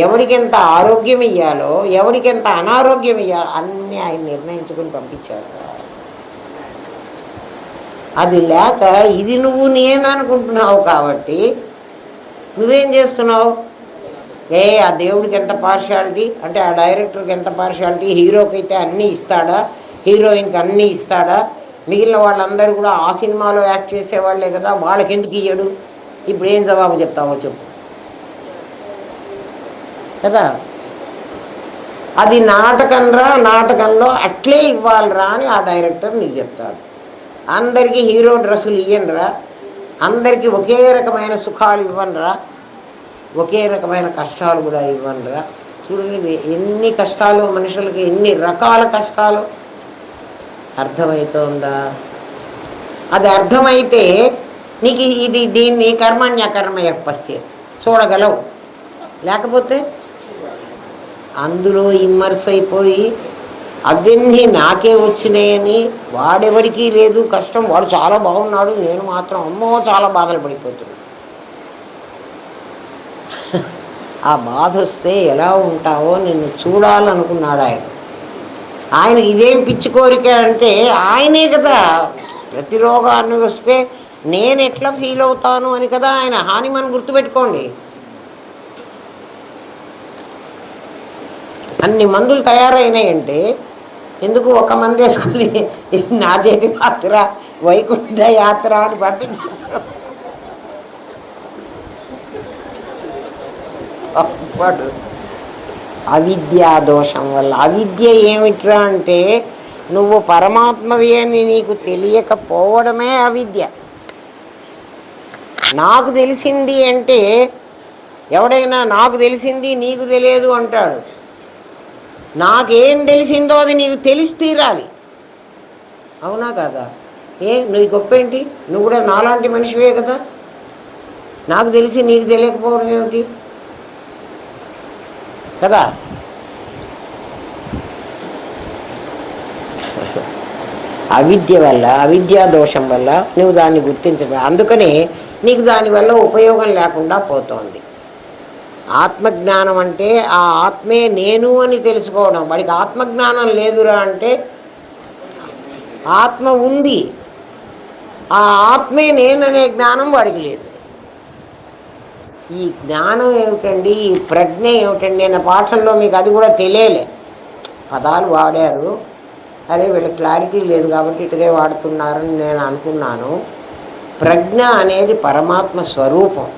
ఎవడికి ఎంత ఆరోగ్యం ఇవ్వాలో, ఎవడికి ఎంత అనారోగ్యం ఇవ్వాలో అన్నీ ఆయన నిర్ణయించుకుని పంపించాడు. అది లేక ఇది నువ్వు నేను అనుకుంటున్నావు కాబట్టి నువ్వేం చేస్తున్నావు? ఆ దేవుడికి ఎంత పార్షియాలిటీ అంటే, ఆ డైరెక్టర్కి ఎంత పార్షియాలిటీ, హీరోకి అయితే అన్నీ ఇస్తాడా, హీరోయిన్కి అన్నీ ఇస్తాడా, మిగిలిన వాళ్ళందరూ కూడా ఆ సినిమాలో యాక్ట్ చేసేవాళ్లే కదా, వాళ్ళకి ఎందుకు ఇయ్యడు? ఇప్పుడు ఏం జవాబు చెప్తావో చెప్పు కదా. అది నాటకంరా, నాటకంలో అట్లే ఇవ్వాలిరా అని ఆ డైరెక్టర్ నీకు చెప్తాడు. అందరికీ హీరో డ్రెస్సులు ఇవ్వనురా, అందరికీ ఒకే రకమైన సుఖాలు ఇవ్వనురా, ఒకే రకమైన కష్టాలు కూడా ఇవ్వనురా. చూడండి ఎన్ని కష్టాలు మనుషులకి, ఎన్ని రకాల కష్టాలు. అర్థమవుతోందా? అది అర్థమైతే నీకు దీన్ని కర్మణ్యకర్మయ పశ్య చూడగలవు. లేకపోతే అందులో ఇమ్మర్స్ అయిపోయి అవన్నీ నాకే వచ్చినాయని వాడెవడికి లేదు కష్టం, వాడు చాలా బాగున్నాడు, నేను మాత్రం అమ్మో చాలా బాధలు పడిపోతున్నాను. ఆ బాధ వస్తే ఎలా ఉంటావో నిన్ను చూడాలనుకున్నాడు ఆయన. ఆయనకి ఇదేం పిచ్చి కోరిక అంటే, ఆయనే కదా ప్రతి రోగాన్ని వస్తే నేను ఎట్లా ఫీల్ అవుతాను అని కదా ఆయన హానిమని గుర్తుపెట్టుకోండి. అన్ని మందులు తయారైనాయంటే ఎందుకు ఒక మంది వేసుకొని నా చేతి మాత్ర వైకుంఠ యాత్ర అని పంపించాడు. అవిద్యా దోషం వల్ల. అవిద్య ఏమిట్రా అంటే నువ్వు పరమాత్మవి అని నీకు తెలియకపోవడమే అవిద్య. నాకు తెలిసింది అంటే, ఎవడైనా నాకు తెలిసింది నీకు తెలియదు అంటాడు. నాకేం తెలిసిందో అది నీకు తెలిసి తీరాలి. అవునా కదా? నువ్వు గొప్ప ఏంటి? నువ్వు కూడా నాలాంటి మనిషివే కదా. నాకు తెలిసి నీకు తెలియకపోవడం ఏమిటి కదా. అవిద్య వల్ల, అవిద్యా దోషం వల్ల నువ్వు దాన్ని గుర్తించడం. అందుకనే నీకు దానివల్ల ఉపయోగం లేకుండా పోతోంది. ఆత్మజ్ఞానం అంటే ఆ ఆత్మే నేను అని తెలుసుకోవడం. వాడికి ఆత్మజ్ఞానం లేదురా అంటే ఆత్మ ఉంది, ఆ ఆత్మే నేననే జ్ఞానం వాడికి లేదు. ఈ జ్ఞానం ఏమిటండి, ఈ ప్రజ్ఞ ఏమిటండి అనే పాఠంలో మీకు అది కూడా తెలియలే. పదాలు వాడారు, అరే వీళ్ళకి క్లారిటీ లేదు కాబట్టి ఇటుకే వాడుతున్నారని నేను అనుకున్నాను. ప్రజ్ఞ అనేది పరమాత్మ స్వరూపం.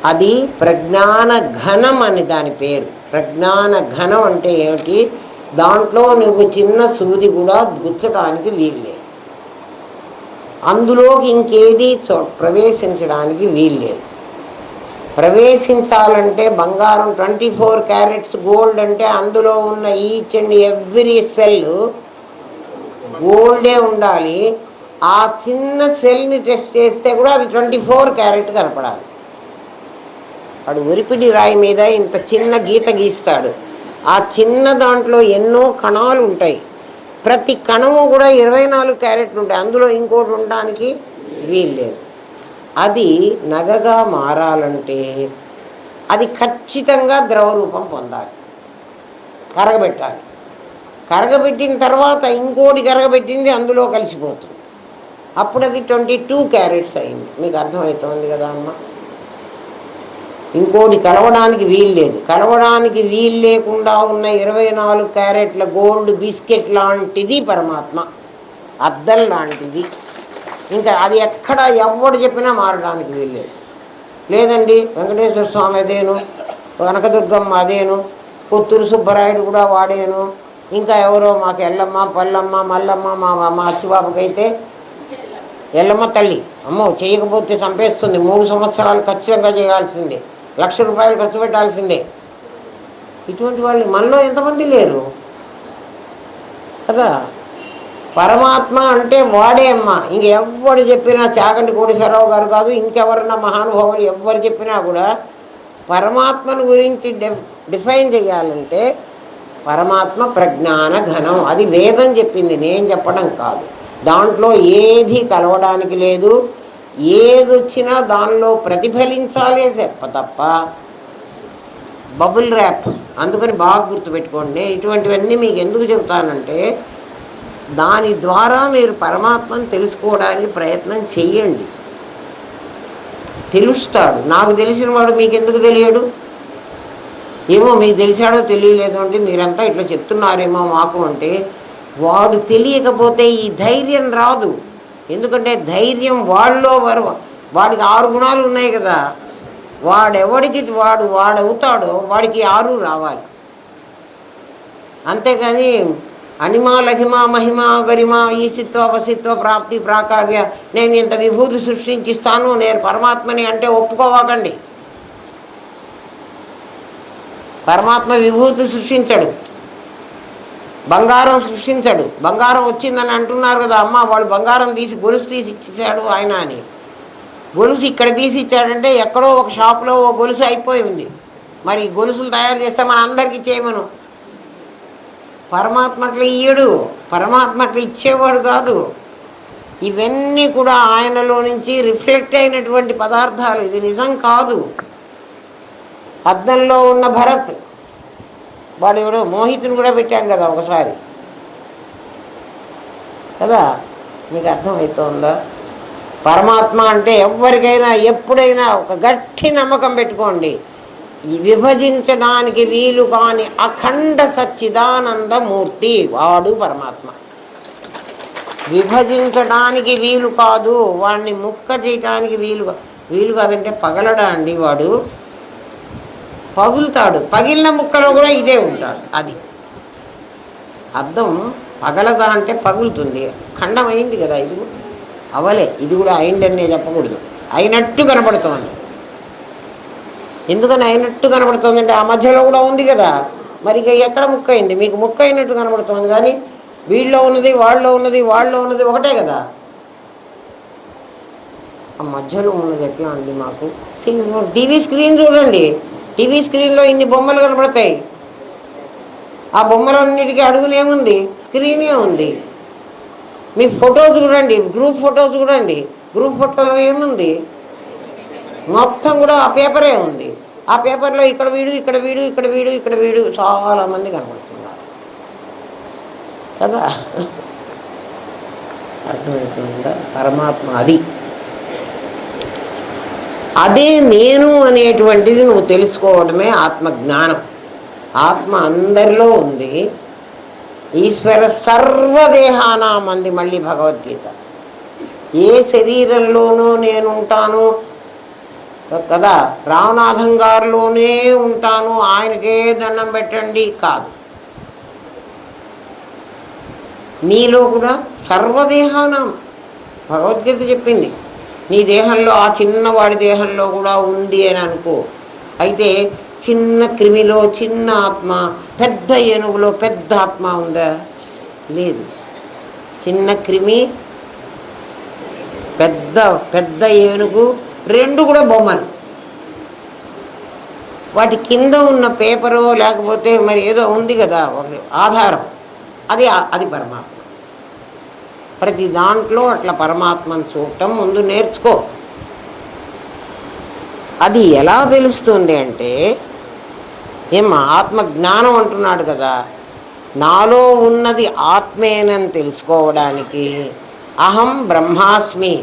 అది ప్రజ్ఞాన ఘనం అని దాని పేరు. ప్రజ్ఞాన ఘనం అంటే ఏమిటి? దాంట్లో నువ్వు చిన్న సూది కూడా గుచ్చటానికి వీల్లేదు, అందులోకి ఇంకేది ప్రవేశించడానికి వీల్లేదు. ప్రవేశించాలంటే బంగారం 24 క్యారెట్స్ గోల్డ్ అంటే అందులో ఉన్న ఈచ్ అండ్ ఎవ్రీ సెల్ గోల్డే ఉండాలి. ఆ చిన్న సెల్ని టెస్ట్ చేస్తే కూడా అది 24 క్యారెట్ కనపడాలి. వాడు ఒరిపిడి రాయి మీద ఇంత చిన్న గీత గీస్తాడు, ఆ చిన్న దాంట్లో ఎన్నో కణాలు ఉంటాయి, ప్రతి కణము కూడా 24 క్యారెట్లు ఉంటాయి, అందులో ఇంకోటి ఉండడానికి వీల్లేదు. అది నగగా మారాలంటే అది ఖచ్చితంగా ద్రవరూపం పొందాలి, కరగబెట్టాలి. కరగబెట్టిన తర్వాత ఇంకోటి కరగబెట్టింది అందులో కలిసిపోతుంది, అప్పుడు అది 22 క్యారెట్స్ అయింది. మీకు అర్థమవుతుంది కదా అమ్మ? ఇంకోటి కలవడానికి వీల్లేదు. కలవడానికి వీలు లేకుండా ఉన్న 24 క్యారెట్ల గోల్డ్ బిస్కెట్ లాంటిది పరమాత్మ, అద్దం లాంటిది. ఇంకా అది ఎక్కడ ఎవడు చెప్పినా మారడానికి వీల్లేదు. లేదండి వెంకటేశ్వర స్వామి అదేను, కనకదుర్గమ్మ అదేను, కొత్తూరు సుబ్బరాయుడు కూడా వాడేను, ఇంకా ఎవరో మాకు ఎల్లమ్మ పల్లమ్మ మల్లమ్మ మా అచ్చిబాబుకైతే ఎల్లమ్మ తల్లి అమ్మో చేయకపోతే చంపేస్తుంది, 3 సంవత్సరాలు ఖచ్చితంగా చేయాల్సిందే, 1,00,000 రూపాయలు ఖర్చు పెట్టాల్సిందే. ఇటువంటి వాళ్ళు మనలో ఎంతమంది లేరు కదా. పరమాత్మ అంటే వాడే అమ్మ. ఇంకెవ్వడు చెప్పినా, చాగంటి కోటేశ్వరరావు గారు కాదు, ఇంకెవరన్నా మహానుభావులు ఎవ్వరు చెప్పినా కూడా పరమాత్మను గురించి డిఫైన్ చేయాలంటే పరమాత్మ ప్రజ్ఞాన ఘనం. అది వేదం చెప్పింది, నేను చెప్పడం కాదు. దాంట్లో ఏది కలవడానికి లేదు, ఏదొచ్చినా దానిలో ప్రతిఫలించాలే తప్ప బబుల్ ర్యాప్. అందుకని బాగా గుర్తుపెట్టుకోండి. ఇటువంటివన్నీ మీకు ఎందుకు చెబుతానంటే దాని ద్వారా మీరు పరమాత్మను తెలుసుకోవడానికి ప్రయత్నం చెయ్యండి. తెలుస్తాడు. నాకు తెలిసిన వాడు మీకెందుకు తెలియడు? ఏమో మీకు తెలిసాడో తెలియలేదు అంటే మీరంతా ఇట్లా చెప్తున్నారేమో మాకు అంటే, వాడు తెలియకపోతే ఈ ధైర్యం రాదు. ఎందుకంటే ధైర్యం వాళ్ళలో వాడికి 6 గుణాలు ఉన్నాయి కదా. వాడెవడికి వాడవుతాడో వాడికి 6 రావాలి. అంతేకాని అనిమా లఘిమా మహిమా గరిమా ఈసిత్వ వసిత్వ ప్రాప్తి ప్రాకావ్య, నేను ఇంత విభూతి సృష్టించిస్తాను, నేను పరమాత్మని అంటే ఒప్పుకోవాకండి. పరమాత్మ విభూతి సృష్టించడు, బంగారం సృష్టించడు. బంగారం వచ్చిందని అంటున్నారు కదా, అమ్మ వాడు బంగారం గొలుసు తీసి ఇచ్చేసాడు ఆయన అని. గొలుసు ఇక్కడ తీసి ఇచ్చాడంటే ఎక్కడో ఒక షాప్లో ఓ గొలుసు అయిపోయి ఉంది. మరి గొలుసులు తయారు చేస్తే మన అందరికీ చేయమను. పరమాత్మ అట్లా ఇయ్యడు, పరమాత్మ అట్లా ఇచ్చేవాడు కాదు. ఇవన్నీ కూడా ఆయనలో నుంచి రిఫ్లెక్ట్ అయినటువంటి పదార్థాలు, ఇది నిజం కాదు. అద్దంలో ఉన్న భరత్, వాడు ఎవడో మోహితుని కూడా పెట్టాం కదా ఒకసారి కదా. మీకు అర్థమవుతోందా? పరమాత్మ అంటే ఎవరికైనా ఎప్పుడైనా ఒక గట్టి నమ్మకం పెట్టుకోండి, విభజించడానికి వీలు కాని అఖండ సచ్చిదానందమూర్తి వాడు పరమాత్మ. విభజించడానికి వీలు కాదు, వాడిని ముక్క చేయటానికి వీలు కాదంటే పగలడా అండి? వాడు పగులుతాడు. పగిలిన ముక్కలో కూడా ఇదే ఉంటాడు. అది అర్థం. పగలదా అంటే పగులుతుంది. ఖండం అయింది కదా, ఇది అవలే, ఇది కూడా అయిందనే చెప్పకూడదు, అయినట్టు కనపడుతోంది. ఎందుకని అయినట్టు కనపడుతుంది అంటే ఆ మధ్యలో కూడా ఉంది కదా. మరి ఇక ఎక్కడ ముక్క అయింది? మీకు ముక్క అయినట్టు కనపడుతుంది, కానీ వీళ్ళలో ఉన్నది వాళ్ళలో ఉన్నది ఒకటే కదా. ఆ మధ్యలో ఉన్నది ఎట్లా అండి? మాకు టీవీ స్క్రీన్ చూడండి, టీవీ స్క్రీన్లో ఇన్ని బొమ్మలు కనపడతాయి. ఆ బొమ్మలన్నిటికీ అడుగునేముంది? స్క్రీనే ఉంది. మీ ఫోటో చూడండి, గ్రూప్ ఫోటో చూడండి, గ్రూప్ ఫోటోలో ఏముంది? మొత్తం కూడా ఆ పేపరే ఉంది. ఆ పేపర్లో ఇక్కడ వీడు చాలామంది కనపడుతున్నారు కదా. అర్థమవుతుందా? పరమాత్మ అదే నేను అనేటువంటిది నువ్వు తెలుసుకోవడమే ఆత్మజ్ఞానం. ఆత్మ అందరిలో ఉంది. ఈశ్వర సర్వదేహానామంది. మళ్ళీ భగవద్గీత, ఏ శరీరంలోనూ నేను ఉంటాను కదా, రామనాథం గారిలోనే ఉంటాను, ఆయనకే దండం పెట్టండి కాదు. నీలో కూడా సర్వదేహానం భగవద్గీత చెప్పింది. నీ దేహంలో, ఆ చిన్నవాడి దేహంలో కూడా ఉంది అని అనుకో. అయితే చిన్న క్రిమిలో చిన్న ఆత్మ, పెద్ద ఏనుగులో పెద్ద ఆత్మ ఉందా? లేదు. చిన్న క్రిమి, పెద్ద ఏనుగు, రెండు కూడా బొమ్మలు. వాటి కింద ఉన్న పేపరు లేకపోతే మరి ఏదో ఉంది కదా ఆధారం, అది పరమాత్మ. ప్రతి దాంట్లో అట్లా పరమాత్మను చూడటం ముందు నేర్చుకో. అది ఎలా తెలుస్తుంది అంటే, ఆత్మ జ్ఞానం అంటున్నాడు కదా, నాలో ఉన్నది ఆత్మేనని తెలుసుకోవడానికి అహం బ్రహ్మాస్మి,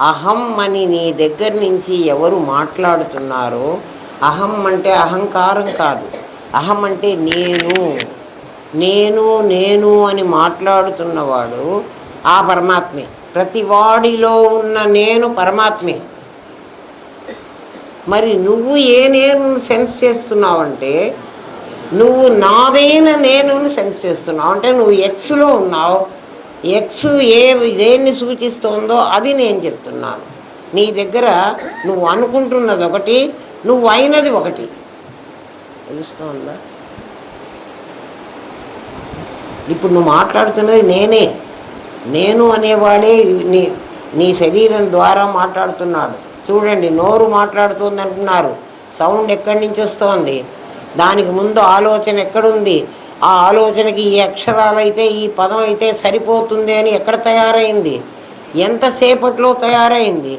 అహం అని నీ దగ్గర నుంచి ఎవరు మాట్లాడుతున్నారో, అహం అంటే అహంకారం కాదు, అహం అంటే నేను అని మాట్లాడుతున్నవాడు ఆ పరమాత్మే. ప్రతి వాడిలో ఉన్న నేను పరమాత్మే. మరి నువ్వు ఏ నేను సెన్స్ చేస్తున్నావంటే, నువ్వు నాదైన నేను సెన్స్ చేస్తున్నావు అంటే నువ్వు ఎక్స్లో ఉన్నావు. ఎక్స్ దేన్ని సూచిస్తోందో అది నేను చెప్తున్నాను. నీ దగ్గర నువ్వు అనుకుంటున్నది ఒకటి, నువ్వు అయినది ఒకటి. తెలుస్తోందా? ఇప్పుడు నువ్వు మాట్లాడుతున్నది నేను అనేవాడే నీ శరీరం ద్వారా మాట్లాడుతున్నాడు. చూడండి, నోరు మాట్లాడుతుంది అంటున్నారు, సౌండ్ ఎక్కడి నుంచి వస్తోంది? దానికి ముందు ఆలోచన ఎక్కడుంది? ఆ ఆలోచనకి ఈ అక్షరాలు అయితే, ఈ పదం అయితే సరిపోతుంది అని ఎక్కడ తయారైంది? ఎంతసేపట్లో తయారైంది?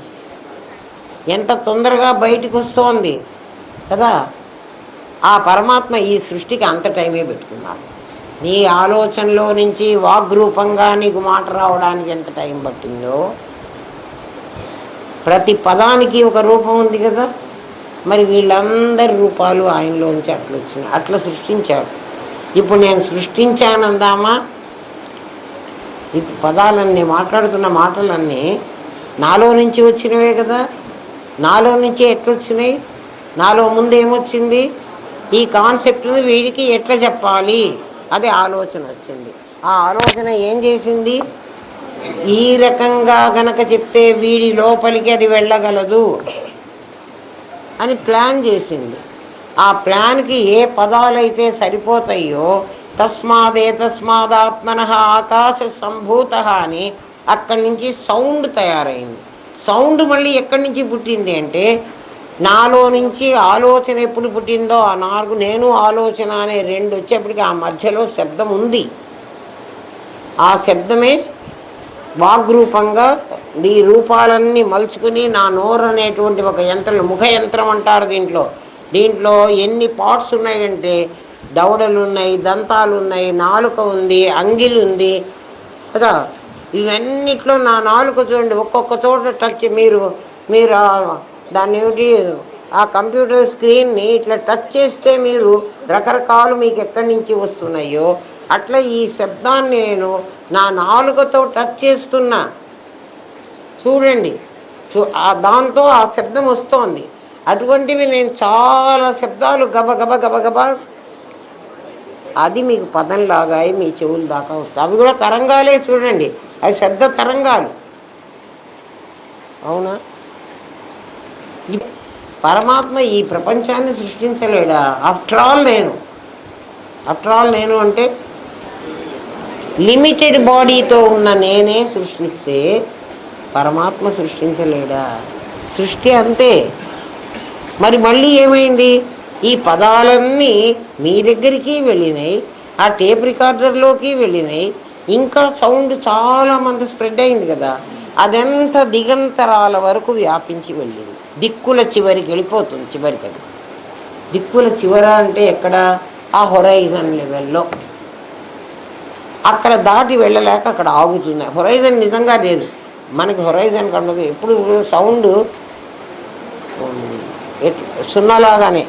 ఎంత తొందరగా బయటకు వస్తోంది కదా. ఆ పరమాత్మ ఈ సృష్టికి అంత టైమే పెట్టుకున్నాడు. నీ ఆలోచనలో నుంచి వాగ్రూపంగా నీకు మాట రావడానికి ఎంత టైం పట్టిందో, ప్రతి పదానికి ఒక రూపం ఉంది కదా. మరి వీళ్ళందరి రూపాలు ఆయనలోంచి అట్లా వచ్చినాయి, అట్లా సృష్టించాడు. ఇప్పుడు నేను సృష్టించానందామా? ఇప్పుడు పదాలన్నీ మాట్లాడుతున్న మాటలన్నీ నాలో నుంచి వచ్చినవే కదా. నాలో నుంచి ఎట్లొచ్చినాయి? నాలో ముందు ఏమొచ్చింది? ఈ కాన్సెప్ట్ని వీడికి ఎట్లా చెప్పాలి అది ఆలోచన వచ్చింది. ఆ ఆలోచన ఏం చేసింది? ఈ రకంగా గనక చెప్తే వీడి లోపలికి అది వెళ్ళగలదు అని ప్లాన్ చేసింది. ఆ ప్లాన్కి ఏ పదాలైతే సరిపోతాయో తస్మాదాత్మనః ఆకాశ సంభూత అని అక్కడి నుంచి సౌండ్ తయారైంది. సౌండ్ మళ్ళీ ఎక్కడి నుంచి పుట్టింది అంటే నాలో నుంచి ఆలోచన ఎప్పుడు పుట్టిందో ఆ నాకు నేను ఆలోచన అనే రెండు వచ్చేప్పటికి ఆ మధ్యలో శబ్దం ఉంది. ఆ శబ్దమే వాగ్రూపంగా ఈ రూపాలన్నీ మలుచుకుని నా నోరు అనేటువంటి ఒక యంత్రం, ముఖ యంత్రం అంటారు. దీంట్లో ఎన్ని పార్ట్స్ ఉన్నాయంటే దవడలు ఉన్నాయి, దంతాలు ఉన్నాయి, నాలుక ఉంది, అంగిలి ఉంది కదా. ఇవన్నిట్లో నా నాలుక చూడండి, ఒక్కొక్క చోట టచ్ మీరు దాన్ని ఏమిటి ఆ కంప్యూటర్ స్క్రీన్ని ఇట్లా టచ్ చేస్తే మీరు రకరకాలు మీకు ఎక్కడి నుంచి వస్తున్నాయో అట్లా ఈ శబ్దాన్ని నేను నా నాలుకతో టచ్ చేస్తున్నా చూడండి. దాంతో ఆ శబ్దం వస్తోంది. అటువంటివి నేను చాలా శబ్దాలు గబగబ గబగబ అది మీకు పదంలాగా మీ చెవుల దాకా వస్తాయి. అవి కూడా తరంగాలే చూడండి, అవి శబ్ద తరంగాలు. అవునా? పరమాత్మ ఈ ప్రపంచాన్ని సృష్టించలేడా? ఆఫ్టర్ ఆల్ నేను అంటే లిమిటెడ్ బాడీతో ఉన్న నేనే సృష్టిస్తే పరమాత్మ సృష్టించలేడా? సృష్టి అంతే. మరి మళ్ళీ ఏమైంది? ఈ పదాలన్నీ మీ దగ్గరికి వెళ్ళినాయి, ఆ టేప్ రికార్డర్లోకి వెళ్ళినాయి, ఇంకా సౌండ్ చాలామంది స్ప్రెడ్ అయింది కదా. అదంతా దిగంతరాల వరకు వ్యాపించి వెళ్ళింది, దిక్కుల చివరికి వెళ్ళిపోతుంది. చివరికి అది దిక్కుల చివర అంటే ఎక్కడ? ఆ హొరైజన్ లెవెల్లో. అక్కడ దాటి వెళ్ళలేక అక్కడ ఆగుతుంది. హొరైజన్ నిజంగా లేదు మనకి, హొరైజన్ కన్నది ఎప్పుడు సౌండ్ సున్నలాగానే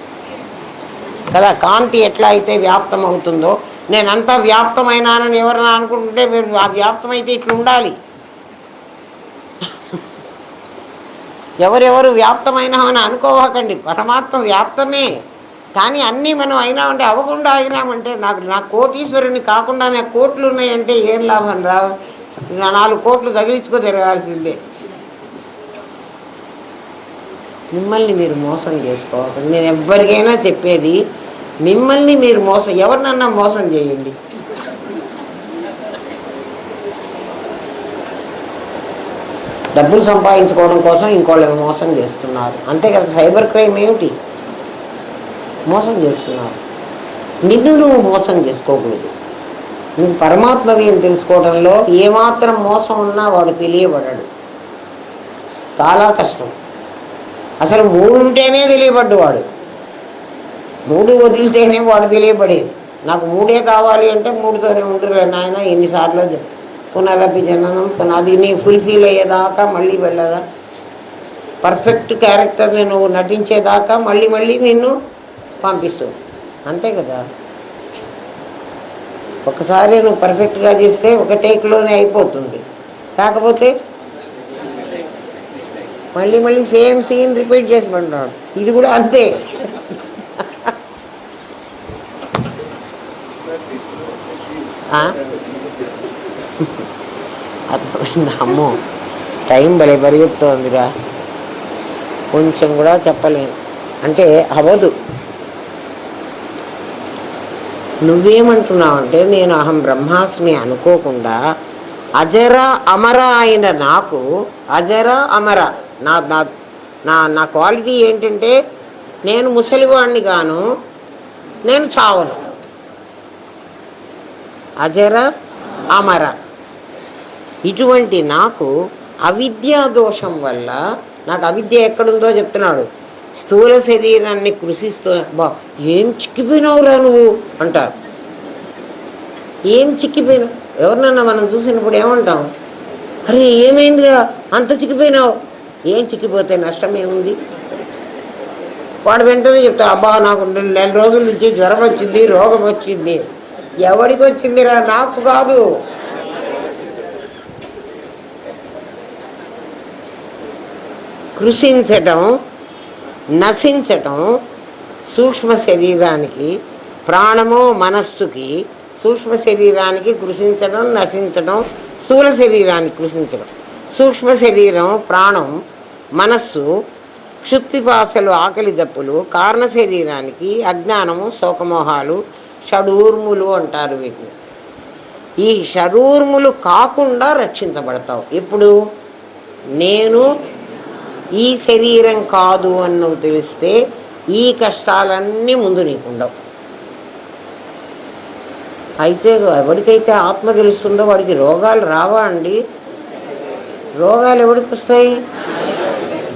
కదా. కాంతి ఎట్లా అయితే వ్యాప్తం అవుతుందో, నేనంతా వ్యాప్తమైనానని ఎవరైనా అనుకుంటుంటే మీరు ఆ వ్యాప్తమైతే ఇట్లా ఉండాలి. ఎవరెవరు వ్యాప్తమైనామని అనుకోవకండి, పరమాత్మ వ్యాప్తమే. కానీ అన్నీ మనం అయినామంటే అవ్వకుండా అయినామంటే నా కోటీశ్వరుని కాకుండా నాకు కోట్లు ఉన్నాయంటే ఏం లాభం రావు. 4 కోట్లు తగిలించుకో తిరగాల్సిందే. మిమ్మల్ని మీరు మోసం చేసుకోవాలి. నేను ఎవరికైనా చెప్పేది, మిమ్మల్ని మీరు ఎవరినన్నా మోసం చేయండి. డబ్బులు సంపాదించుకోవడం కోసం ఇంకోళ్ళని మోసం చేస్తున్నారు, అంతే కదా. సైబర్ క్రైమ్ ఏమిటి? మోసం చేస్తున్నారు. నిన్ను నువ్వు మోసం చేసుకోకూడదు. నువ్వు పరమాత్మవి అని తెలుసుకోవడంలో ఏమాత్రం మోసం ఉన్నా వాడు తెలియబడ్డాడు. చాలా కష్టం. అసలు 3 ఉంటేనే తెలియబడ్డవాడు, 3 వదిలితేనే వాడు తెలియబడేది. నాకు 3 కావాలి అంటే 3తోనే ఉంటారు నాయన. ఎన్నిసార్లు పునరపి జననం, అది నీ ఫుల్ఫిల్ అయ్యేదాకా మళ్ళీ వెళ్ళదా, పర్ఫెక్ట్ క్యారెక్టర్ని నువ్వు నటించేదాకా మళ్ళీ నిన్ను పంపిస్తుంది, అంతే కదా. ఒకసారి నువ్వు పర్ఫెక్ట్గా చేస్తే ఒక టేక్లోనే అయిపోతుంది. కాకపోతే మళ్ళీ సేమ్ సీన్ రిపీట్ చేసి పడ్డాడు. ఇది కూడా అంతే. అర్థమైందా? అమ్మో, టైం భలే పరిగెత్తుందిరా. కొంచెం కూడా చెప్పలేను అంటే అవ్వదు. నువ్వేమంటున్నావంటే నేను అహం బ్రహ్మాస్మి అనుకోకుండా అజర అమర అయిన నాకు, అజర అమర నా నా నా నా క్వాలిటీ ఏంటంటే నేను ముసలివాణ్ణి గాను, నేను చావను. అజర అమర. ఇటువంటి నాకు అవిద్యా దోషం వల్ల నాకు అవిద్య ఎక్కడుందో చెప్తున్నాడు. స్థూల శరీరాన్ని కృషిస్తూ ఏం చిక్కిపోయినావురా నువ్వు అంటారు. ఏం చిక్కిపోయినావు? ఎవరినన్నా మనం చూసినప్పుడు ఏమంటాం? అరే ఏమైందిరా అంత చిక్కిపోయినావు? ఏం చిక్కిపోతే నష్టం ఏముంది? వాడు వెంటనే చెప్తా, అబ్బా నాకు 2 నెల రోజుల నుంచి జ్వరం వచ్చింది, రోగం వచ్చింది. ఎవరికి వచ్చిందిరా? నాకు కాదు. కృషించటం, నశించటం సూక్ష్మ శరీరానికి, ప్రాణము మనస్సుకి. సూక్ష్మ శరీరానికి కృషించడం, నశించడం, స్థూల శరీరానికి కృషించడం. సూక్ష్మ శరీరం ప్రాణం, మనస్సు, క్షుత్పిపాసలు ఆకలి దప్పులు. కారణ శరీరానికి అజ్ఞానము, శోకమోహాలు, షడూర్ములు అంటారు వీటిని. ఈ షడూర్ములు కాకుండా రక్షించబడతావు. ఇప్పుడు నేను ఈ శరీరం కాదు అని నువ్వు తెలిస్తే ఈ కష్టాలన్నీ ముందు నీకుండవు. అయితే ఎవరికైతే ఆత్మ తెలుస్తుందో వాడికి రోగాలు రావా అండి? రోగాలు ఎవరికి వస్తాయి?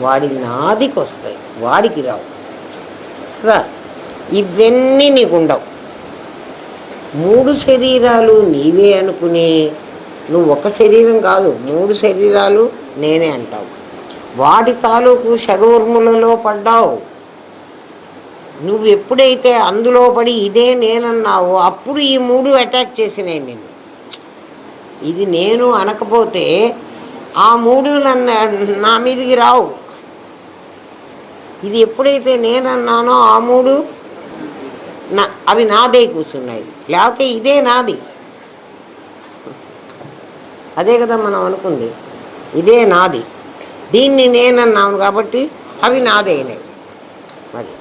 వాడి నాదికి వస్తాయి, వాడికి రావు కదా. ఇవన్నీ నీకు ఉండవు. 3 శరీరాలు నీవే అనుకుని నువ్వు ఒక శరీరం కాదు 3 శరీరాలు నేనే అంటావు. వాడి తాలూకు షడూర్ములలో పడ్డావు. నువ్వు ఎప్పుడైతే అందులో పడి ఇదే నేనన్నావో అప్పుడు ఈ 3 అటాక్ చేసినాయి నిన్ను. ఇది నేను అనకపోతే ఆ 3 నా మీదికి రావు. ఇది ఎప్పుడైతే నేనన్నానో ఆ 3 అవి నాదే కూర్చున్నాయి. లేకపోతే ఇదే నాది. అదే కదా మనం అనుకుంది, ఇదే నాది, దీన్ని నేనన్నాను కాబట్టి అవి నాదేనే. అది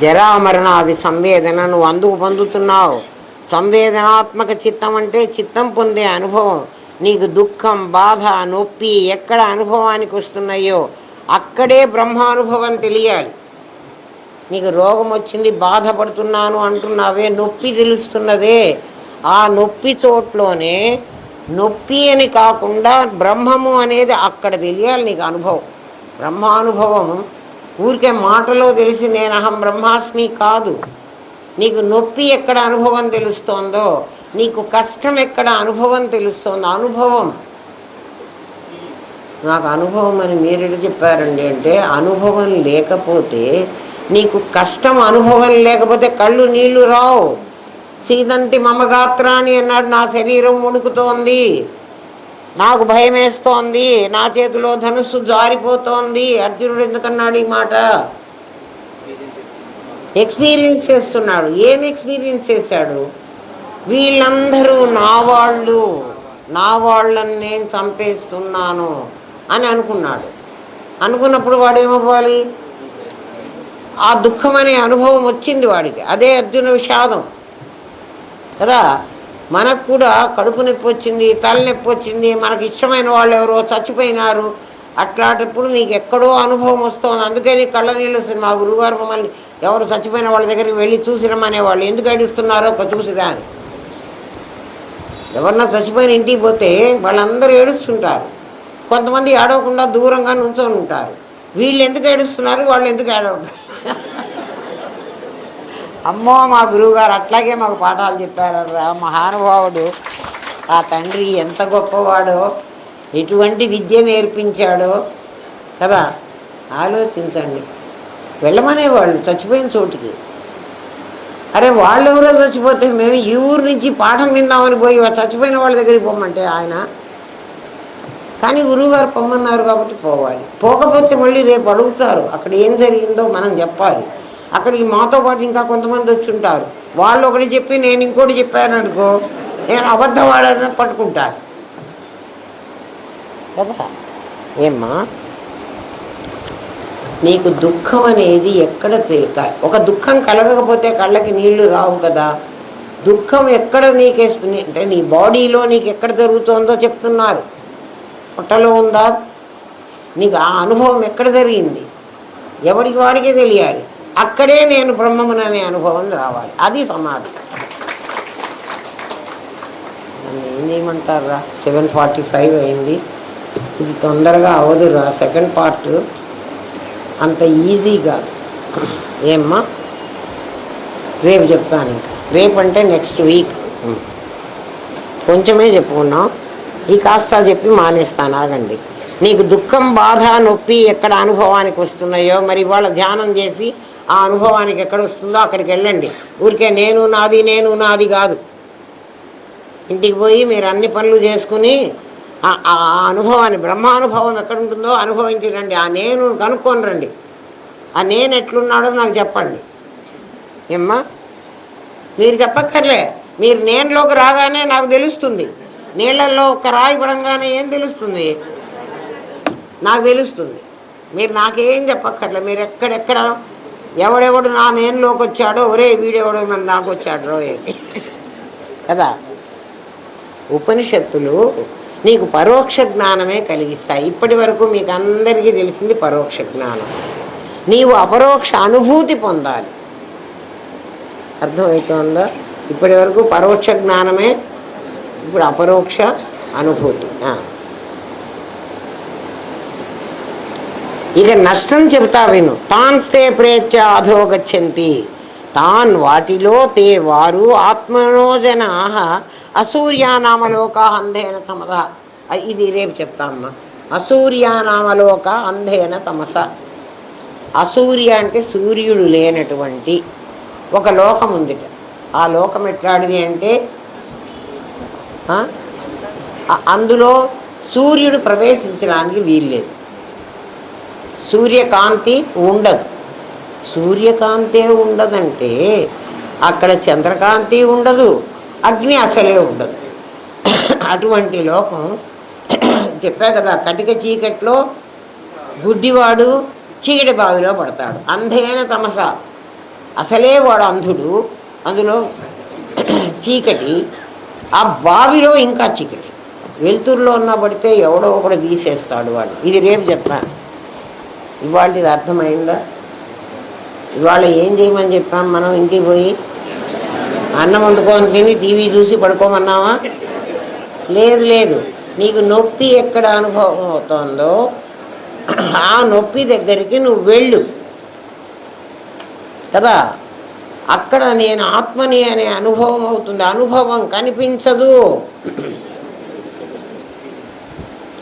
జరామరణాది సంవేదన నువ్వు అందుకు పొందుతున్నావు. సంవేదనాత్మక చిత్తం అంటే చిత్తం పొందే అనుభవం. నీకు దుఃఖం, బాధ, నొప్పి ఎక్కడ అనుభవానికి వస్తున్నాయో అక్కడే బ్రహ్మానుభవం తెలియాలి. నీకు రోగం వచ్చింది, బాధపడుతున్నాను అంటున్నావే, నొప్పి తెలుస్తున్నదే, ఆ నొప్పి చోట్లోనే నొప్పి అని కాకుండా బ్రహ్మము అనేది అక్కడ తెలియాలి నీకు అనుభవం. బ్రహ్మానుభవం ఊరికే మాటలో తెలిసి నేను అహం బ్రహ్మాస్మి కాదు. నీకు నొప్పి ఎక్కడ అనుభవం తెలుస్తోందో, నీకు కష్టం ఎక్కడ అనుభవం తెలుస్తోందో, అనుభవం. నాకు అనుభవం అని మీరెడు చెప్పారండి అంటే, అనుభవం లేకపోతే నీకు కష్టం అనుభవం లేకపోతే కళ్ళు నీళ్లు రావు. సీదంతి మమగాత్రాన్ని అన్నాడు, నా శరీరం వణుకుతోంది, నాకు భయం వేస్తోంది, నా చేతిలో ధనుస్సు జారిపోతోంది. అర్జునుడు ఎందుకన్నాడు ఈ మాట? ఎక్స్పీరియన్స్ చేస్తున్నాడు. ఏం ఎక్స్పీరియన్స్ చేశాడు? వీళ్ళందరూ నా వాళ్ళు, నా వాళ్ళని నేను చంపేస్తున్నాను అని అనుకున్నాడు. అనుకున్నప్పుడు వాడు ఏమవ్వాలి? ఆ దుఃఖం అనే అనుభవం వచ్చింది వాడికి. అదే అర్జున విషాదం కదా. మనకు కూడా కడుపు నొప్పి వచ్చింది, తలనొప్పి వచ్చింది, మనకు ఇష్టమైన వాళ్ళు ఎవరో చచ్చిపోయినారు, అట్లాంటప్పుడు నీకు ఎక్కడో అనుభవం వస్తుంది. అందుకే నీ కళ్ళ నీళ్ళు వస్తుంది. మా గురువుగారు మమ్మల్ని ఎవరు చచ్చిపోయిన వాళ్ళ దగ్గరికి వెళ్ళి చూసిరమనేవాళ్ళు, ఎందుకు ఏడుస్తున్నారో చూసిరా అని. ఎవరన్నా చచ్చిపోయిన ఇంటికి పోతే వాళ్ళందరూ ఏడుస్తుంటారు. కొంతమంది ఏడవకుండా దూరంగా నుంచొని ఉంటారు. వీళ్ళు ఎందుకు ఏడుస్తున్నారు, వాళ్ళు ఎందుకు ఏడవుతారు? అమ్మో, మా గురువుగారు అట్లాగే మాకు పాఠాలు చెప్పారరా. మహానుభావుడు ఆ తండ్రి ఎంత గొప్పవాడో, ఎటువంటి విద్య నేర్పించాడో కదా. ఆలోచించండి. వెళ్ళమనేవాళ్ళు చచ్చిపోయిన చోటికి. అరే వాళ్ళు ఎవరో చచ్చిపోతే మేము ఈ ఊరు నుంచి పాఠం విందామని పోయి చచ్చిపోయిన వాళ్ళ దగ్గరికి పోమంటే ఆయన. కానీ గురువుగారు పొమ్మన్నారు కాబట్టి పోవాలి. పోకపోతే మళ్ళీ రేపు అడుగుతారు, అక్కడ ఏం జరిగిందో మనం చెప్పాలి. అక్కడికి మాతో పాటు ఇంకా కొంతమంది వచ్చి ఉంటారు. వాళ్ళు ఒకటి చెప్పి నేను ఇంకోటి చెప్పాను అనుకో, నేను అబద్ధవాడని పట్టుకుంటాను కదా. ఏమ్మా, నీకు దుఃఖం అనేది ఎక్కడ తెలియాలి? ఒక దుఃఖం కలగకపోతే కళ్ళకి నీళ్లు రావు కదా. దుఃఖం ఎక్కడ నీకేసుకుని అంటే నీ బాడీలో నీకు ఎక్కడ జరుగుతుందో చెప్తున్నారు. పొట్టలో ఉందా? నీకు ఆ అనుభవం ఎక్కడ జరిగింది? ఎవరికి వాడికే తెలియాలి. అక్కడే నేను బ్రహ్మముననే అనుభవం రావాలి. అది సమాధి. నన్ను ఏం చేయమంటారా? 7:45 అయింది. ఇది తొందరగా అవదురా, సెకండ్ పార్ట్ అంత ఈజీ కాదు. ఏమ్మా, రేపు చెప్తాను. ఇంకా రేపు అంటే నెక్స్ట్ వీక్. కొంచెమే చెప్పుకున్నాం, ఈ కాస్త చెప్పి మానేస్తాను. ఆగండి. నీకు దుఃఖం, బాధ, నొప్పి ఎక్కడ అనుభవానికి వస్తున్నాయో మరి ఇవాళ ధ్యానం చేసి ఆ అనుభవానికి ఎక్కడ వస్తుందో అక్కడికి వెళ్ళండి. ఊరికే నేను నాది కాదు. ఇంటికి పోయి మీరు అన్ని పనులు చేసుకుని ఆ అనుభవాన్ని, బ్రహ్మానుభవం ఎక్కడుంటుందో అనుభవించి రండి. ఆ నేను కనుక్కొని రండి. ఆ నేను ఎట్లున్నాడో నాకు చెప్పండి. ఏమ్మా, మీరు చెప్పక్కర్లే. మీరు నేనులోకి రాగానే నాకు తెలుస్తుంది. నీళ్లలో ఒక్క రాయి పడంగానే ఏం తెలుస్తుంది? నాకు తెలుస్తుంది. మీరు నాకేం చెప్పక్కర్లే. మీరు ఎక్కడెక్కడ ఎవడెవడు నా నేనులోకి వచ్చాడో, ఒరే వీడెవడో నన్ను నాకు వచ్చాడు రోయే కదా. ఉపనిషత్తులు నీకు పరోక్ష జ్ఞానమే కలిగిస్తాయి. ఇప్పటి వరకు మీకు అందరికీ తెలిసింది పరోక్ష జ్ఞానం. నీవు అపరోక్ష అనుభూతి పొందాలి. అర్థమవుతుందా? ఇప్పటి వరకు పరోక్ష జ్ఞానమే, ఇప్పుడు అపరోక్ష అనుభూతి. ఇక నష్టం చెబుతా విను. తాన్స్తే ప్రేత్య అధోగచ్చంతి. తాన్ వాటిలో తే వారు ఆత్మనో జనా అసూర్యానామలోక అంధేన తమస. ఇది రేపు చెప్తామ్మా. అసూర్యానామలోక అంధేన తమస. అసూర్య అంటే సూర్యుడు లేనటువంటి ఒక లోకం ఉందిట. ఆ లోకం ఎట్లాడిది అంటే అందులో సూర్యుడు ప్రవేశించడానికి వీల్లేదు. సూర్యకాంతి ఉండదు. సూర్యకాంతే ఉండదంటే అక్కడ చంద్రకాంతి ఉండదు, అగ్ని అసలే ఉండదు. అటువంటి లోకం. చెప్పా కదా, కటిక చీకట్లో గుడ్డివాడు చీకటి బావిలో పడతాడు. అంధేన తమస. అసలే వాడు అంధుడు, అందులో చీకటి, ఆ బావిలో ఇంకా చీకటి. వెలుతురులో ఉన్న పడితే ఎవడో ఒకడు తీసేస్తాడు వాడు. ఇది రేపు చెప్తాను. ఇవాళ ఇది అర్థమైందా? ఇవాళ ఏం చేయమని చెప్పాం మనం? ఇంటికి పోయి అన్నం వండుకొని తిని టీవీ చూసి పడుకోమన్నావా? లేదు. నీకు నొప్పి ఎక్కడ అనుభవం అవుతుందో ఆ నొప్పి దగ్గరికి నువ్వు వెళ్ళు కదా. అక్కడ నేను ఆత్మని అనే అనుభవం అవుతుంది. అనుభవం కనిపించదు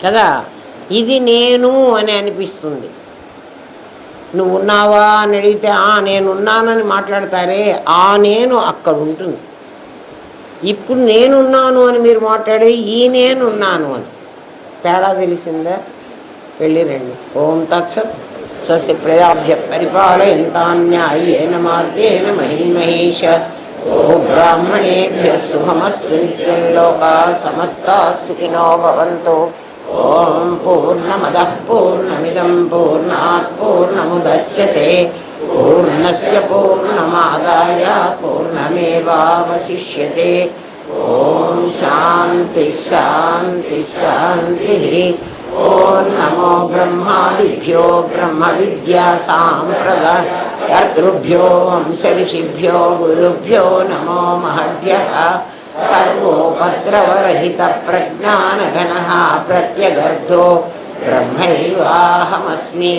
కదా. ఇది నేను అని అనిపిస్తుంది. నువ్వు ఉన్నావా అని అడిగితే నేనున్నానని మాట్లాడతారే, ఆ నేను అక్కడ ఉంటుంది. ఇప్పుడు నేనున్నాను అని మీరు మాట్లాడే ఈ నేనున్నాను అని తేడా తెలిసిందా? వెళ్ళి రండి. ఓం తత్సత్. స్వస్తి ప్రజాభ్య పరిపాలయంతాన్యాయేన మార్గేణ మహిమహేష. ఓ బ్రాహ్మణేభ్య శుభమస్తు. నిత్యం లోకాః సమస్తాః సుఖినో భవంతు. ఓం పూర్ణమదః పూర్ణమిదం పూర్ణాత్ పూర్ణముదచ్యతే. పూర్ణస్య పూర్ణమాదాయ పూర్ణమేవావశిష్యతే. ఓం శాంతి శాంతి శాంతి. ఓం నమో బ్రహ్మాదిభ్యో బ్రహ్మ విద్యా సాంప్రదాయ కర్తృభ్యో వంశఋషిభ్యో గురుభ్యో నమో మహద్భ్యః. సర్వోపద్రవరహిత ప్రజ్ఞానఘనః ప్రత్యగర్ధో బ్రహ్మైవాహమస్మి.